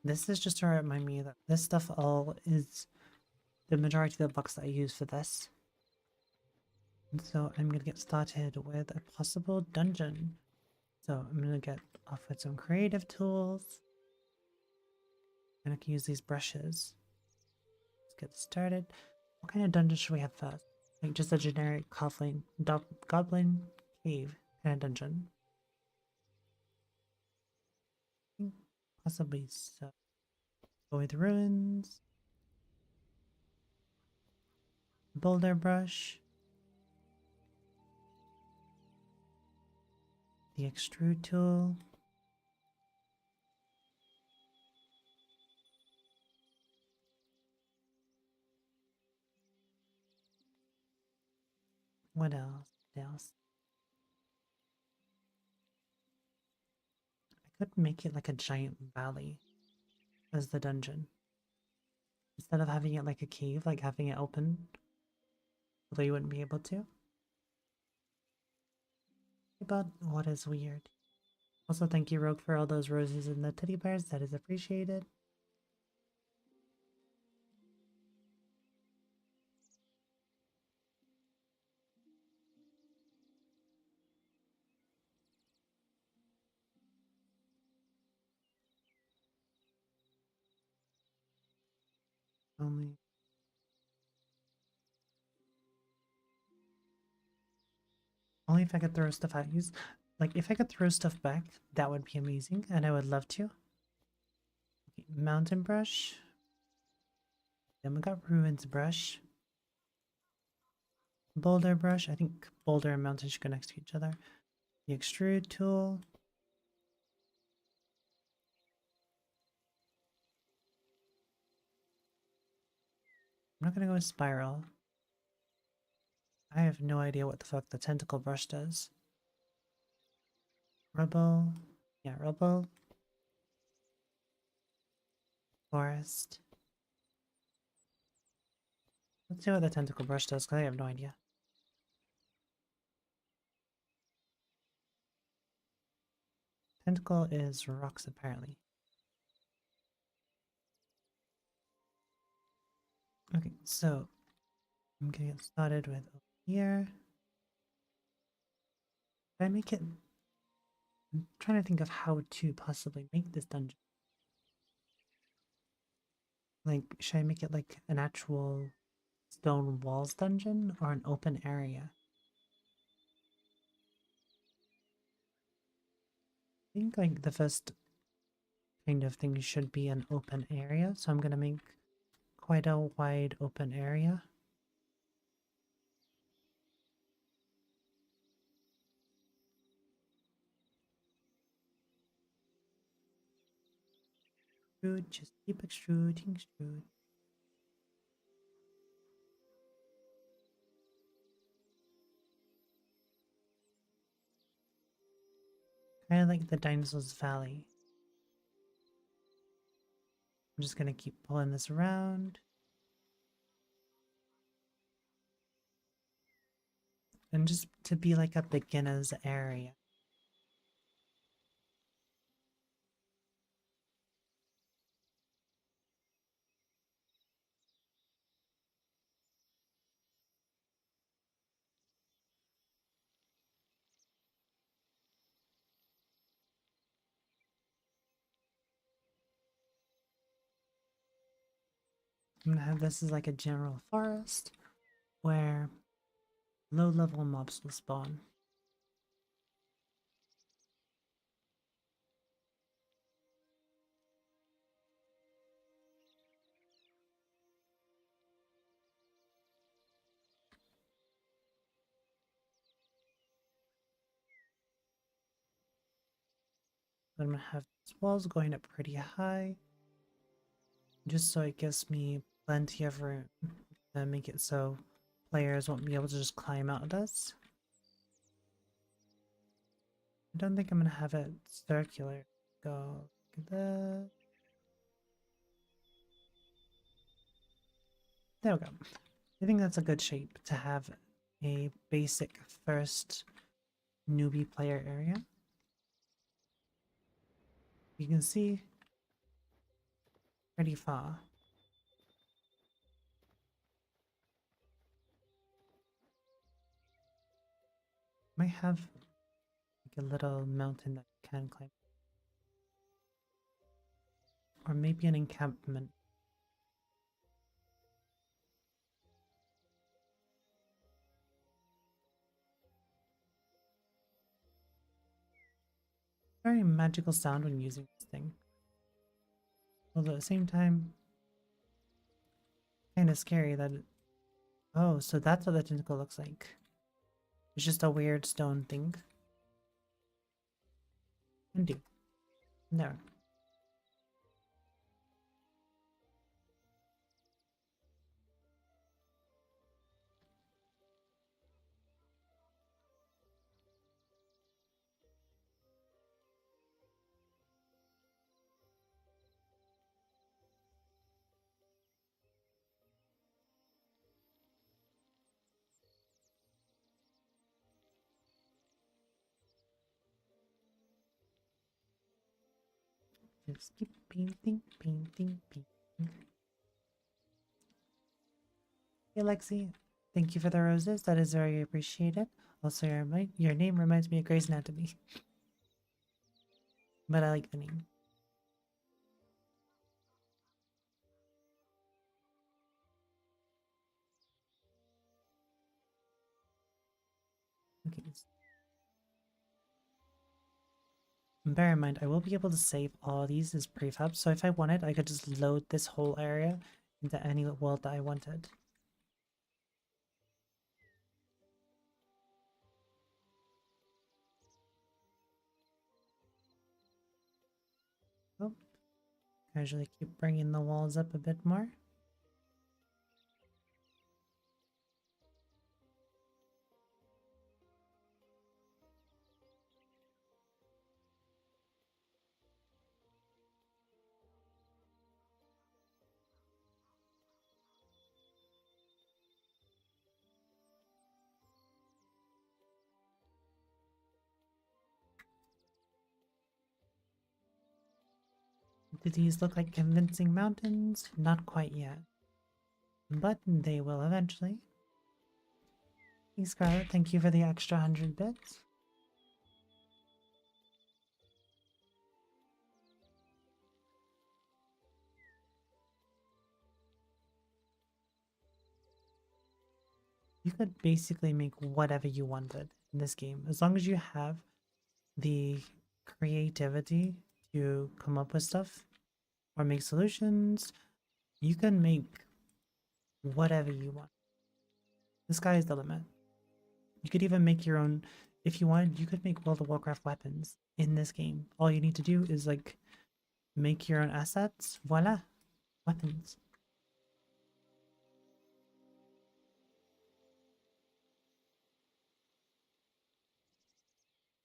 S1: this is just to remind me that this stuff all is the majority of the blocks that I use for this. And so I'm gonna get started with a possible dungeon. So I'm gonna get off with some creative tools. And I can use these brushes. Let's get started. What kind of dungeon should we have first? Like just a generic goblin cave kind of dungeon. Possibly so. Avoid ruins. Boulder brush. The extrude tool. What else? What else? I could make it like a giant valley as the dungeon. Instead of having it like a cave, like having it open. Although you wouldn't be able to. But what is weird? Also, thank you, Rogue, for all those roses and the teddy bears. That is appreciated. Only if I could throw stuff at you. Like, if I could throw stuff back, that would be amazing, and I would love to. Okay, mountain brush. Then we got ruins brush. boulder brush. I think boulder and mountain should go next to each other. The extrude tool. I'm not gonna go with spiral. I have no idea what the fuck the tentacle brush does. Rubble. Yeah, rubble. Forest. Let's see what the tentacle brush does, because I have no idea. Tentacle is rocks, apparently. Okay, so I'm gonna get started with over here. Did I make it? I'm trying to think of how to possibly make this dungeon. Like, should I make it like an actual stone walls dungeon or an open area? I think like the first kind of thing should be an open area, so I'm gonna make quite a wide open area. Extrude, just keep extruding, extrude. Kind of like the Dinosaur's Valley. I'm just gonna keep pulling this around. And just to be like a beginner's area. I'm gonna have this as like a general forest where low level mobs will spawn. I'm gonna have these walls going up pretty high, just so it gives me plenty of room to make it so players won't be able to just climb out of this. I don't think I'm gonna have it circular. Go like that. There we go. I think that's a good shape to have a basic first newbie player area. You can see pretty far. Might have like a little mountain that you can climb. Or maybe an encampment. Very magical sound when using this thing. Although at the same time, kind of scary that it... Oh, so that's what the tentacle looks like. It's just a weird stone thing. Undo. There. Just keep painting, painting, painting. Hey Lexi, thank you for the roses. That is very appreciated. Also, your name reminds me of Grey's Anatomy. But I like the name. Okay. Bear in mind, I will be able to save all these as prefab, so if I wanted, I could just load this whole area into any world that I wanted. go. Casually keep bringing the walls up a bit more. Do these look like convincing mountains? Not quite yet. But they will eventually. Hey Scarlet, thank you for the extra 100 bits. You could basically make whatever you wanted in this game. As long as you have the creativity to come up with stuff or make solutions, you can make whatever you want. The sky is the limit. You could even make your own, if you wanted, you could make World of Warcraft weapons in this game. All you need to do is like make your own assets. Voila, weapons.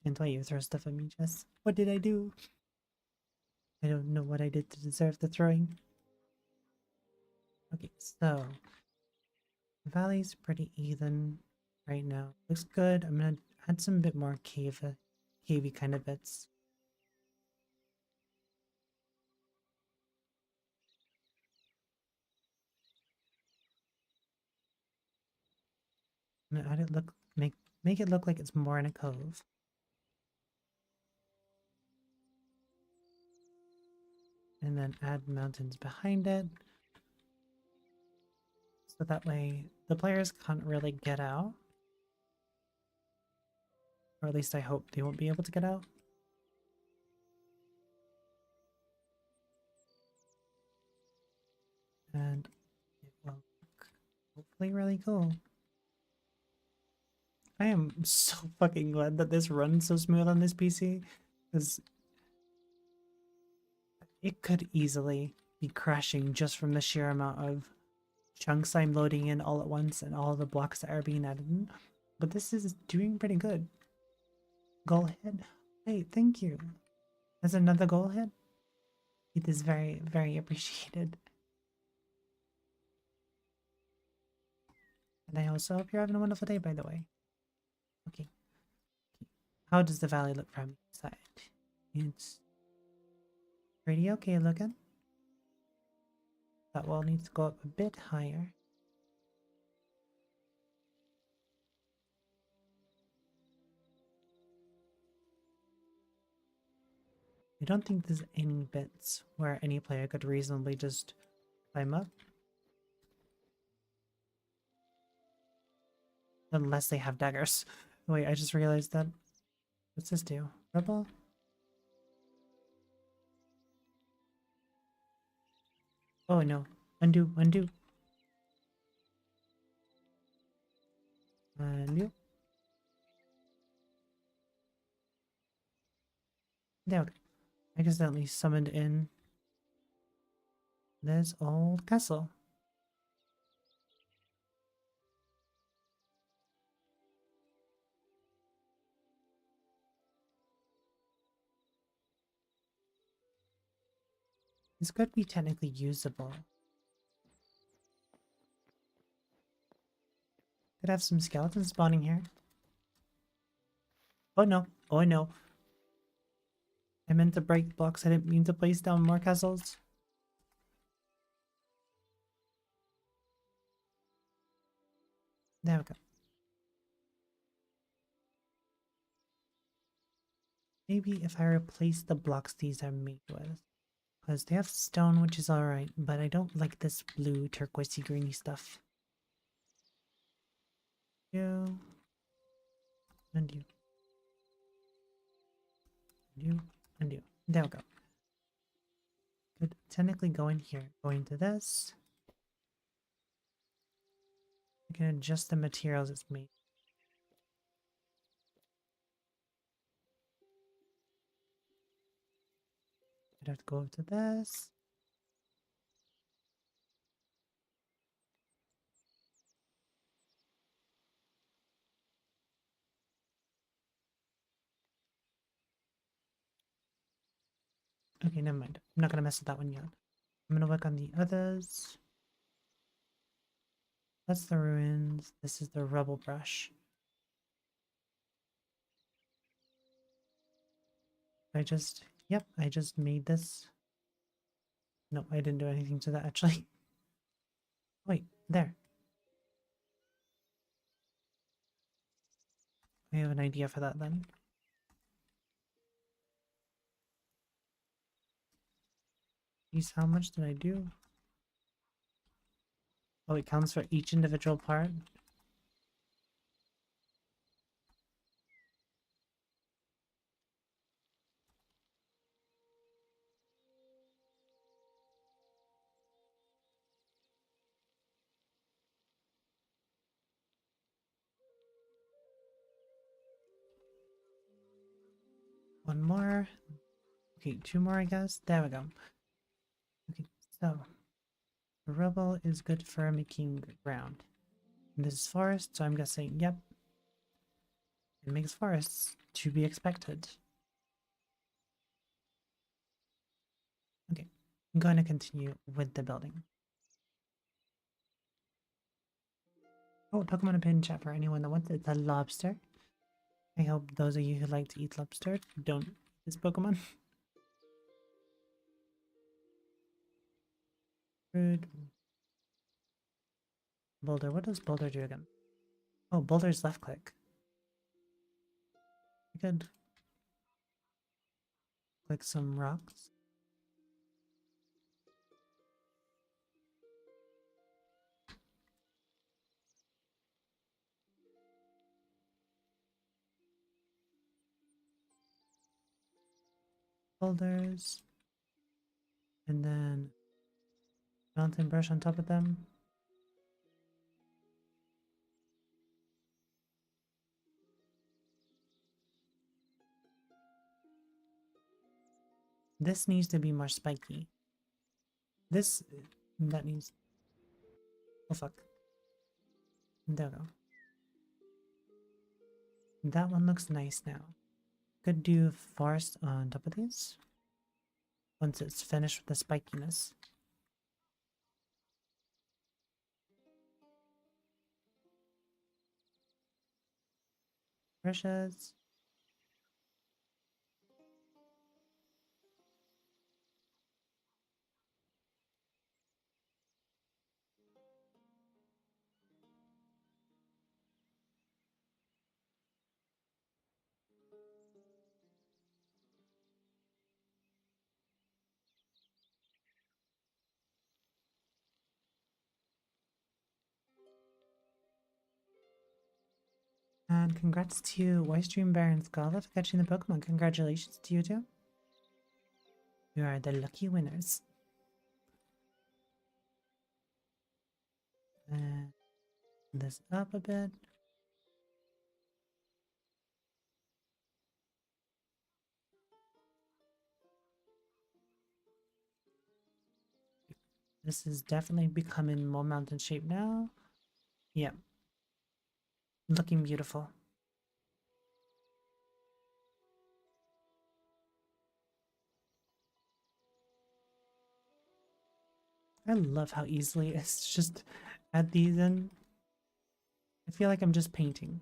S1: And why you throw stuff at me, Jess? What did I do? I don't know what I did to deserve the throwing. Okay, so the valley's pretty even right now. Looks good. I'm gonna add some bit more cavey kind of bits. I'm gonna add it make it look like it's more in a cove. And then add mountains behind it. So that way the players can't really get out. Or at least I hope they won't be able to get out. And it will look hopefully really cool. I am so fucking glad that this runs so smooth on this PC. Because it could easily be crashing just from the sheer amount of chunks I'm loading in all at once and all the blocks that are being added in. But this is doing pretty good. Goal hit. Hey, thank you. There's another goal hit. It is very, very appreciated. And I also hope you're having a wonderful day, by the way. Okay. How does the valley look from inside? It's pretty okay looking. That wall needs to go up a bit higher. I don't think there's any bits where any player could reasonably just climb up. Unless they have daggers. Wait, I just realized that. What's this do? Rebel? Oh no. Undo, undo. Undo. There we go. I accidentally summoned in this old castle. This could be technically usable. Could have some skeletons spawning here. Oh no. Oh no. I meant to break blocks. I didn't mean to place down more castles. There we go. Maybe if I replace the blocks these are made with. Because they have stone, which is alright, but I don't like this blue turquoisey greeny stuff. You. And you. And you. And you. There we go. Could technically go in here. Go into this. I can adjust the materials it's made. I'd have to go over to this. Okay, never mind. I'm not gonna mess with that one yet. I'm gonna work on the others. That's the ruins. This is the rubble brush. Yep, I just made this. No, I didn't do anything to that actually. Wait, there. I have an idea for that then. Geez, how much did I do? Oh, it counts for each individual part? One more. Okay, two more, I guess. There we go. Okay, so the rubble is good for making ground. And this is forest, so I'm guessing, yep, it makes forests to be expected. Okay, I'm going to continue with the building. Oh, Pokemon opinion chat for anyone that wants it. It's a lobster. I hope those of you who like to eat lobster don't eat this Pokemon. Rude. Boulder. What does Boulder do again? Oh, Boulder's left click. I could click some rocks. Boulders. And then mountain brush on top of them. This needs to be more spiky. That needs... Oh fuck. There we go. That one looks nice now. Could do forest on top of these. Once it's finished with the spikiness. Brushes. And congrats to Wystream Baron Scarlet for catching the Pokemon. Congratulations to you too. You are the lucky winners. And this up a bit. This is definitely becoming more mountain shape now. Yeah. Looking beautiful. I love how easily it's just add these in. I feel like I'm just painting.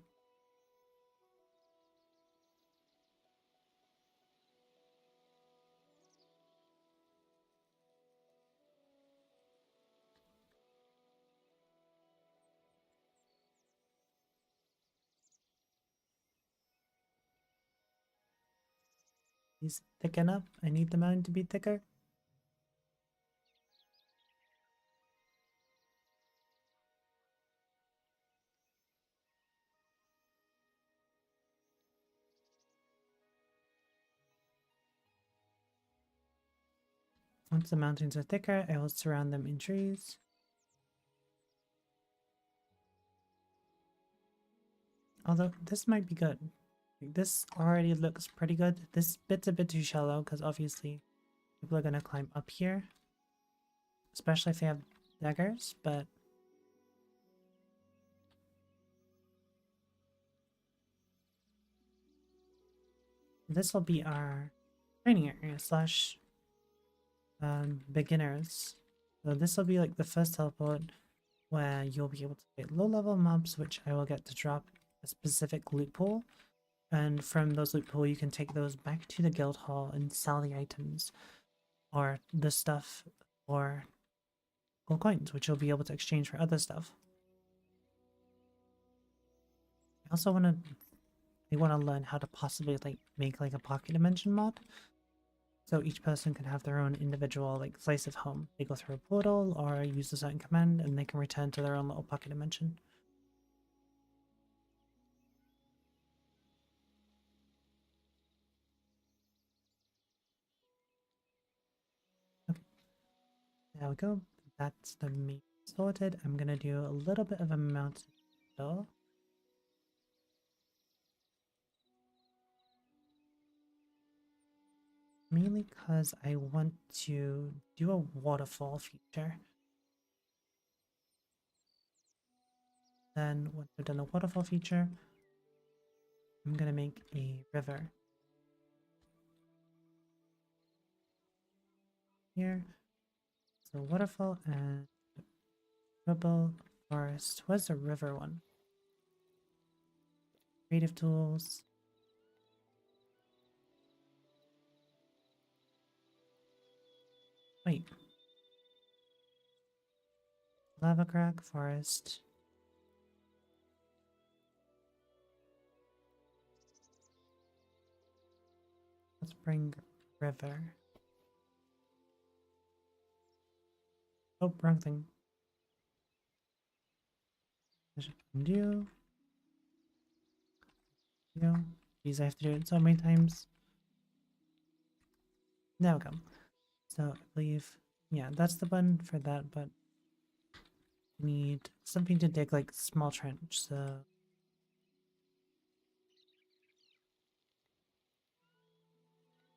S1: These thicken up. I need the mountain to be thicker. Once the mountains are thicker, I will surround them in trees. Although this might be good. This already looks pretty good. This bit's a bit too shallow because obviously people are gonna climb up here, especially if they have daggers, but this will be our training area slash beginners. So this will be like the first teleport where you'll be able to get low level mobs, which I will get to drop a specific loot pool. And from those loot pool, you can take those back to the guild hall and sell the items or the stuff or gold coins, which you'll be able to exchange for other stuff. I also want to learn how to possibly like make like a pocket dimension mod. So each person can have their own individual like slice of home. They go through a portal or use a certain command and they can return to their own little pocket dimension. Okay, there we go. That's the main sorted. I'm gonna do a little bit of a mountain though. Mainly because I want to do a waterfall feature. Then once we've done the waterfall feature, I'm gonna make a river. Here. So waterfall and rubble forest. Where's the river one? Creative tools. Wait. Lava crack forest. Let's bring river. Oh, wrong thing. Undo. Geez, I have to do it so many times. There we go. So I believe, yeah, that's the button for that, but need something to dig like small trench. So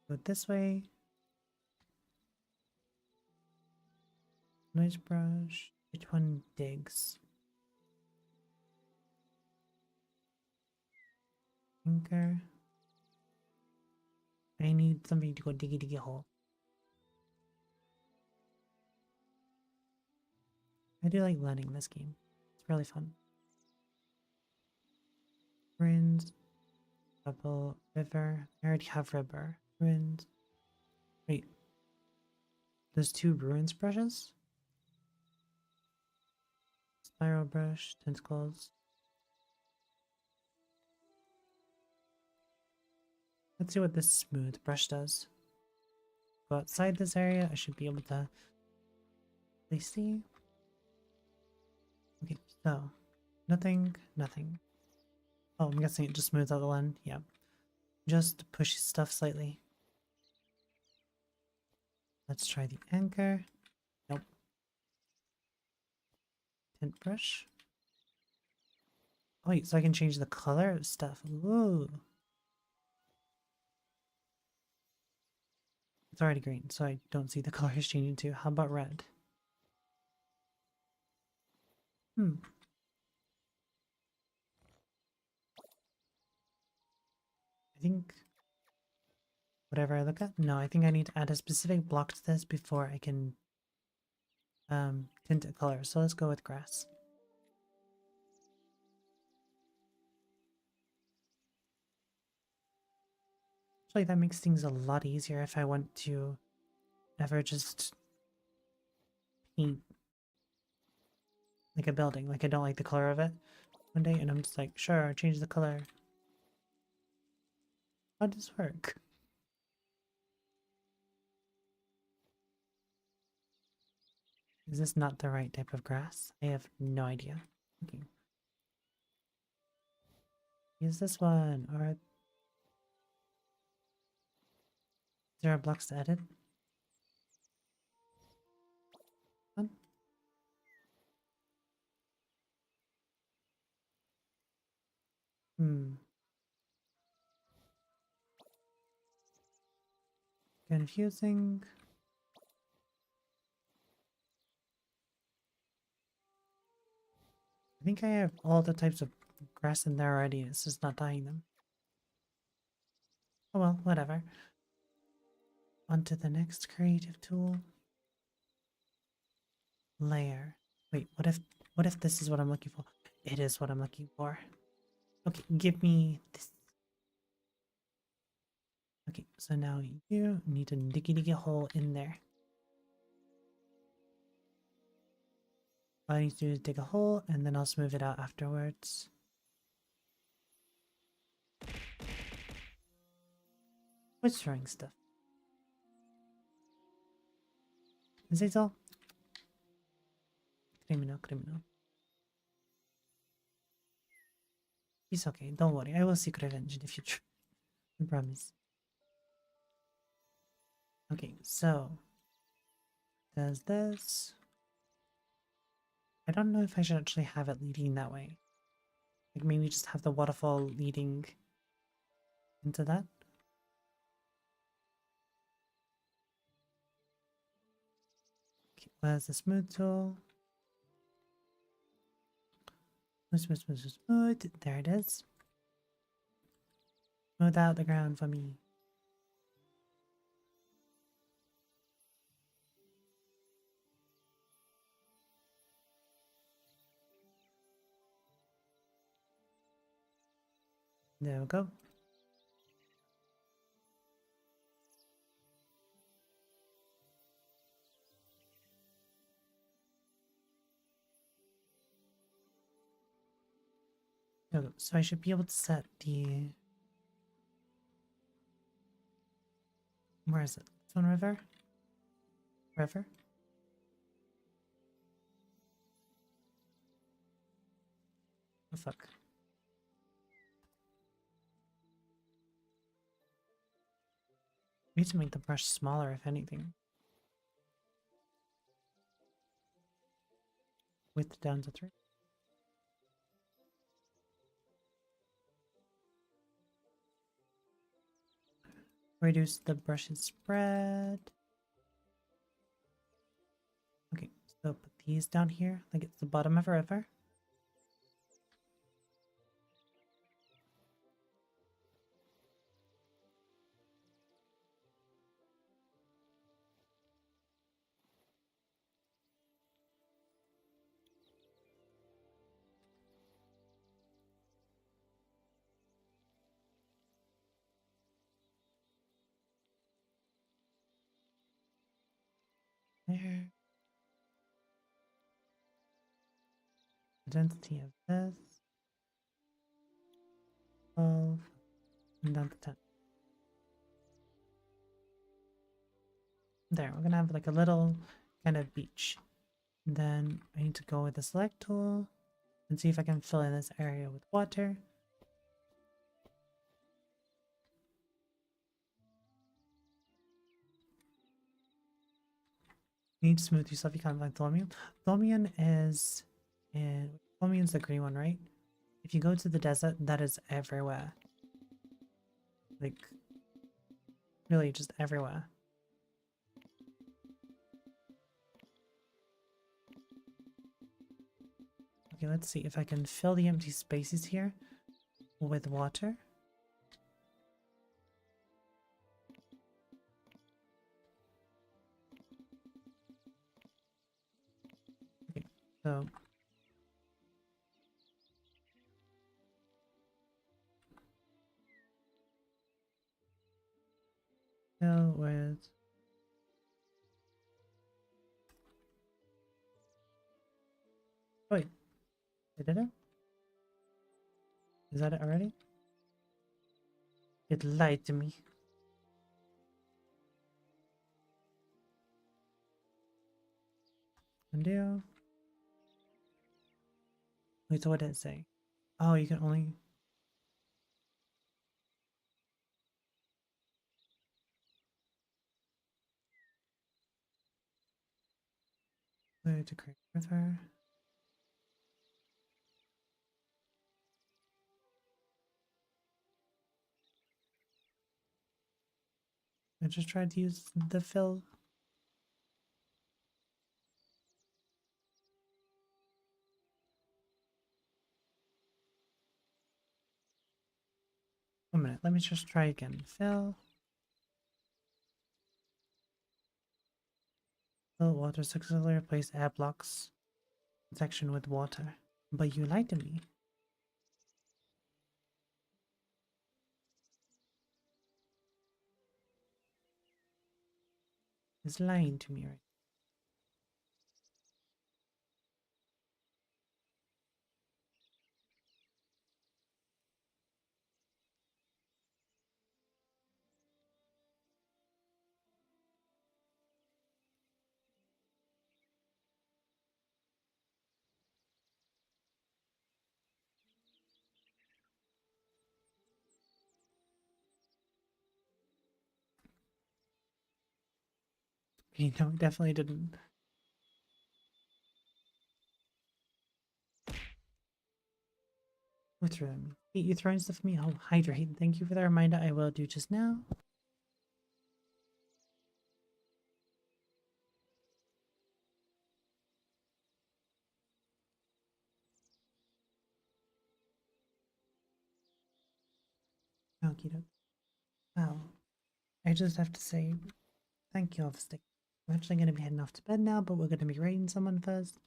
S1: go this way. Noise brush. Which one digs? Anchor. I need something to go diggy diggy hole. I do like learning this game. It's really fun. Ruins. Double river. I already have river. Ruins. Wait. There's two ruins brushes? Spiral brush, tentacles. Let's see what this smooth brush does. Go outside this area, I should be able to really see. Okay, so nothing, nothing. Oh, I'm guessing it just smooths out the land. Yeah. Just pushes stuff slightly. Let's try the anchor. Nope. Tint brush. Oh, wait, so I can change the color of stuff. Ooh. It's already green, so I don't see the colors changing too. How about red? Hmm. I think whatever I look at. No, I think I need to add a specific block to this before I can tint a color. So let's go with grass. Actually, that makes things a lot easier if I want to ever just paint like a building. Like I don't like the color of it one day and I'm just like, sure, change the color. How does this work? Is this not the right type of grass? I have no idea. Okay. Use this one. Or is there a blocks to edit? One? Hmm. Confusing. think I have all the types of grass in there already. It's just not dying them. Oh well, whatever. On to the next creative tool. Layer. Wait, what if this is what I'm looking for? It is what I'm looking for. Okay, give me this. Okay, so now you need to dig a hole in there. All I need to do is dig a hole and then I'll smooth it out afterwards. What's throwing stuff? Is it all? Criminal, criminal. It's okay, don't worry. I will seek revenge in the future. I promise. Okay, so does this. I don't know if I should actually have it leading that way. Like maybe just have the waterfall leading into that. Okay, where's the smooth tool? Smooth, smooth, smooth, smooth. There it is. Smooth out the ground for me. There we go. There we go. So I should be able to set the. Where is it? This one, river? River? Oh, fuck. We need to make the brush smaller, if anything. Width down to 3. Reduce the brush's spread. Okay, so put these down here, like it's the bottom of a river. There. The density of this. 12. And down to 10. There, we're gonna have like a little kind of beach. And then I need to go with the select tool and see if I can fill in this area with water. You need to smooth yourself, you can't find Thaumium. Thaumium is Thaumium's the green one, right? If you go to the desert, that is everywhere. Like really just everywhere. Okay, let's see if I can fill the empty spaces here with water. Okay, so fill with wait, I did it? Is that it already? It lied to me. Undo. Wait, so what did it say? Oh, you can only. Wait to create river. I just tried to use the fill. let me just try again. Fill water, successfully replace air blocks section with water. But you lied to me. He's lying to me right. Okay, no, it definitely didn't. What's wrong? Eat you throwing stuff at me? Oh, hydrate. Thank you for the reminder. I will do just now. Okie doke. Well, I just have to say thank you all for sticking. I'm actually going to be heading off to bed now, but we're going to be raiding someone first.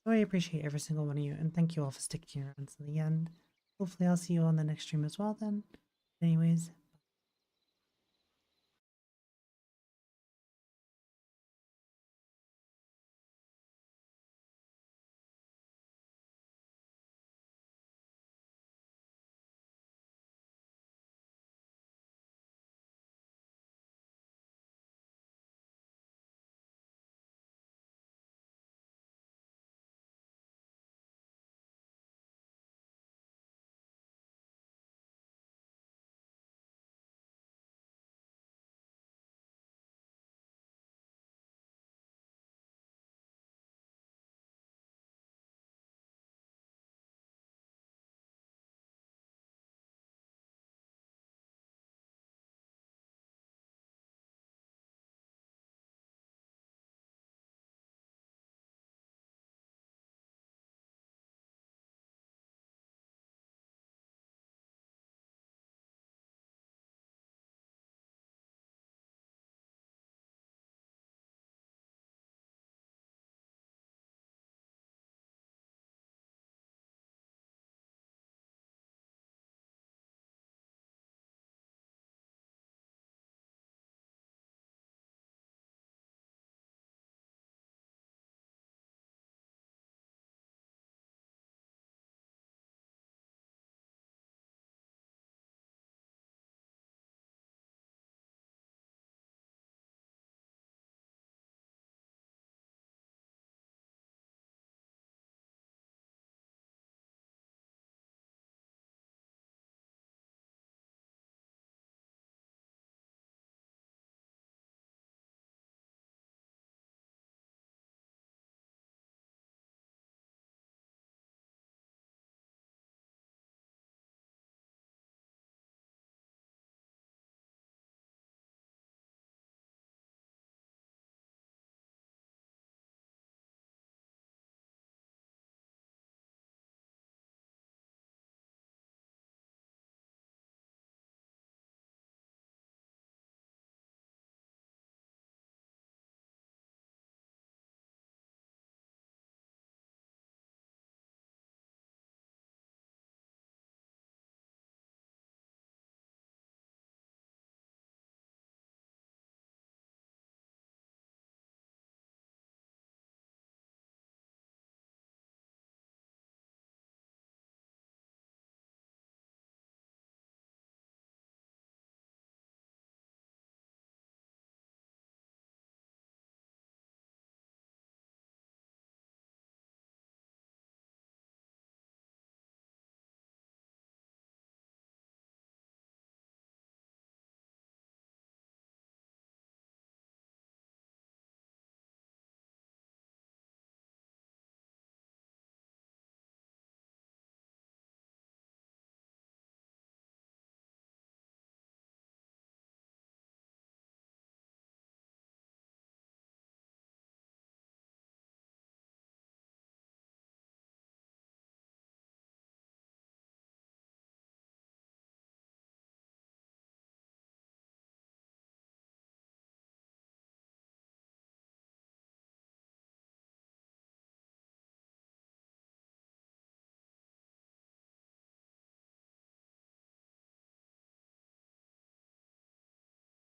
S1: So I appreciate every single one of you, and thank you all for sticking around to the end. Hopefully I'll see you on the next stream as well then. Anyways,